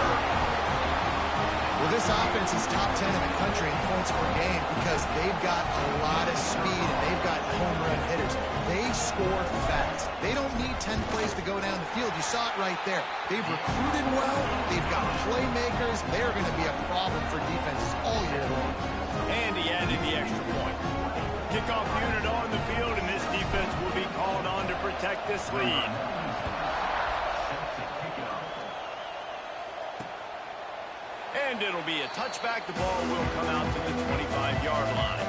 Well, this offense is top 10 in the country in points per game because they've got a lot of speed and they've got home run hitters. They score fast. They don't need 10 plays to go down the field. You saw it right there. They've recruited well. They've got playmakers. They're going to be a problem for defenses all year long. And he added the extra point. Kickoff unit on the field, and this defense will be called on to protect this lead. And it'll be a touchback. The ball will come out to the 25-yard line.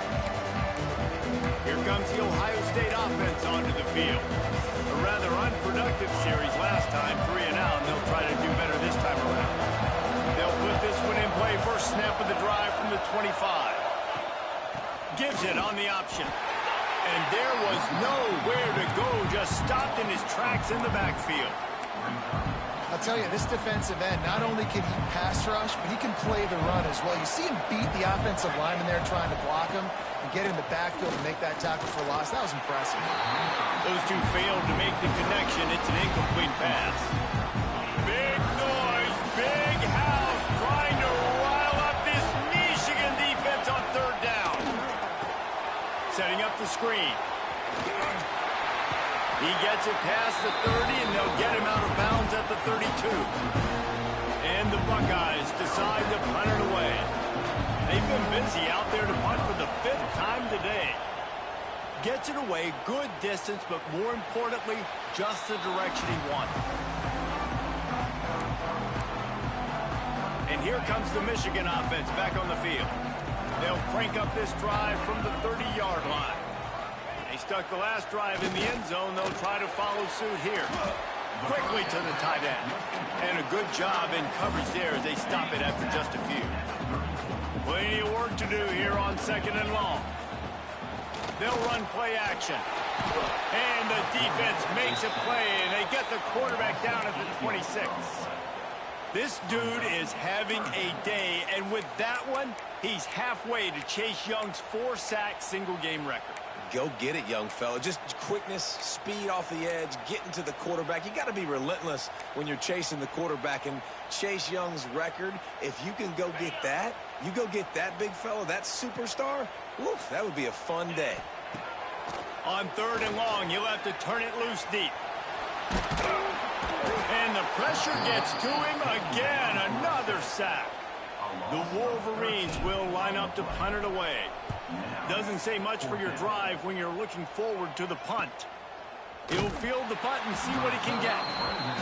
Here comes the Ohio State offense onto the field. A rather unproductive series last time, 3 and out, and they'll try to do better this time around. They'll put this one in play. First snap of the drive from the 25. Gives it on the option. And there was nowhere to go, just stopped in his tracks in the backfield. I'll tell you, this defensive end, not only can he pass rush, but he can play the run as well. You see him beat the offensive lineman there trying to block him and get in the backfield and make that tackle for loss. That was impressive. Those two failed to make the connection. It's an incomplete pass. Big noise, big house, trying to rile up this Michigan defense on third down. Setting up the screen. He gets it past the 30, and they'll get him out of bounds at the 32. And the Buckeyes decide to punt it away. They've been busy out there to punt for the 5th time today. Gets it away, good distance, but more importantly, just the direction he wanted. And here comes the Michigan offense back on the field. They'll crank up this drive from the 30-yard line. They stuck the last drive in the end zone. They'll try to follow suit here. Quickly to the tight end. And a good job in coverage there as they stop it after just a few. Plenty of work to do here on 2nd and long. They'll run play action. And the defense makes a play, and they get the quarterback down at the 26. This dude is having a day, and with that one, he's halfway to Chase Young's 4-sack single-game record. Go get it, young fella. Just quickness, speed off the edge, getting to the quarterback. You got to be relentless when you're chasing the quarterback. And Chase Young's record, if you can go get that, you go get that big fella, that superstar, woof, that would be a fun day. On 3rd and long, you'll have to turn it loose deep. And the pressure gets to him again. Another sack. The Wolverines will line up to punt it away. Doesn't say much for your drive when you're looking forward to the punt. He'll field the punt and see what he can get.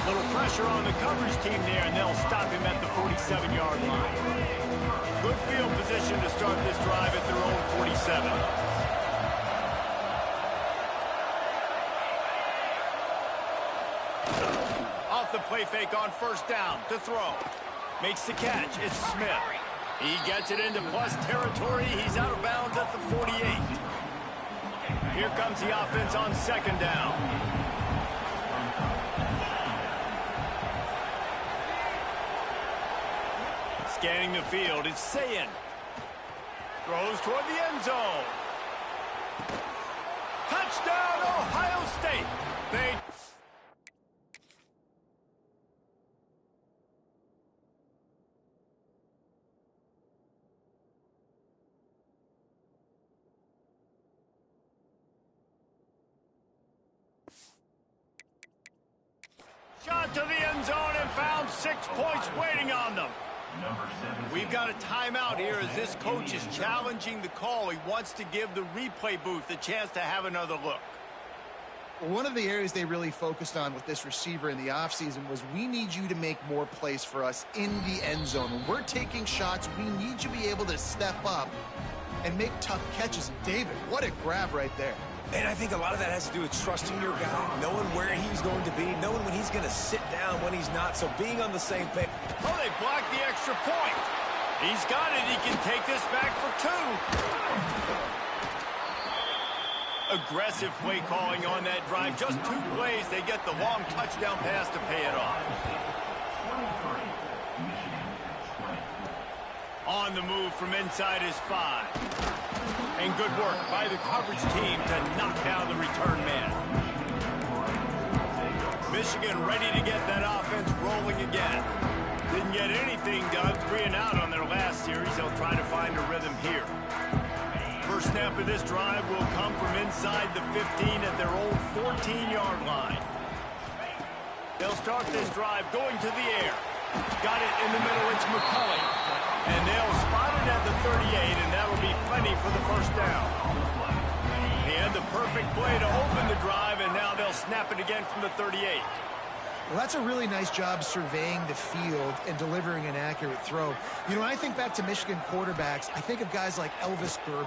Little pressure on the coverage team there, and they'll stop him at the 47-yard line. Good field position to start this drive at their own 47. Off the play fake on 1st down to throw. Makes the catch. It's Smith. He gets it into plus territory. He's out of bounds at the 48. Here comes the offense on 2nd down. Scanning the field, it's Sayin. Throws toward the end zone. Touchdown, Ohio State. Shot to the end zone and found 6 points waiting on them. We've got a timeout here as this coach is challenging the call. He wants to give the replay booth a chance to have another look. Well, one of the areas they really focused on with this receiver in the offseason was we need you to make more plays for us in the end zone. When we're taking shots, we need you to be able to step up and make tough catches. And David, what a grab right there. And I think a lot of that has to do with trusting your guy, knowing where he's going to be, knowing when he's going to sit down, when he's not, so being on the same page. Oh, they blocked the extra point. He's got it. He can take this back for 2. Aggressive play calling on that drive. Just 2 plays, they get the long touchdown pass to pay it off. On the move from inside his 5. And good work by the coverage team to knock down the return man. Michigan ready to get that offense rolling again. Didn't get anything done 3 and out on their last series. They'll try to find a rhythm here. First snap of this drive will come from inside the 15 at their old 14-yard line. They'll start this drive going to the air. Got it in the middle. It's McCulley. And they'll spot it at the 38, and that'll be plenty for the first down. He had the perfect play to open the drive, and now they'll snap it again from the 38. Well, that's a really nice job surveying the field and delivering an accurate throw. You know, when I think back to Michigan quarterbacks, I think of guys like Elvis Gerbach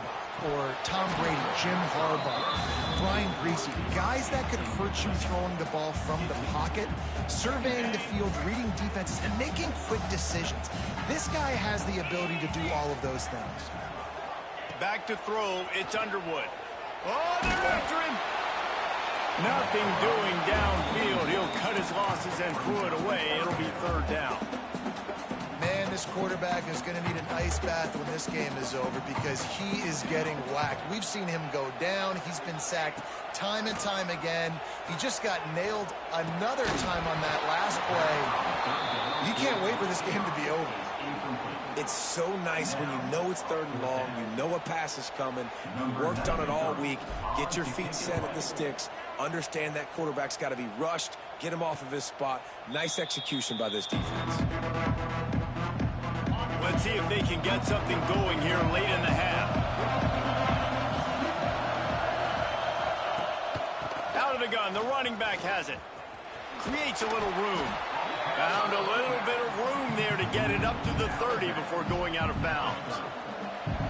or Tom Brady, Jim Harbaugh, Brian Greasy, guys that could hurt you throwing the ball from the pocket, surveying the field, reading defenses, and making quick decisions. This guy has the ability to do all of those things. Back to throw, it's Underwood. Oh, they're after him. Nothing doing downfield. He'll cut his losses and throw it away. It'll be third down. Man, this quarterback is going to need an ice bath when this game is over because he is getting whacked. We've seen him go down. He's been sacked time and time again. He just got nailed another time on that last play. You can't wait for this game to be over. It's so nice when you know it's 3rd and long, you know a pass is coming, you worked on it all week, get your feet set at the sticks, understand that quarterback's got to be rushed, get him off of his spot. Nice execution by this defense. Let's see if they can get something going here late in the half. Out of the gun, the running back has it. Creates a little room. Found a little bit of room there to get it up to the 30 before going out of bounds.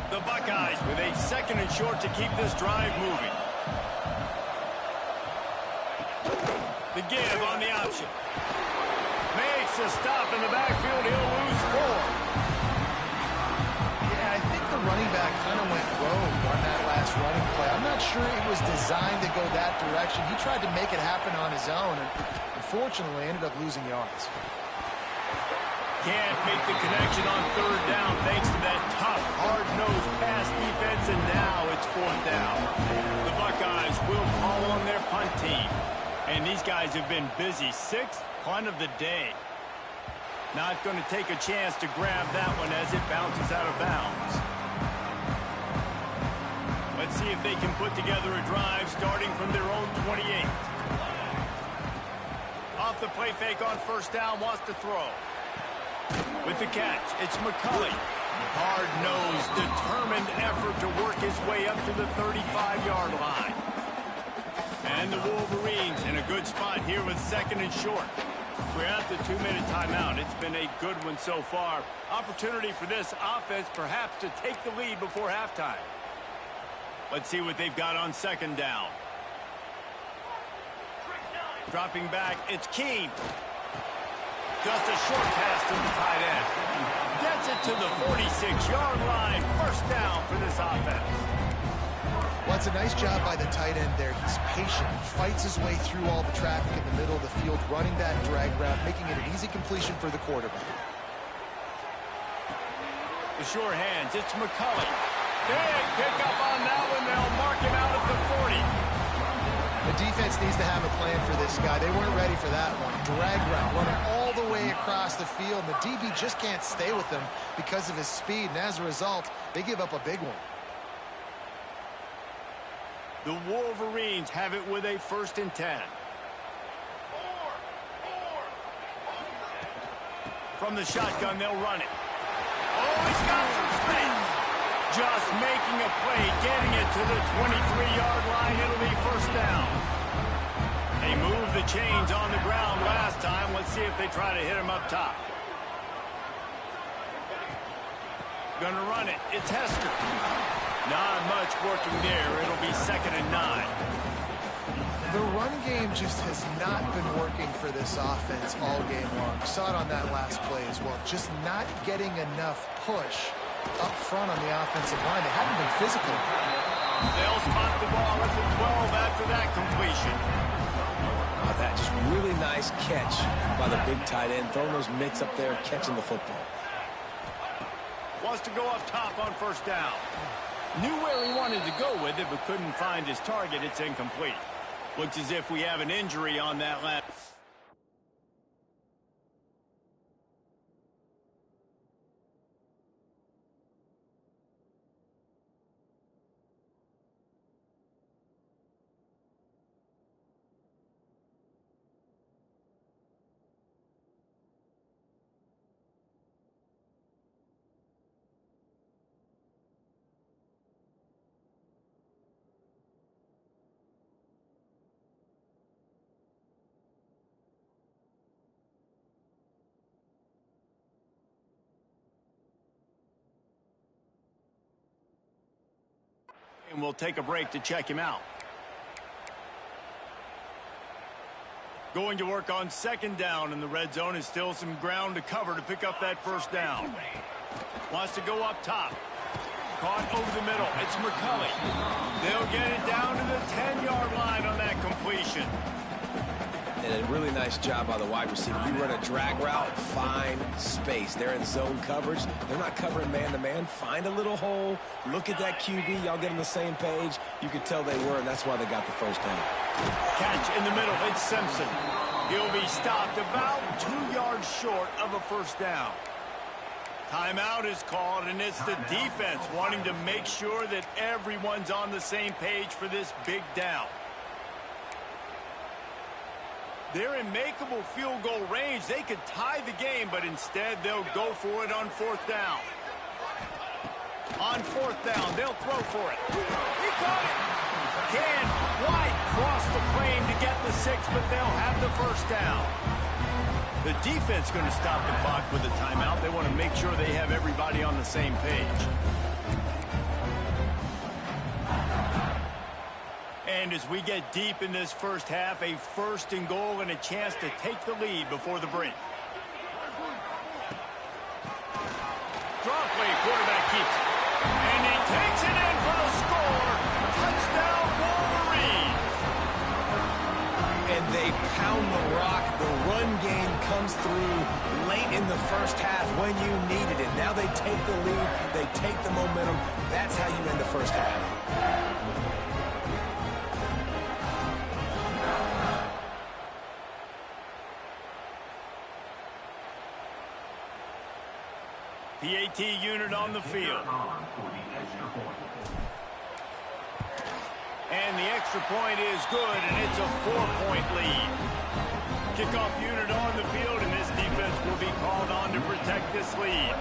The Buckeyes with a 2nd and short to keep this drive moving. The give on the option. Makes a stop in the backfield. He'll lose 4. Yeah, I think the running back kind of went rogue on that last running play. I'm not sure it was designed to go that direction. He tried to make it happen on his own, and unfortunately ended up losing yards. Can't make the connection on 3rd down thanks to that tough, hard-nosed pass defense, and now it's 4th down. The Buckeyes will call on their punt team. And these guys have been busy. 6th punt of the day. Not going to take a chance to grab that one as it bounces out of bounds. Let's see if they can put together a drive starting from their own 28. Off the play fake on 1st down, wants to throw. With the catch, it's McCulley. Hard-nosed, determined effort to work his way up to the 35-yard line. And the Wolverines in a good spot here with 2nd and short. We're at the 2-minute timeout. It's been a good one so far. Opportunity for this offense perhaps to take the lead before halftime. Let's see what they've got on 2nd down. Dropping back, it's Keene. Just a short pass to the tight end. Gets it to the 46-yard line. 1st down for this offense. Well, it's a nice job by the tight end there. He's patient. He fights his way through all the traffic in the middle of the field, running that drag route, making it an easy completion for the quarterback. The sure hands, it's McCulley. Big pickup on that one. They'll mark him out at the 40. The defense needs to have a plan for this guy. They weren't ready for that one. Drag route, running all the way across the field. The DB just can't stay with him because of his speed, and as a result, they give up a big one. The Wolverines have it with a 1st and 10. From the shotgun, they'll run it. Oh, he's got some space. Just making a play, getting it to the 23-yard line. It'll be 1st down. They moved the chains on the ground last time. Let's see if they try to hit him up top. Gonna run it. It's Hester. Not much working there. It'll be 2nd and 9. The run game just has not been working for this offense all game long. Saw it on that last play as well. Just not getting enough push up front on the offensive line. They haven't been physical. They'll spot the ball at the 12 after that completion. Oh, that just really nice catch by the big tight end. Throwing those mitts up there, catching the football. Wants to go up top on 1st down. Knew where he wanted to go with it, but couldn't find his target. It's incomplete. Looks as if we have an injury on that last. And we'll take a break to check him out. Going to work on second down, and the red zone is still some ground to cover to pick up that first down. Wants to go up top. Caught over the middle. It's McCulley. They'll get it down to the 10-yard line on that completion. And a really nice job by the wide receiver. You run a drag route, find space. They're in zone coverage. They're not covering man-to-man. Find a little hole. Look at that QB. Y'all get on the same page. You could tell they were, and that's why they got the first down. Catch in the middle. It's Simpson. He'll be stopped about 2 yards short of a first down. Timeout is called, and it's the defense wanting to make sure that everyone's on the same page for this big down. They're in makeable field goal range. They could tie the game, but instead they'll go for it on fourth down. On fourth down, they'll throw for it. He caught it. Can White cross the plane to get the 6, but they'll have the first down. The defense going to stop the clock with a timeout. They want to make sure they have everybody on the same page. And as we get deep in this first half, a first and goal and a chance to take the lead before the break. Drop play, quarterback keeps it. And he takes it in for the score. Touchdown, Wolverines. And they pound the rock. The run game comes through late in the first half when you needed it. Now they take the lead. They take the momentum. That's how you end the first half. PAT unit on the field. And the extra point is good, and it's a 4-point lead. Kickoff unit on the field, and this defense will be called on to protect this lead.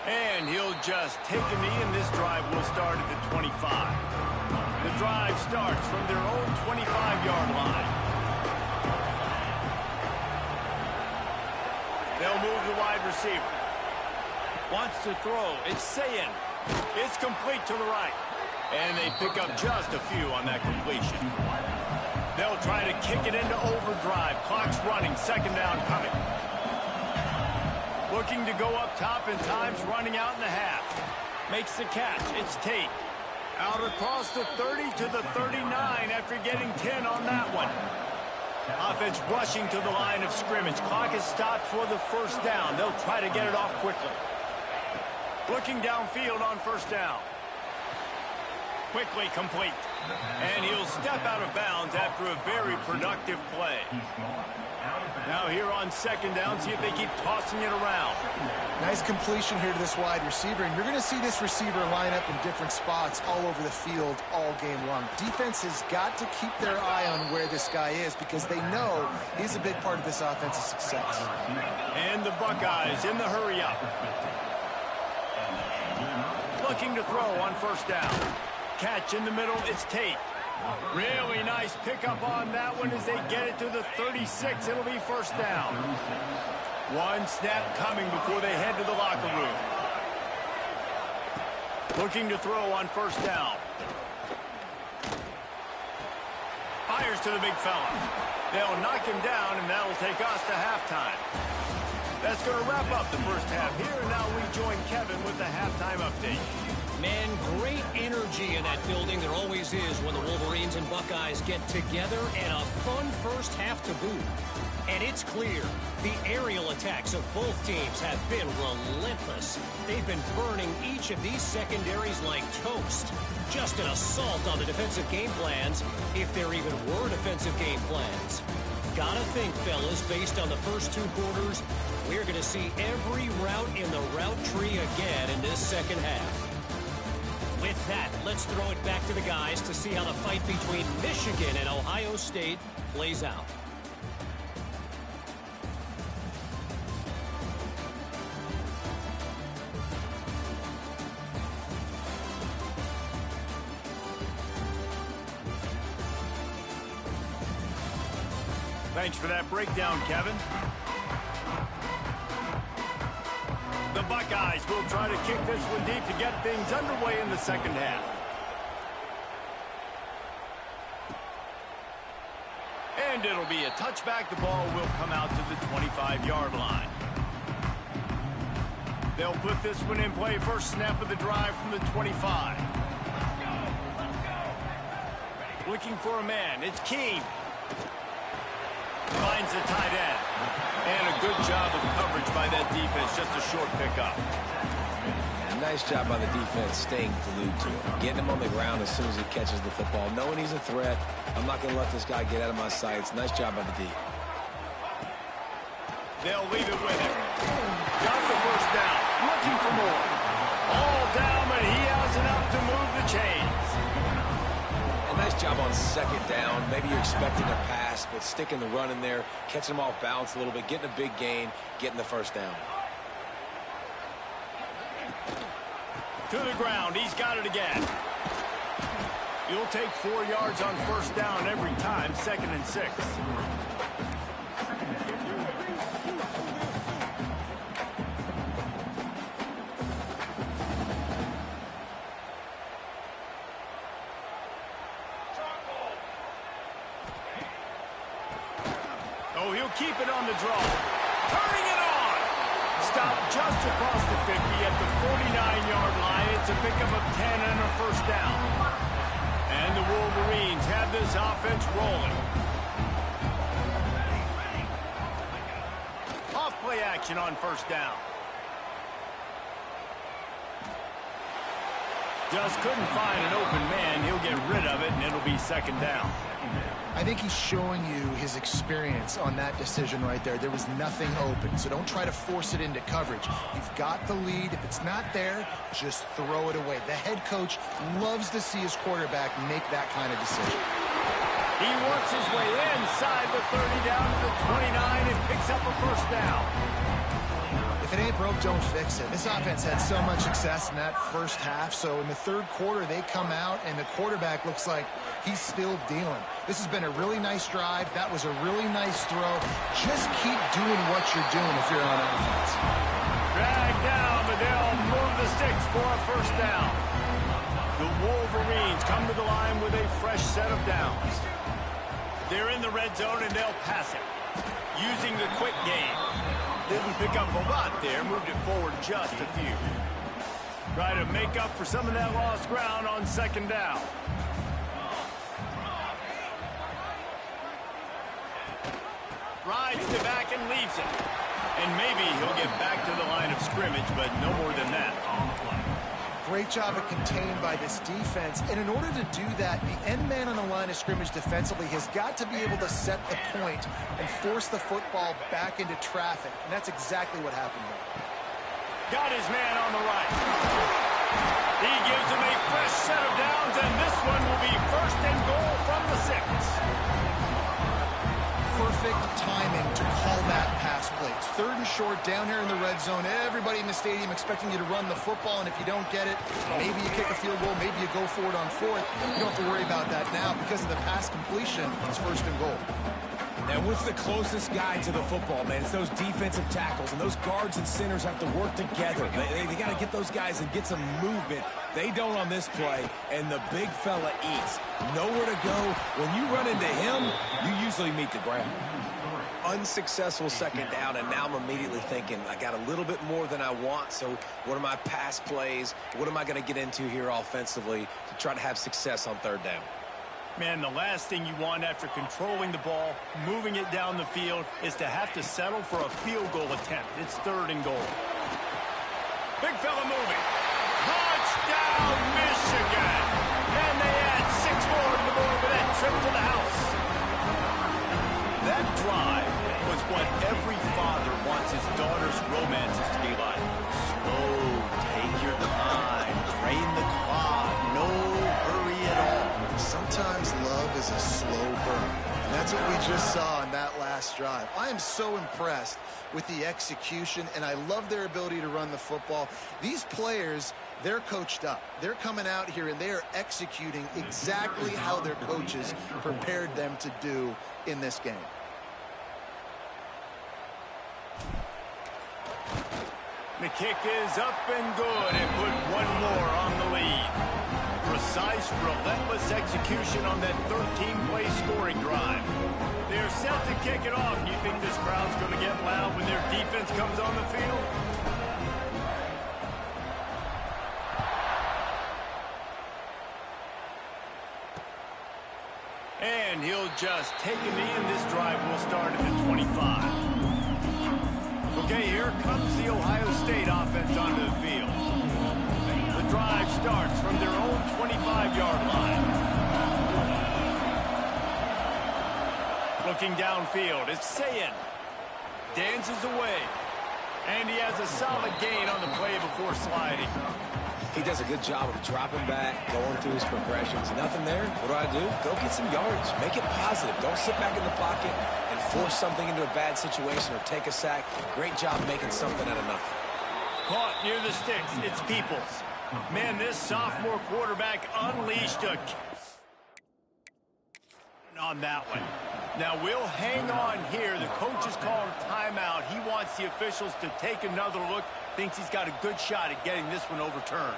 And he'll just take a knee, and this drive will start at the 25. The drive starts from their own 25-yard line. They'll move the wide receiver. Wants to throw. It's Sayin. It's complete to the right. And they pick up just a few on that completion. They'll try to kick it into overdrive. Clock's running. Second down coming. Looking to go up top, and time's running out in the half. Makes the catch. It's Tate. Out across the 30 to the 39 after getting 10 on that one. Offense rushing to the line of scrimmage. Clock is stopped for the first down. They'll try to get it off quickly. Looking downfield on first down. Quickly complete. And he'll step out of bounds after a very productive play. Now here on second down, see if they keep tossing it around. Nice completion here to this wide receiver, and you're going to see this receiver line up in different spots all over the field all game long. Defense has got to keep their eye on where this guy is because they know he's a big part of this offensive success. And the Buckeyes in the hurry-up. Looking to throw on first down. Catch in the middle, it's Tate. Really nice pickup on that one as they get it to the 36. It'll be first down. One snap coming before they head to the locker room. Looking to throw on first down. Fires to the big fella. They'll knock him down, and that'll take us to halftime. That's going to wrap up the first half here, and now we join Kevin with the halftime update. Man, great energy in that building. There always is when the Wolverines and Buckeyes get together, and a fun first half to boot. And it's clear, the aerial attacks of both teams have been relentless. They've been burning each of these secondaries like toast. Just an assault on the defensive game plans, if there even were defensive game plans. Gotta think, fellas, based on the first two quarters, we're going to see every route in the route tree again in this second half. With that, let's throw it back to the guys to see how the fight between Michigan and Ohio State plays out. Thanks for that breakdown, Kevin. The Buckeyes Buckeyes will try to kick this one deep to get things underway in the second half. And it'll be a touchback. The ball will come out to the 25-yard line. They'll put this one in play. First snap of the drive from the 25. Looking for a man. It's Keene. Finds the tight end. And a good job of coverage by that defense. Just a short pickup. And nice job by the defense staying glued to him. Getting him on the ground as soon as he catches the football. Knowing he's a threat. I'm not going to let this guy get out of my sights. Nice job by the D. They'll leave it with him. Got the first down. Looking for more. All down, but he has enough to move the chains. A nice job on second down. Maybe you're expecting a pass, but sticking the run in there, catching him off balance a little bit, getting a big gain, getting the first down. To the ground. He's got it again. You'll take 4 yards on first down every time. 2nd and 6. Oh, he'll keep it on the draw. Turning it on. Stopped just across the 50 at the 49-yard line. It's a pickup of 10 and a first down. And the Wolverines have this offense rolling. Off play action on first down. Just couldn't find an open man. He'll get rid of it, and it'll be second down. I think he's showing you his experience on that decision right there. There was nothing open, so don't try to force it into coverage. You've got the lead. If it's not there, just throw it away. The head coach loves to see his quarterback make that kind of decision. He works his way inside the 30 down to the 29 and picks up a first down. If it ain't broke, don't fix it. This offense had so much success in that first half, so in the third quarter, they come out, and the quarterback looks like he's still dealing. This has been a really nice drive. That was a really nice throw. Just keep doing what you're doing if you're on offense. Drag down, but they'll move the sticks for a first down. The Wolverines come to the line with a fresh set of downs. They're in the red zone, and they'll pass it. Using the quick game. Didn't pick up a lot there. Moved it forward just a few. Try to make up for some of that lost ground on second down. Rides the back and leaves it. And maybe he'll get back to the line of scrimmage, but no more than that. Great job of contained by this defense. And in order to do that, the end man on the line of scrimmage defensively has got to be able to set the point and force the football back into traffic. And that's exactly what happened there. Got his man on the right. He gives him a fresh set of downs, and this one will be first and goal from the 6. Perfect timing to call that pass play. It's 3rd and short down here in the red zone. Everybody in the stadium expecting you to run the football, and if you don't get it, maybe you kick a field goal, maybe you go for it on 4th. You don't have to worry about that now because of the pass completion. It's first and goal. And what's the closest guy to the football, man? It's those defensive tackles, and those guards and centers have to work together. They got to get those guys and get some movement. They don't on this play, and the big fella eats. Nowhere to go. When you run into him, you usually meet the ground. Unsuccessful second down, and now I'm immediately thinking, I got a little bit more than I want, so what are my pass plays? What am I going to get into here offensively to try to have success on third down? Man, the last thing you want after controlling the ball, moving it down the field, is to have to settle for a field goal attempt. It's 3rd and goal. Big fella moving. Touchdown, Michigan! And they add 6 more to the board with that trip to the house. That drive was what every father wants his daughter's romances to be like. Slow, take your time, drain the clock, no hurry at all. Sometimes love is a slow burn. And that's what we just saw in that last drive. I am so impressed with the execution, and I love their ability to run the football. These players, they're coached up. They're coming out here, and they are executing exactly how their coaches prepared them to do in this game. The kick is up and good and put one more on the lead. Precise, relentless execution on that 13-play scoring drive. They're set to kick it off. You think this crowd's going to get loud when their defense comes on the field? And he'll just take a knee, and this drive will start at the 25. Okay, here comes the Ohio State offense onto the field. The drive starts from their own 25-yard line. Looking downfield, it's Sayin. Dances away. And he has a solid gain on the play before sliding. He does a good job of dropping back, going through his progressions. Nothing there. What do? Go get some yards. Make it positive. Don't sit back in the pocket and force something into a bad situation or take a sack. Great job making something out of nothing. Caught near the sticks. It's Peoples. Man, this sophomore quarterback unleashed a on that one. Now, we'll hang on here. The coach is calling a timeout. He wants the officials to take another look. Thinks he's got a good shot at getting this one overturned.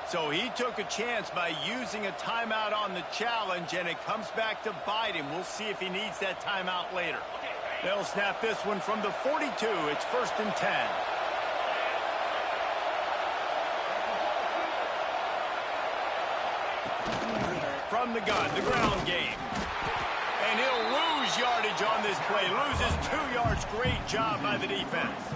So he took a chance by using a timeout on the challenge, and it comes back to bite him. We'll see if he needs that timeout later. They'll snap this one from the 42. It's 1st and 10. From the gun, the ground game. And he'll lose yardage on this play. Loses 2 yards. Great job by the defense.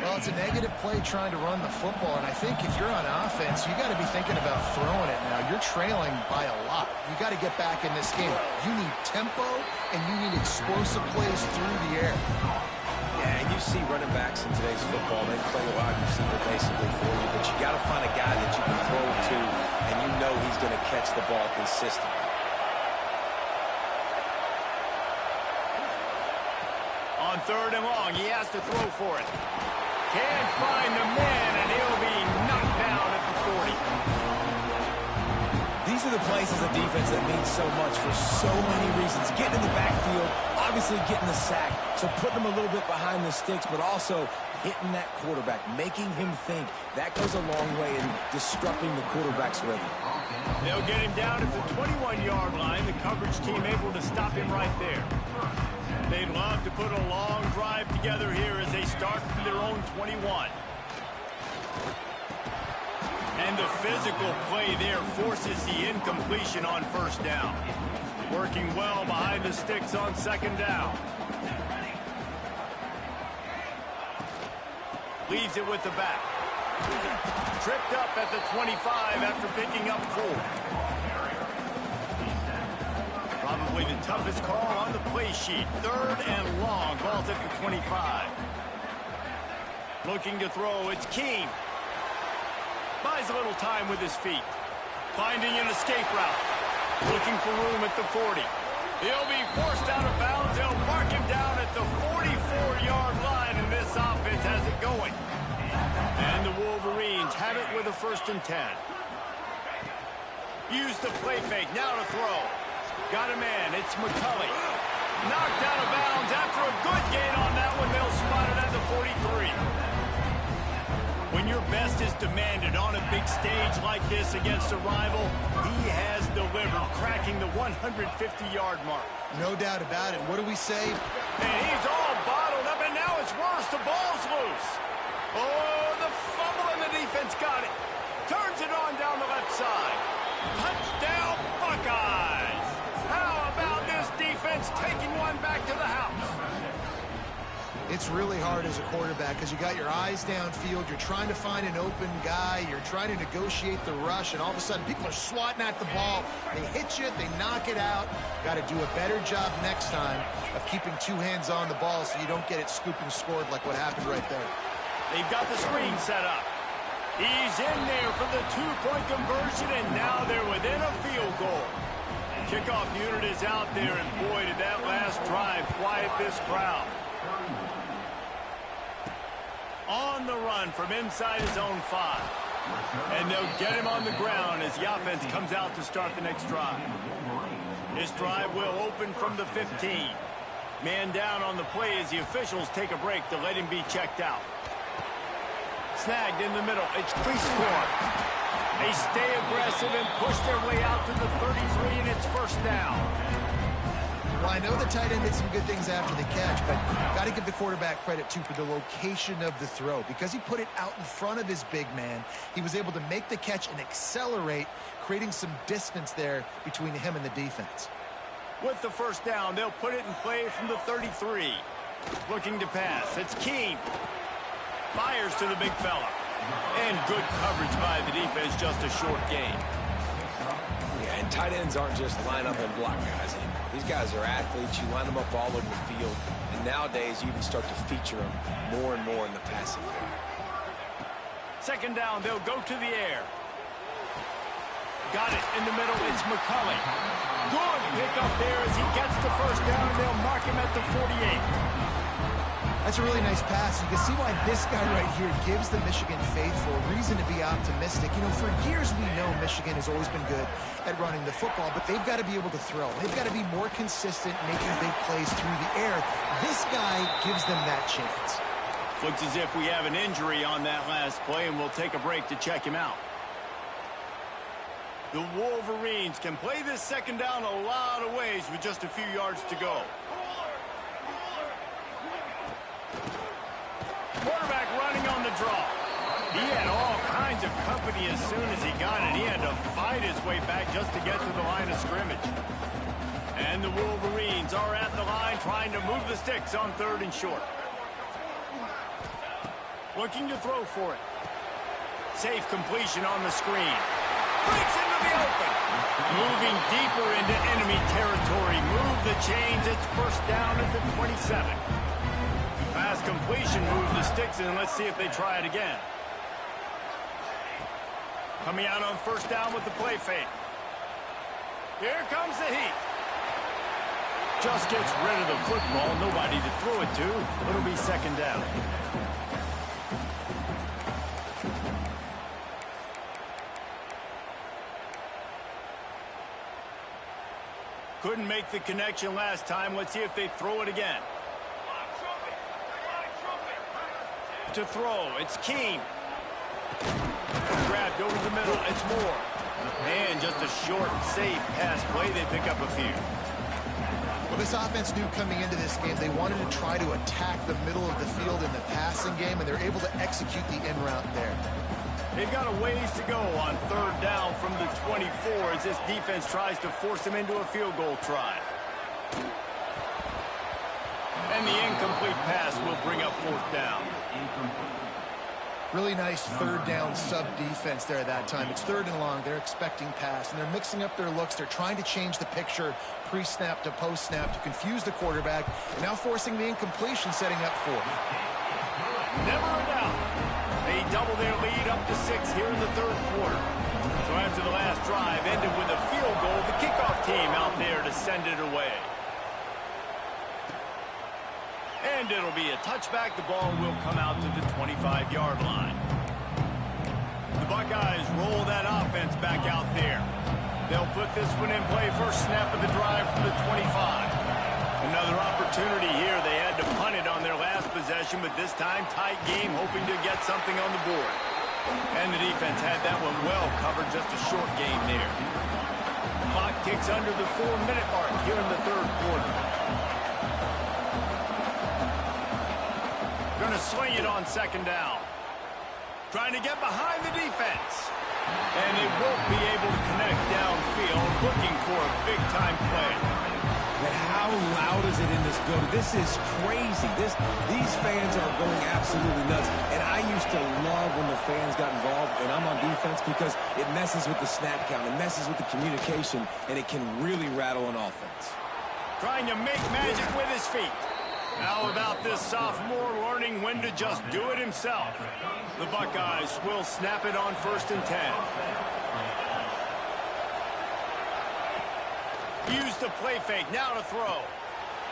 Well, it's a negative play trying to run the football, and I think if you're on offense, you got to be thinking about throwing it now. You're trailing by a lot. You got to get back in this game. You need tempo, and you need explosive plays through the air. Yeah, and you see running backs in today's football, they play a wide receiver basically for you, but you got to find a guy that you can throw it to, and you know he's going to catch the ball consistently. On 3rd and long, he has to throw for it. Can't find the man, and he'll be knocked down at the 40. These are the plays as a defense that mean so much for so many reasons. Getting in the backfield, obviously getting the sack, so putting him a little bit behind the sticks, but also hitting that quarterback, making him think. That goes a long way in disrupting the quarterback's rhythm. They'll get him down at the 21-yard line. The coverage team able to stop him right there. They'd love to put a long drive together here as they start from their own 21. And the physical play there forces the incompletion on 1st down. Working well behind the sticks on 2nd down. Leaves it with the back. Tripped up at the 25 after picking up 4. Probably the toughest call on the play sheet. 3rd and long. Ball's at the 25. Looking to throw. It's Keene. Buys a little time with his feet. Finding an escape route. Looking for room at the 40. He'll be forced out of bounds. They'll mark him down at the 44-yard line, and this offense has it going. And the Wolverines have it with a 1st and 10. Use the play fake. Now to throw. Got a man. It's McCulley. Knocked out of bounds after a good gain on that one. They'll spot it at the 43. When your best is demanded on a big stage like this against a rival, he has delivered, cracking the 150-yard mark. No doubt about it. What do we say? And he's all bottled up, and now it's worse. The ball's loose. Oh, the fumble, and the defense got it. Turns it on down the left side. Touchdown, Buckeyes. How about this defense taking one back to the house? It's really hard as a quarterback because you got your eyes downfield. You're trying to find an open guy. You're trying to negotiate the rush, and all of a sudden people are swatting at the ball. They hit you. They knock it out. Got to do a better job next time of keeping 2 hands on the ball so you don't get it scooped and scored like what happened right there. They've got the screen set up. He's in there for the 2-point conversion, and now they're within a field goal. Kickoff unit is out there, and boy, did that last drive quiet this crowd. On the run from inside his own 5. And they'll get him on the ground as the offense comes out to start the next drive. This drive will open from the 15. Man down on the play as the officials take a break to let him be checked out. Snagged in the middle. It's crease score. They stay aggressive and push their way out to the 33, and it's first down. Well, I know the tight end did some good things after the catch, but got to give the quarterback credit, too, for the location of the throw. Because he put it out in front of his big man, he was able to make the catch and accelerate, creating some distance there between him and the defense. With the first down, they'll put it in play from the 33. Looking to pass. It's Keene. Fires to the big fella. And good coverage by the defense, just a short gain. Yeah, and tight ends aren't just line up and block guys anymore. These guys are athletes. You line them up all over the field. And nowadays, you even start to feature them more and more in the passing game. Second down, they'll go to the air. Got it in the middle. It's McCulley. Good pick up there as he gets the first down, and they'll mark him at the 48. That's a really nice pass. You can see why this guy right here gives the Michigan faithful a reason to be optimistic. You know, for years we know Michigan has always been good at running the football, but they've got to be able to throw. They've got to be more consistent making big plays through the air. This guy gives them that chance. Looks as if we have an injury on that last play, and we'll take a break to check him out. The Wolverines can play this second down a lot of ways with just a few yards to go. Quarterback running on the draw. He had all kinds of company as soon as he got it. He had to fight his way back just to get to the line of scrimmage. And the Wolverines are at the line trying to move the sticks on third and short. Looking to throw for it. Safe completion on the screen. Breaks into the open. Moving deeper into enemy territory. Move the chains. It's first down at the 27. Pass completion, move the sticks, and let's see if they try it again. Coming out on first down with the play fake. Here comes the heat. Just gets rid of the football. Nobody to throw it to. It'll be second down. Couldn't make the connection last time. Let's see if they throw it again. To throw, it's Keene. Grabbed over the middle, it's Moore. And just a short, safe pass play. They pick up a few. Well, this offense knew coming into this game they wanted to try to attack the middle of the field in the passing game, and they're able to execute the in route there. They've got a ways to go on third down from the 24 as this defense tries to force them into a field goal try. And the incomplete pass will bring up fourth down. Really nice third down sub-defense there at that time. It's third and long. They're expecting pass, and they're mixing up their looks. They're trying to change the picture pre-snap to post-snap to confuse the quarterback, now forcing the incompletion, setting up fourth. Never a doubt. They double their lead up to 6 here in the third quarter. So after the last drive ended with a field goal, the kickoff team out there to send it away. And it'll be a touchback. The ball will come out to the 25-yard line. The Buckeyes roll that offense back out there. They'll put this one in play. First snap of the drive from the 25. Another opportunity here. They had to punt it on their last possession, but this time tight game, hoping to get something on the board. And the defense had that one well covered. Just a short game there. Clock ticks under the 4-minute mark here in the third quarter. Going to swing it on second down. Trying to get behind the defense. And they won't be able to connect downfield, looking for a big-time play. But how loud is it in this building? This is crazy. These fans are going absolutely nuts. And I used to love when the fans got involved, and I'm on defense, because it messes with the snap count. It messes with the communication, and it can really rattle an offense. Trying to make magic with his feet. How about this sophomore learning when to just do it himself? The Buckeyes will snap it on 1st and 10. Use the play fake, now to throw.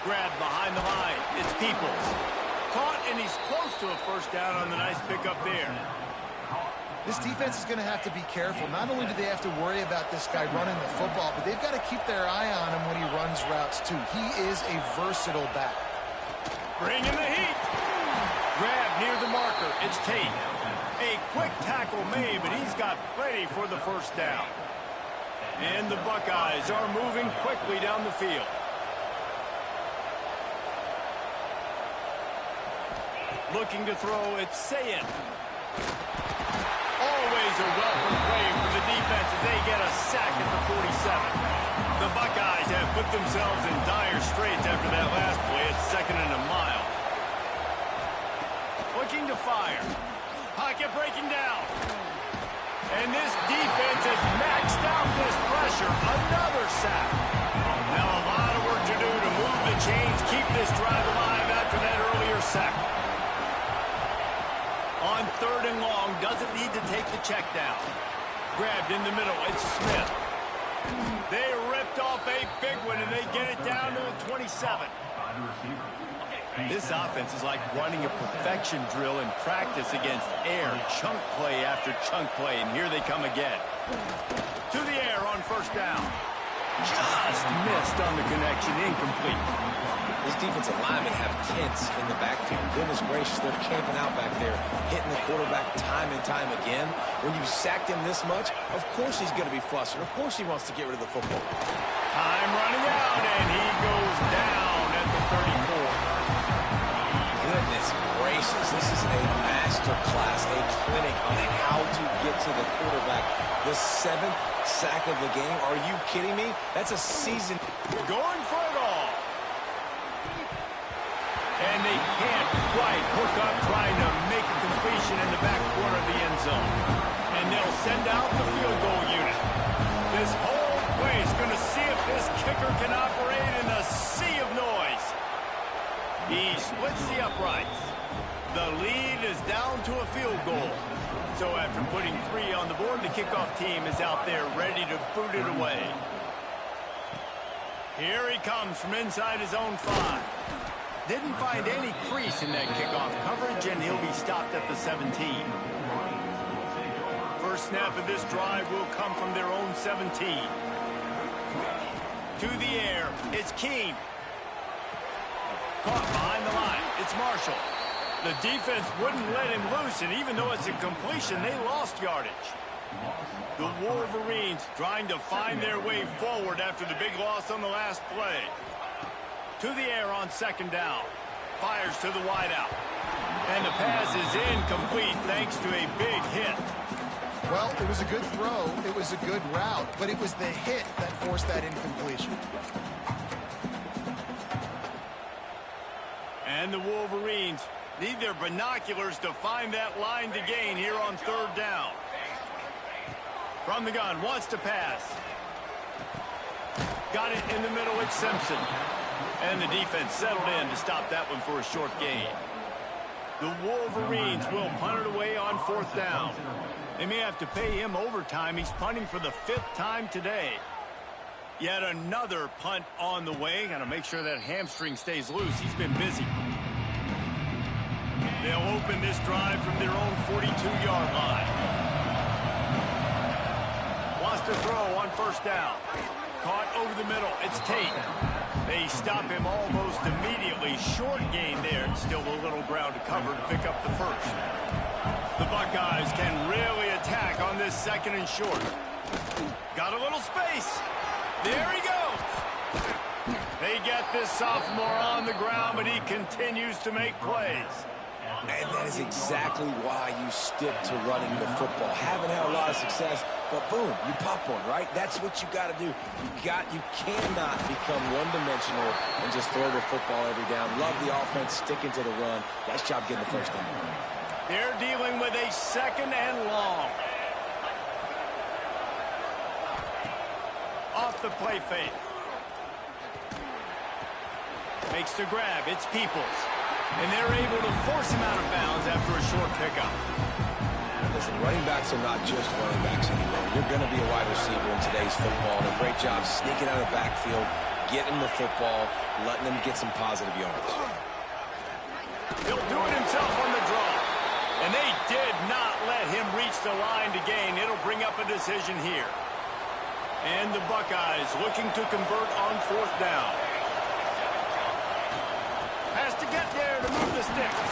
Grabbed behind the line, it's Peoples. Caught, and he's close to a first down on the nice pickup there. This defense is going to have to be careful. Not only do they have to worry about this guy running the football, but they've got to keep their eye on him when he runs routes, too. He is a versatile back. Bring in the heat. Grab near the marker. It's Tate. A quick tackle made, but he's got plenty for the first down. And the Buckeyes are moving quickly down the field. Looking to throw, it's Sayin. Always a welcome play for the defense as they get a sack at the 47. The Buckeyes have put themselves in dire straits after that last play. It's 2nd and a mile. Looking to fire. Pocket breaking down. And this defense has maxed out this pressure. Another sack. Now a lot of work to do to move the chains, keep this drive alive after that earlier sack. On 3rd and long, doesn't need to take the check down. Grabbed in the middle, it's Smith. They ripped off a big one, and they get it down to the 27. This offense is like running a perfection drill in practice against air. Chunk play after chunk play, and here they come again. To the air on 1st down. Just missed on the connection, incomplete. This defensive linemen have tents in the backfield. Goodness gracious, they're camping out back there, hitting the quarterback time and time again. When you sacked him this much, of course he's going to be flustered. Of course he wants to get rid of the football. Time running out, and he goes down at the 34. Goodness gracious, this is a master class, a clinic on how to get to the quarterback. The 7th sack of the game. Are you kidding me? That's a season. Going for it all. And they can't quite hook up trying to make a completion in the back corner of the end zone. And they'll send out the field goal unit. This whole play is going to see if this kicker can operate in a sea of noise. He splits the uprights. The lead is down to a field goal. So after putting 3 on the board, the kickoff team is out there ready to boot it away. Here he comes from inside his own 5. Didn't find any crease in that kickoff coverage, and he'll be stopped at the 17. First snap of this drive will come from their own 17. To the air, it's Keene. Caught behind the line, it's Marshall. The defense wouldn't let him loose, and even though it's a completion, they lost yardage. The Wolverines trying to find their way forward after the big loss on the last play. To the air on 2nd down. Fires to the wideout. And the pass is incomplete thanks to a big hit. Well, it was a good throw. It was a good route, but it was the hit that forced that incompletion. And the Wolverines need their binoculars to find that line to gain here on 3rd down. From the gun, wants to pass. Got it in the middle, it's Simpson. And the defense settled in to stop that one for a short gain. The Wolverines will punt it away on 4th down. They may have to pay him overtime. He's punting for the 5th time today. Yet another punt on the way. Got to make sure that hamstring stays loose. He's been busy. They'll open this drive from their own 42-yard line. Wants to throw on 1st down. Caught over the middle. It's Tate. They stop him almost immediately. Short gain there, and still a little ground to cover to pick up the 1st. The Buckeyes can really attack on this 2nd and short. Got a little space. There he goes. They get this sophomore on the ground, but he continues to make plays. And that is exactly why you stick to running the football. Haven't had a lot of success, but boom, you pop one, right? That's what you got to do. You cannot become one-dimensional and just throw the football every down. Love the offense, sticking to the run. Nice job getting the 1st down. They're dealing with a 2nd and long. Off the play fake. Makes the grab. It's Peoples. And they're able to force him out of bounds after a short pickup. Listen, running backs are not just running backs anymore. You're going to be a wide receiver in today's football. And a great job sneaking out of the backfield, getting the football, letting them get some positive yards. He'll do it himself on the draw. And they did not let him reach the line to gain. It'll bring up a decision here. And the Buckeyes looking to convert on 4th down. Has to get there to move the sticks.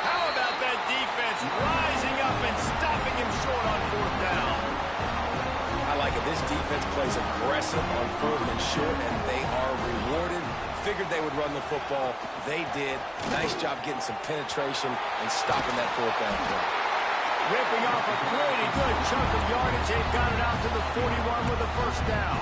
How about that defense rising up and stopping him short on 4th down? I like it. This defense plays aggressive on 4th and short, and they are rewarded. Figured they would run the football. They did. Nice job getting some penetration and stopping that 4th down play. Ripping off a pretty good chunk of yardage. They've got it out to the 41 with a 1st down.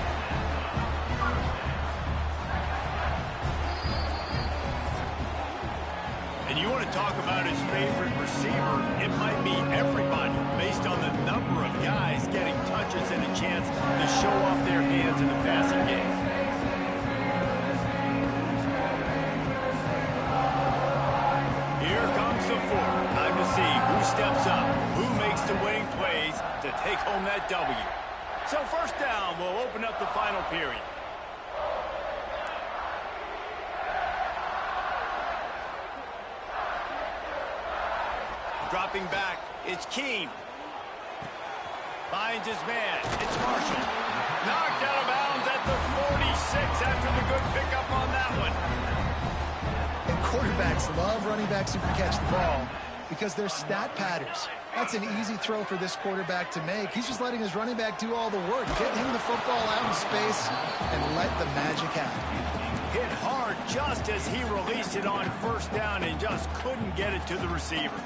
And you want to talk about his favorite receiver, it might be everybody, based on the number of guys getting touches and a chance to show off their hands in the passing game. Here comes the 4th. Time to see who steps up, who makes the winning plays to take home that W. So 1st down will open up the final period. Dropping back, it's Keene. Finds his man, it's Marshall. Knocked out of bounds at the 46 after the good pickup on that one. And quarterbacks love running backs who can catch the ball because they're stat patterns. That's an easy throw for this quarterback to make. He's just letting his running back do all the work. Get him the football out in space and let the magic happen. Hit hard just as he released it on 1st down and just couldn't get it to the receiver.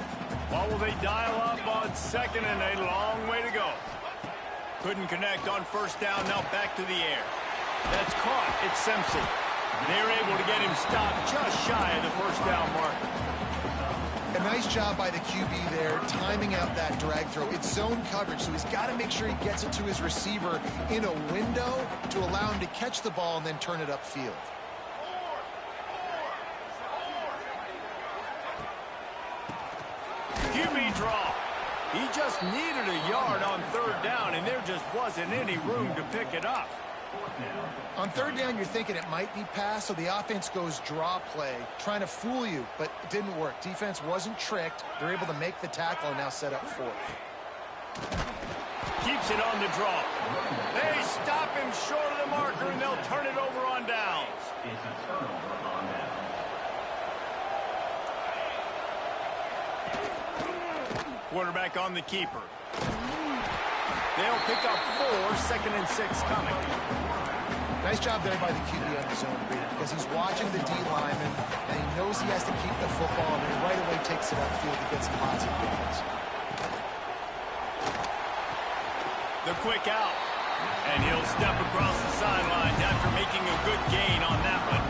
What will they dial up on 2nd and a long way to go? Couldn't connect on 1st down, now back to the air. That's caught, it's Simpson. They're able to get him stopped just shy of the 1st down marker. A nice job by the QB there, timing out that drag throw. It's zone coverage, so he's got to make sure he gets it to his receiver in a window to allow him to catch the ball and then turn it upfield. QB draw. He just needed a yard on 3rd down, and there just wasn't any room to pick it up. On 3rd down, you're thinking it might be pass, so the offense goes draw play, trying to fool you, but it didn't work. Defense wasn't tricked. They're able to make the tackle and now set up 4th. Keeps it on the draw. They stop him short of the marker, and they'll turn it over on downs. Quarterback on the keeper. They'll pick up 4, 2nd and 6 coming. Nice job there by the QB on the zone read because he's watching the D lineman and he knows he has to keep the football and he right away takes it upfield to get some positive gains. The quick out. And he'll step across the sidelines after making a good gain on that one.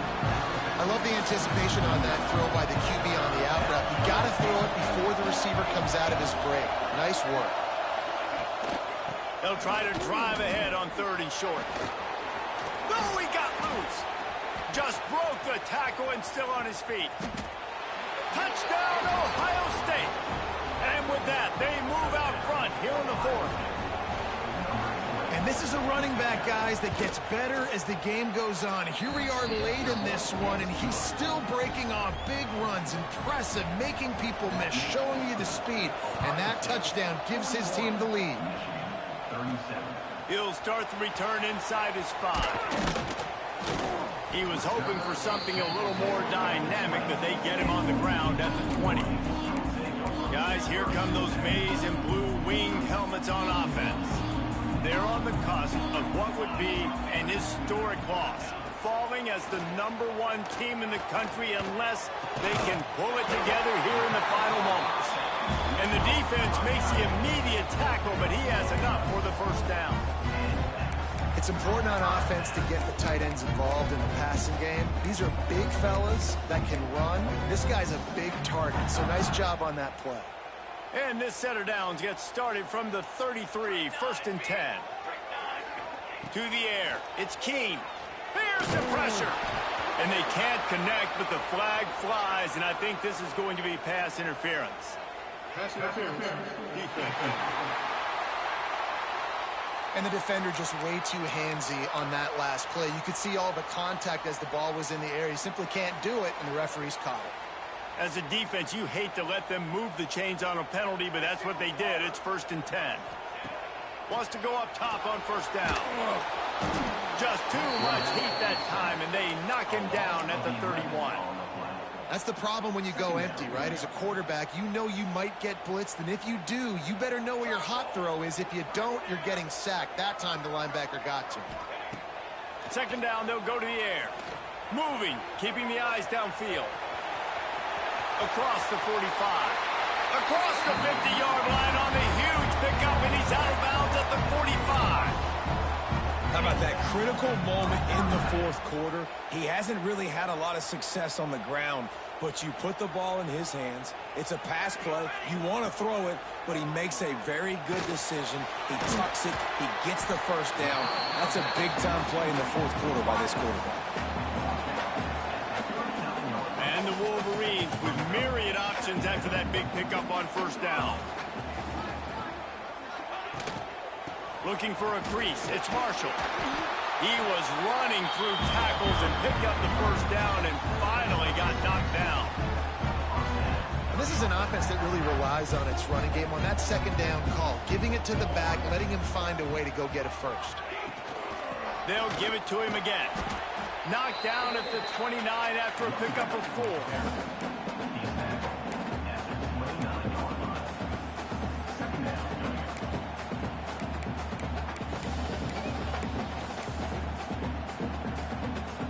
I love the anticipation on that throw by the QB on the out route. You got to throw it before the receiver comes out of his break. Nice work. He'll try to drive ahead on 3rd and short. No, he got loose. Just broke the tackle and still on his feet. Touchdown, Ohio State. And with that, they move out front here in the 4th. And this is a running back, guys, that gets better as the game goes on. Here we are late in this one, and he's still breaking off big runs. Impressive, making people miss, showing you the speed. And that touchdown gives his team the lead. He'll start the return inside his 5. He was hoping for something a little more dynamic, but they get him on the ground at the 20. Guys, here come those maize and blue winged helmets on offense. They're on the cusp of what would be an historic loss, falling as the #1 team in the country unless they can pull it together here in the final moments. And the defense makes the immediate tackle, but he has enough for the 1st down. It's important on offense to get the tight ends involved in the passing game. These are big fellas that can run. This guy's a big target, so nice job on that play. And this set of downs gets started from the 33, 1st and 10. To the air, it's Keene. There's the pressure. And they can't connect, but the flag flies, and I think this is going to be pass interference. Pass interference. Defense. And the defender just way too handsy on that last play. You could see all the contact as the ball was in the air. He simply can't do it, and the referee's caught it. As a defense, you hate to let them move the chains on a penalty, but that's what they did. It's 1st and 10. Wants to go up top on 1st down. Just too much heat that time, and they knock him down at the 31. That's the problem when you go empty, right? As a quarterback, you know you might get blitzed, and if you do, you better know where your hot throw is. If you don't, you're getting sacked. That time the linebacker got to him. 2nd down, they'll go to the air. Moving, keeping the eyes downfield. Across the 45. Across the 50-yard line on the huge pickup, and he's out of bounds at the 45. How about that critical moment in the 4th quarter? He hasn't really had a lot of success on the ground, but you put the ball in his hands. It's a pass play. You want to throw it, but he makes a very good decision. He tucks it. He gets the 1st down. That's a big-time play in the 4th quarter by this quarterback. And the Wolverines with myriad options after that big pickup on 1st down. Looking for a crease. It's Marshall. He was running through tackles and picked up the 1st down and finally got knocked down. And this is an offense that really relies on its running game on that 2nd down call, giving it to the back, letting him find a way to go get a 1st. They'll give it to him again. Knocked down at the 29 after a pickup of 4.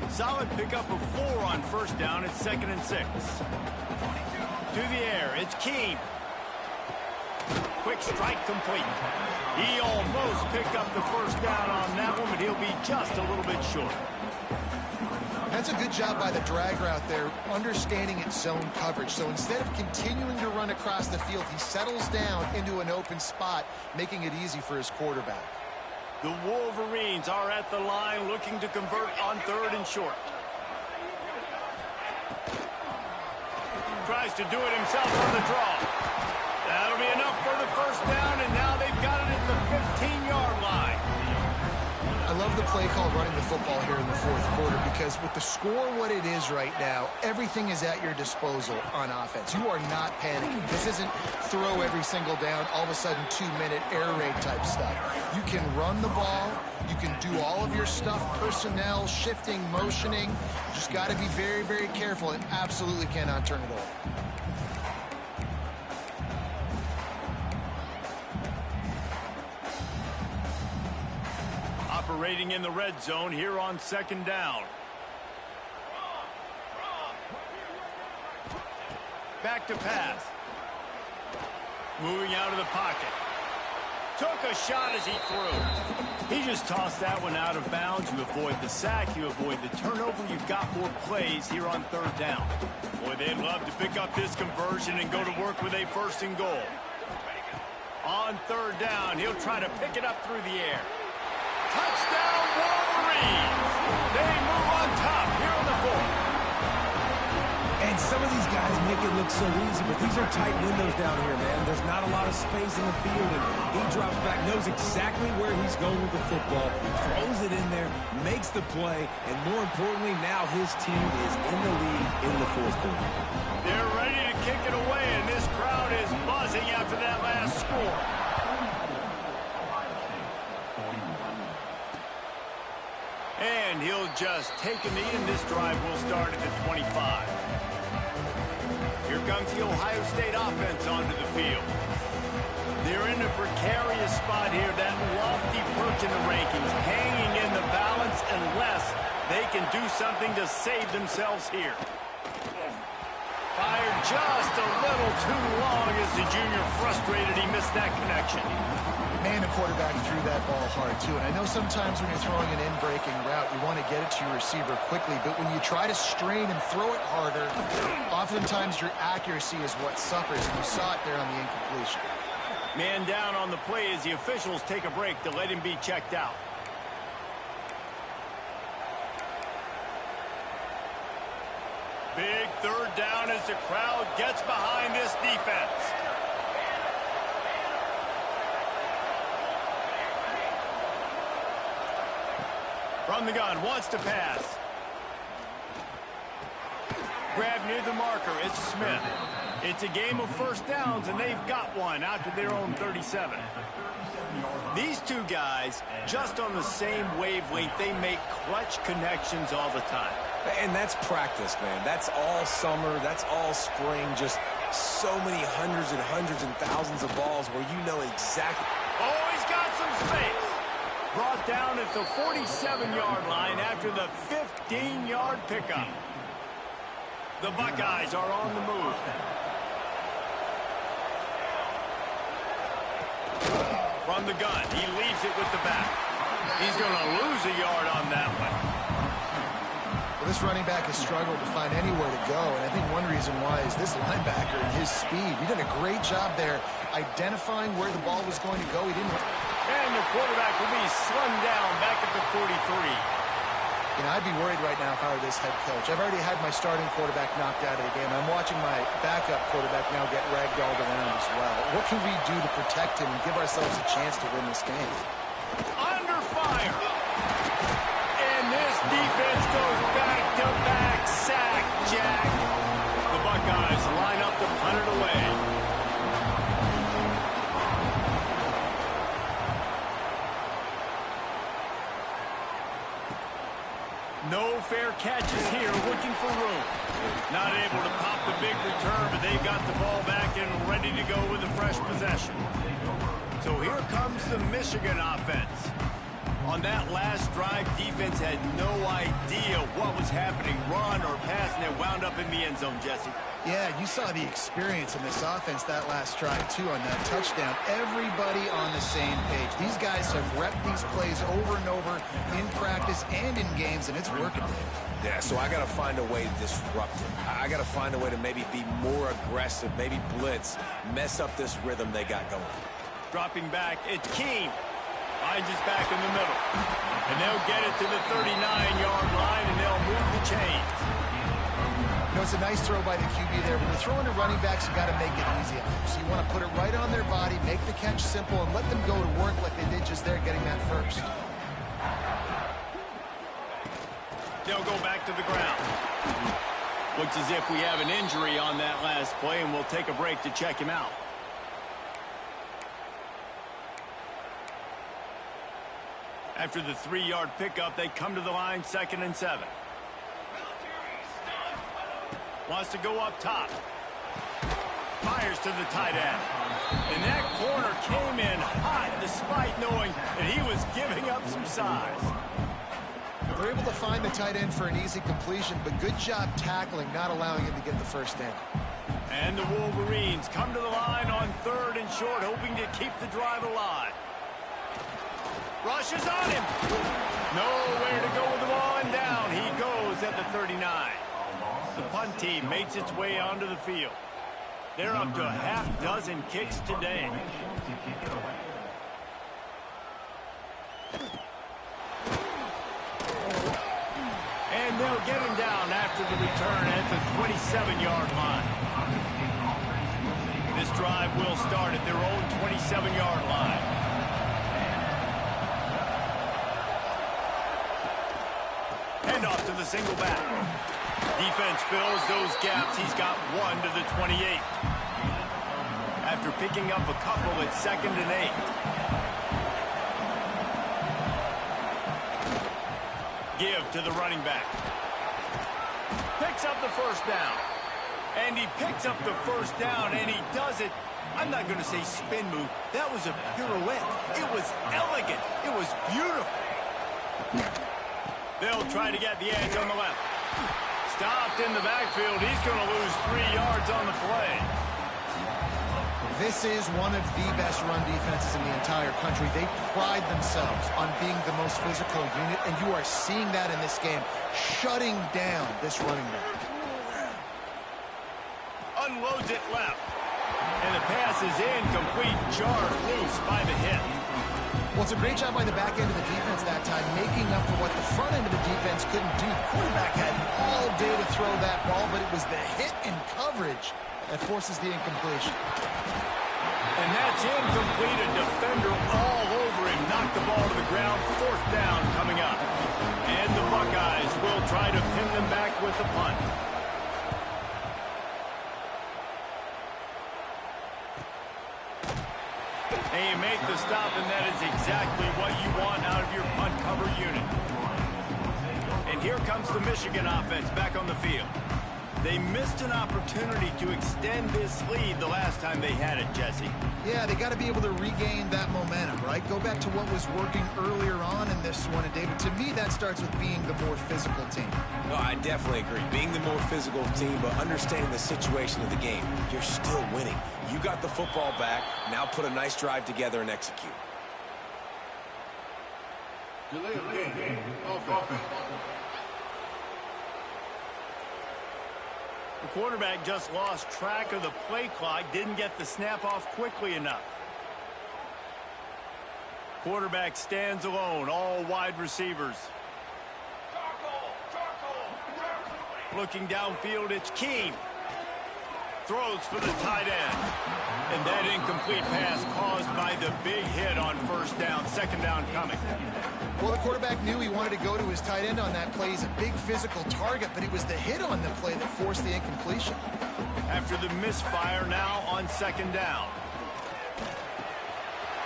Solid pickup of 4 on 1st down. It's 2nd and 6. To the air, it's Keene. Quick strike complete. He almost picked up the 1st down on that one, but he'll be just a little bit short. That's a good job by the drag route there, understanding its zone coverage. So instead of continuing to run across the field, he settles down into an open spot, making it easy for his quarterback. The Wolverines are at the line looking to convert on 3rd and short. Tries to do it himself on the draw. That'll be enough for the 1st down, and now they've got it at the 15-yard line. I love the play call running the football here in the 4th quarter because with the score what it is right now, everything is at your disposal on offense. You are not panicking. This isn't throw every single down, all of a sudden 2-minute air raid type stuff. You can run the ball. You can do all of your stuff, personnel, shifting, motioning. You just got to be very, very careful and absolutely cannot turn it over. Operating in the red zone here on 2nd down. Back to pass. Moving out of the pocket. Took a shot as he threw. He just tossed that one out of bounds. You avoid the sack. You avoid the turnover. You've got more plays here on 3rd down. Boy, they'd love to pick up this conversion and go to work with a 1st and goal. On 3rd down, he'll try to pick it up through the air. Touchdown, Wolverines! They move on top here on the 4th. And some of these guys make it look so easy, but these are tight windows down here, man. There's not a lot of space in the field, and he drops back, knows exactly where he's going with the football, throws it in there, makes the play, and more importantly, now his team is in the lead in the 4th quarter. They're ready to kick it away, and this crowd is buzzing after that last score. And he'll just take a knee, and this drive will start at the 25. Here comes the Ohio State offense onto the field. They're in a precarious spot here, that lofty perch in the rankings, hanging in the balance unless they can do something to save themselves here. Fired just a little too long as the junior frustrated. He missed that connection. Man, the quarterback threw that ball hard, too. And I know sometimes when you're throwing an in-breaking route, you want to get it to your receiver quickly. But when you try to strain and throw it harder, oftentimes your accuracy is what suffers. And you saw it there on the incompletion. Man down on the play as the officials take a break to let him be checked out. Big 3rd down as the crowd gets behind this defense. From the gun, wants to pass. grab near the marker. It's Smith. It's a game of first downs, and they've got one out to their own 37. These two guys, just on the same wavelength, they make clutch connections all the time. And that's practice, man. That's all summer. That's all spring. Just so many hundreds and thousands of balls where you know exactly. Oh, he's got some space. Brought down at the 47-yard line after the 15-yard pickup. The Buckeyes are on the move. From the gun, he leaves it with the back. He's going to lose a yard on that one. Well, this running back has struggled to find anywhere to go, and I think one reason why is this linebacker and his speed. He did a great job there identifying where the ball was going to go. He didn't. And the quarterback will be slung down back at the 43. You know, I'd be worried right now if I were this head coach. I've already had my starting quarterback knocked out of the game. I'm watching my backup quarterback now get ragdolled around as well. What can we do to protect him and give ourselves a chance to win this game? Under fire. And this defense goes back-to-back sack, Jack. The Buckeyes line up to punt it away. No fair catches here, looking for room. Not able to pop the big return, but they've got the ball back and ready to go with a fresh possession. So here comes the Michigan offense. On that last drive, defense had no idea what was happening, run or pass, and it wound up in the end zone, Jesse. Yeah, you saw the experience in this offense that last drive, too, on that touchdown. Everybody on the same page. These guys have repped these plays over and over in practice and in games, and it's working. Yeah, so I got to find a way to disrupt it. I got to find a way to maybe be more aggressive, maybe blitz, mess up this rhythm they got going. Dropping back, it's Keene. Finds his back in the middle. And they'll get it to the 39-yard line, and they'll move the chains. You know, it's a nice throw by the QB there. When you're throwing to running backs, you got to make it easy on them. So you want to put it right on their body, make the catch simple, and let them go to work like they did just there, getting that first. They'll go back to the ground. Looks as if we have an injury on that last play, and we'll take a break to check him out. After the 3-yard pickup, they come to the line, 2nd and 7. Wants to go up top. Fires to the tight end. And that corner came in hot despite knowing that he was giving up some size. They're able to find the tight end for an easy completion, but good job tackling, not allowing him to get the first down. And the Wolverines come to the line on 3rd and short, hoping to keep the drive alive. Rushes on him. Nowhere to go with the ball, and down he goes at the 39. The punt team makes its way onto the field. They're up to a half-dozen kicks today. And they'll get him down after the return at the 27-yard line. This drive will start at their own 27-yard line. And off to the single back. Defense fills those gaps. He's got 1 to the 28. After picking up a couple, it's 2nd and 8. Give to the running back. Picks up the first down. And he picks up the first down, and he does it. I'm not going to say spin move. That was a pirouette. It was elegant. It was beautiful. They'll try to get the edge on the left. Stopped in the backfield. He's going to lose 3 yards on the play. This is one of the best run defenses in the entire country. They pride themselves on being the most physical unit, and you are seeing that in this game, shutting down this running back. Unloads it left. And the pass is incomplete, jarred loose by the hit. Well, it's a great job by the back end of the defense that time, making up for what the front end of the defense couldn't do. The quarterback had all day to throw that ball, but it was the hit and coverage that forces the incompletion. And that's incomplete. A defender all over him. Knocked the ball to the ground. 4th down coming up. And the Buckeyes will try to pin them back with the punt. And you make the stop, and that is exactly what you want out of your punt cover unit. And here comes the Michigan offense back on the field. They missed an opportunity to extend this lead the last time they had it, Jesse. Yeah, they got to be able to regain that momentum, right? Go back to what was working earlier on in this one. And, David, to me, that starts with being the more physical team. No, I definitely agree. Being the more physical team, but understanding the situation of the game. You're still winning. You got the football back. Now put a nice drive together and execute. Delay of game. Offense. The quarterback just lost track of the play clock, didn't get the snap off quickly enough. Quarterback stands alone, all wide receivers. Looking downfield, it's Keene. Throws for the tight end. And that incomplete pass caused by the big hit on first down, second down coming. Well, the quarterback knew he wanted to go to his tight end on that play. He's a big physical target, but it was the hit on the play that forced the incompletion. After the misfire, now on second down.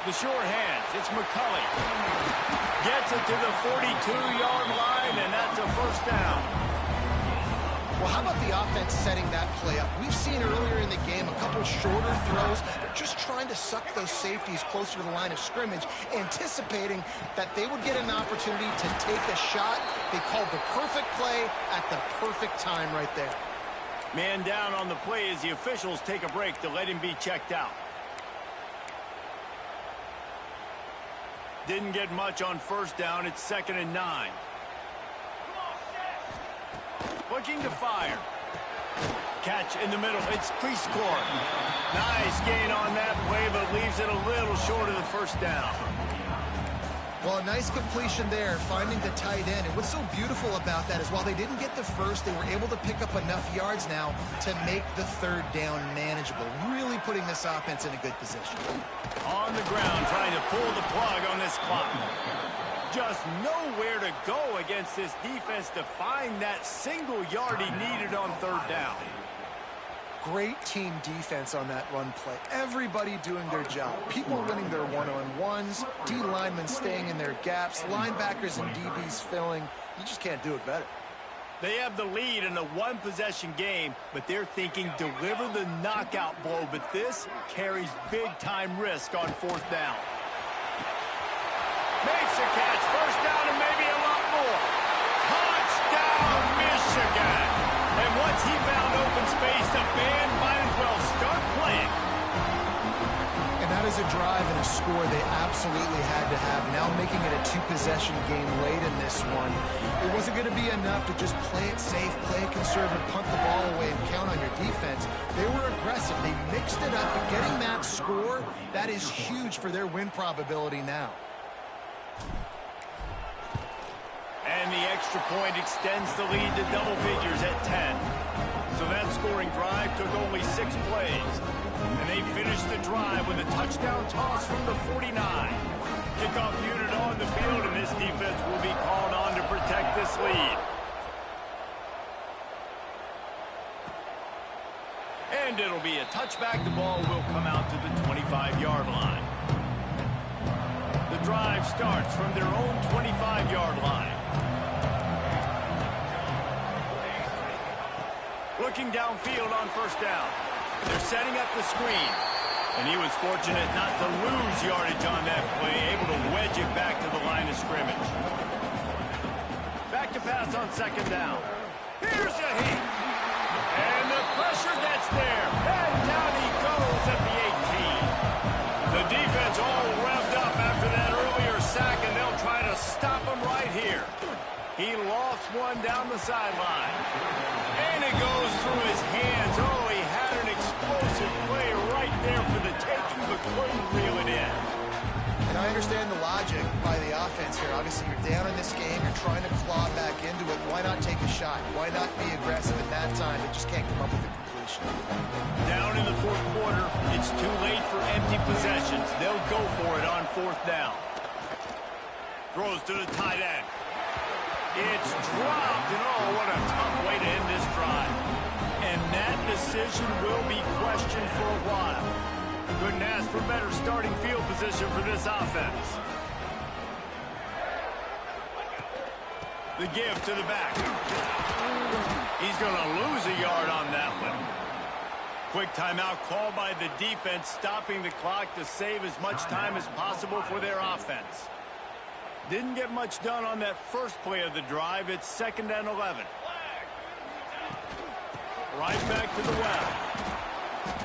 The short hands, it's McCulley. Gets it to the 42-yard line, and that's a first down. Well, how about the offense setting that play up? We've seen earlier in the game a couple shorter throws. They're just trying to suck those safeties closer to the line of scrimmage, anticipating that they would get an opportunity to take a shot. They called the perfect play at the perfect time right there. Man down on the play as the officials take a break to let him be checked out. Didn't get much on first down. It's 2nd and 9. Looking to fire. Catch in the middle. It's Prescore. Nice gain on that play, but leaves it a little short of the first down. Well, a nice completion there, finding the tight end. And what's so beautiful about that is while they didn't get the first, they were able to pick up enough yards now to make the third down manageable. Really putting this offense in a good position. On the ground, trying to pull the plug on this clock. Just nowhere to go against this defense to find that single yard he needed on third down. Great team defense on that run play. Everybody doing their job. People winning their one-on-ones, D linemen staying in their gaps, linebackers and DBs filling. You just can't do it better. They have the lead in a one-possession game, but they're thinking deliver the knockout blow. But this carries big-time risk on fourth down. Makes a catch, first down and maybe a lot more. Touchdown, Michigan. And once he found open space, the band might as well start playing. And that is a drive and a score they absolutely had to have. Now making it a two-possession game late in this one. It wasn't going to be enough to just play it safe, play it conservative, punt the ball away, and count on your defense. They were aggressive. They mixed it up. But getting that score, that is huge for their win probability now. And the extra point extends the lead to double figures at 10. So that scoring drive took only 6 plays. And they finished the drive with a touchdown toss from the 49. Kickoff unit on the field, and this defense will be called on to protect this lead. And it'll be a touchback. The ball will come out to the 25-yard line. The drive starts from their own 25-yard line. Looking downfield on first down. They're setting up the screen. And he was fortunate not to lose yardage on that play, able to wedge it back to the line of scrimmage. Back to pass on second down. Here's a hit. And the pressure gets there. And down he goes at the 18. The defense all revved up after that earlier sack, and they'll try to stop him right here. He lost one down the sideline. And it goes through his hands. Oh, he had an explosive play right there for the taking, but couldn't reel it in. And I understand the logic by the offense here. Obviously, you're down in this game. You're trying to claw back into it. Why not take a shot? Why not be aggressive at that time? They just can't come up with a completion. Down in the fourth quarter, it's too late for empty possessions. They'll go for it on fourth down. Throws to the tight end. It's dropped, and oh, what a tough way to end this drive. And that decision will be questioned for a while. Couldn't ask for better starting field position for this offense. The give to the back. He's going to lose a yard on that one. Quick timeout called by the defense, stopping the clock to save as much time as possible for their offense. Didn't get much done on that first play of the drive. It's 2nd and 11. Right back to the well.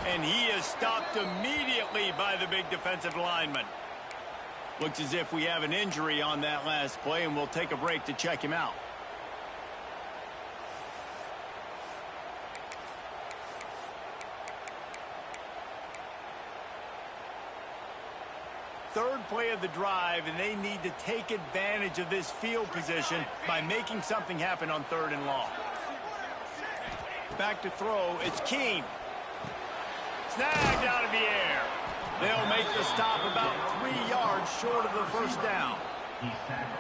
And he is stopped immediately by the big defensive lineman. Looks as if we have an injury on that last play, and we'll take a break to check him out. Third play of the drive, and they need to take advantage of this field position by making something happen on 3rd and long. Back to throw, it's Keene. Snagged out of the air. They'll make the stop about 3 yards short of the first down.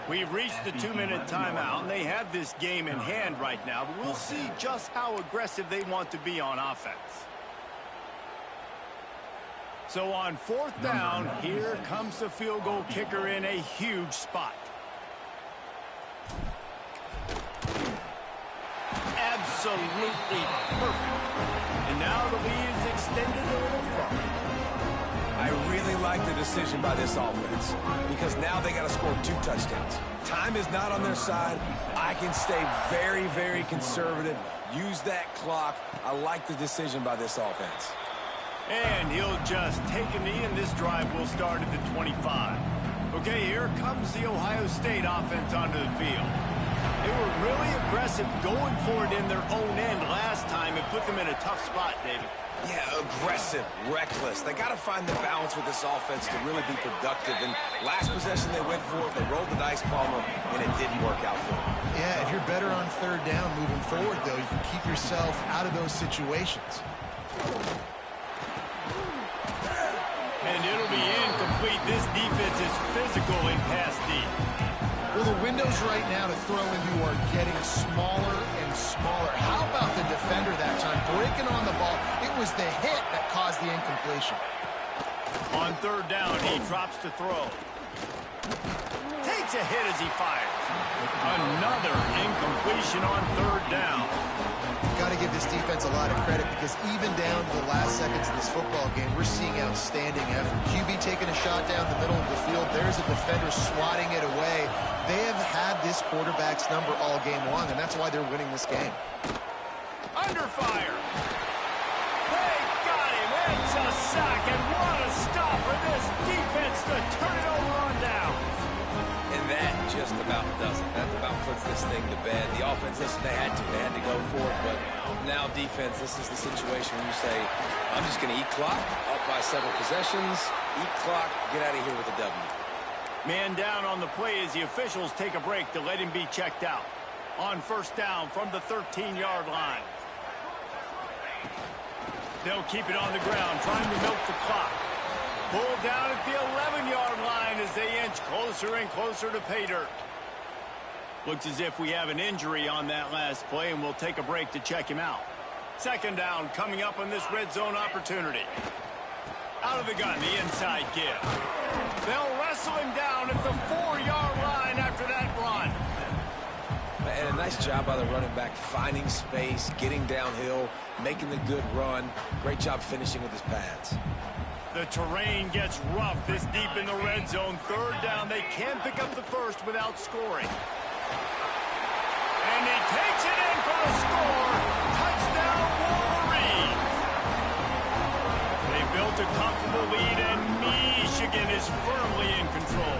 We've reached the 2-minute timeout, and they have this game in hand right now, but we'll see just how aggressive they want to be on offense. So on 4th down, here comes the field goal kicker in a huge spot. Absolutely perfect. And now the lead is extended a little further. I really like the decision by this offense because now they got to score 2 touchdowns. Time is not on their side. I can stay very, very conservative. Use that clock. I like the decision by this offense. And he'll just take a knee, and this drive will start at the 25. Okay, here comes the Ohio State offense onto the field. They were really aggressive going for it in their own end last time. It put them in a tough spot, David. Yeah, aggressive, reckless. They got to find the balance with this offense to really be productive. And last possession they went for it, they rolled the dice bomber, and it didn't work out for them. Yeah, if you're better on 3rd down moving forward, though, you can keep yourself out of those situations. And it'll be incomplete. This defense is physical in pass deep. Well, the windows right now to throw into are getting smaller and smaller. How about the defender that time breaking on the ball? It was the hit that caused the incompletion. On 3rd down, he drops to throw. Takes a hit as he fires. Another incompletion on 3rd down. Got to give this defense a lot of credit because even down to the last seconds of this football game, we're seeing outstanding effort. QB taking a shot down the middle of the field. There's a defender swatting it away. They have had this quarterback's number all game long, and that's why they're winning this game. Under fire. They got him. It's a sack, and what a stop for this defense to turn it over on down. And that just about does it. That about puts this thing to bed. The offense, listen, they had to go for it, but now defense, this is the situation where you say, I'm just going to eat clock, up by several possessions, eat clock, get out of here with a W. Man down on the play as the officials take a break to let him be checked out. On 1st down from the 13-yard line. They'll keep it on the ground, trying to milk the clock. Pulled down at the 11-yard line as they inch closer and closer to pay dirt. Looks as if we have an injury on that last play, and we'll take a break to check him out. 2nd down coming up on this red zone opportunity. Out of the gun, the inside give. They'll wrestle him down at the 4-yard line after that run. And a nice job by the running back, finding space, getting downhill, making the good run. Great job finishing with his pads. The terrain gets rough this deep in the red zone. 3rd down, they can't pick up the first without scoring. And he takes it in for the score. Touchdown, Wolverines. They built a comfortable lead, and Michigan is firmly in control.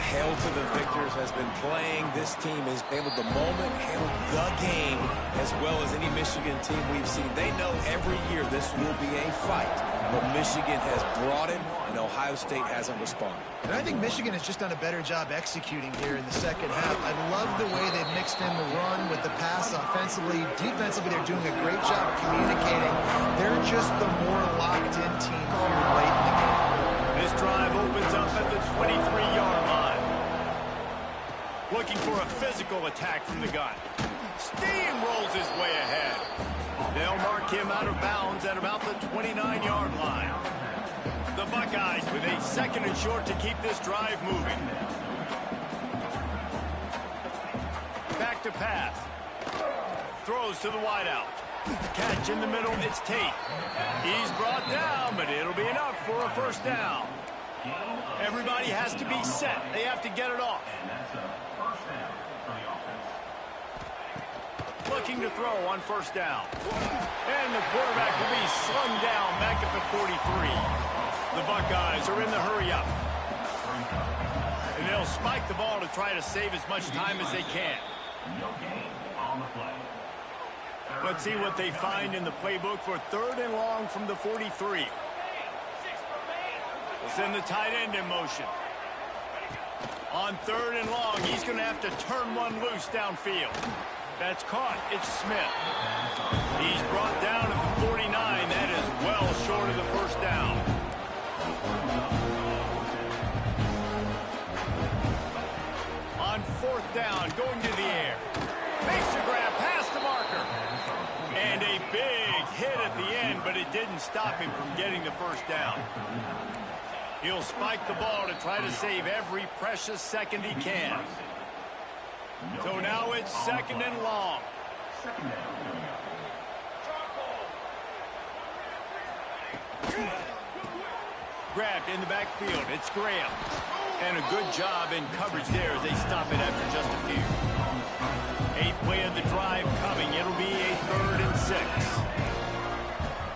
Hail to the victors has been playing. This team has handled the moment, handled the game as well as any Michigan team we've seen. They know every year this will be a fight, but Michigan has brought it, and Ohio State hasn't responded. And I think Michigan has just done a better job executing here in the 2nd half. I love the way they've mixed in the run with the pass offensively. Defensively, they're doing a great job communicating. They're just the more locked-in team here late in the game. This drive opens up at the 23-yard line. Looking for a physical attack from the gun. Steamrolls his way ahead. They'll mark him out of bounds at about the 29-yard line. The Buckeyes with a 2nd and short to keep this drive moving. Back to pass. Throws to the wideout. Catch in the middle, it's Tate. He's brought down, but it'll be enough for a first down. Everybody has to be set. They have to get it off. Looking to throw on first down. And the quarterback will be slung down back at the 43. The Buckeyes are in the hurry up. And they'll spike the ball to try to save as much time as they can. Let's see what they find in the playbook for 3rd and long from the 43. We'll send the tight end in motion. On 3rd and long, he's going to have to turn one loose downfield. That's caught. It's Smith. He's brought down at the 49. That is well short of the first down. On 4th down, going to the air. Makes the grab past the marker. And a big hit at the end, but it didn't stop him from getting the first down. He'll spike the ball to try to save every precious second he can. So now it's 2nd and long. Grabbed in the backfield. It's Graham. And a good job in coverage there as they stop it after just a few. 8th play of the drive coming. It'll be a 3rd and 6.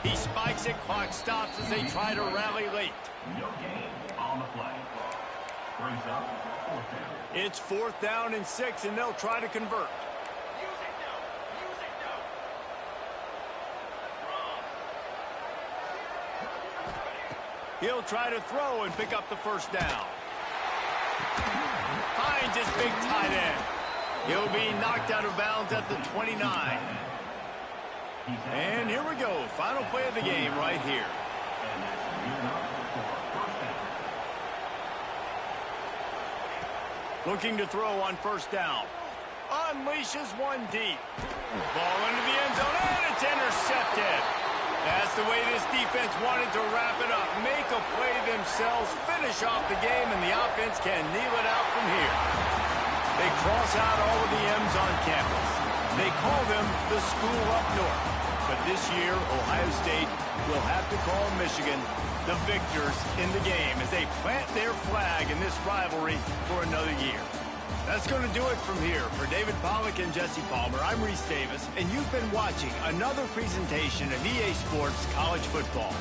He spikes it. Clock stops as they try to rally late. No gain on the play. Brings up 4th down. It's 4th down and 6, and they'll try to convert. He'll try to throw and pick up the first down. Finds his big tight end. He'll be knocked out of bounds at the 29. And here we go. Final play of the game right here. Looking to throw on first down. Unleashes one deep. Ball into the end zone, and it's intercepted. That's the way this defense wanted to wrap it up. Make a play themselves, finish off the game, and the offense can kneel it out from here. They cross out all of the M's on campus. They call them the school up north. But this year, Ohio State will have to call Michigan the victors in the game as they plant their flag in this rivalry for another year. That's going to do it from here. For David Pollack and Jesse Palmer, I'm Reese Davis, and you've been watching another presentation of EA Sports College Football.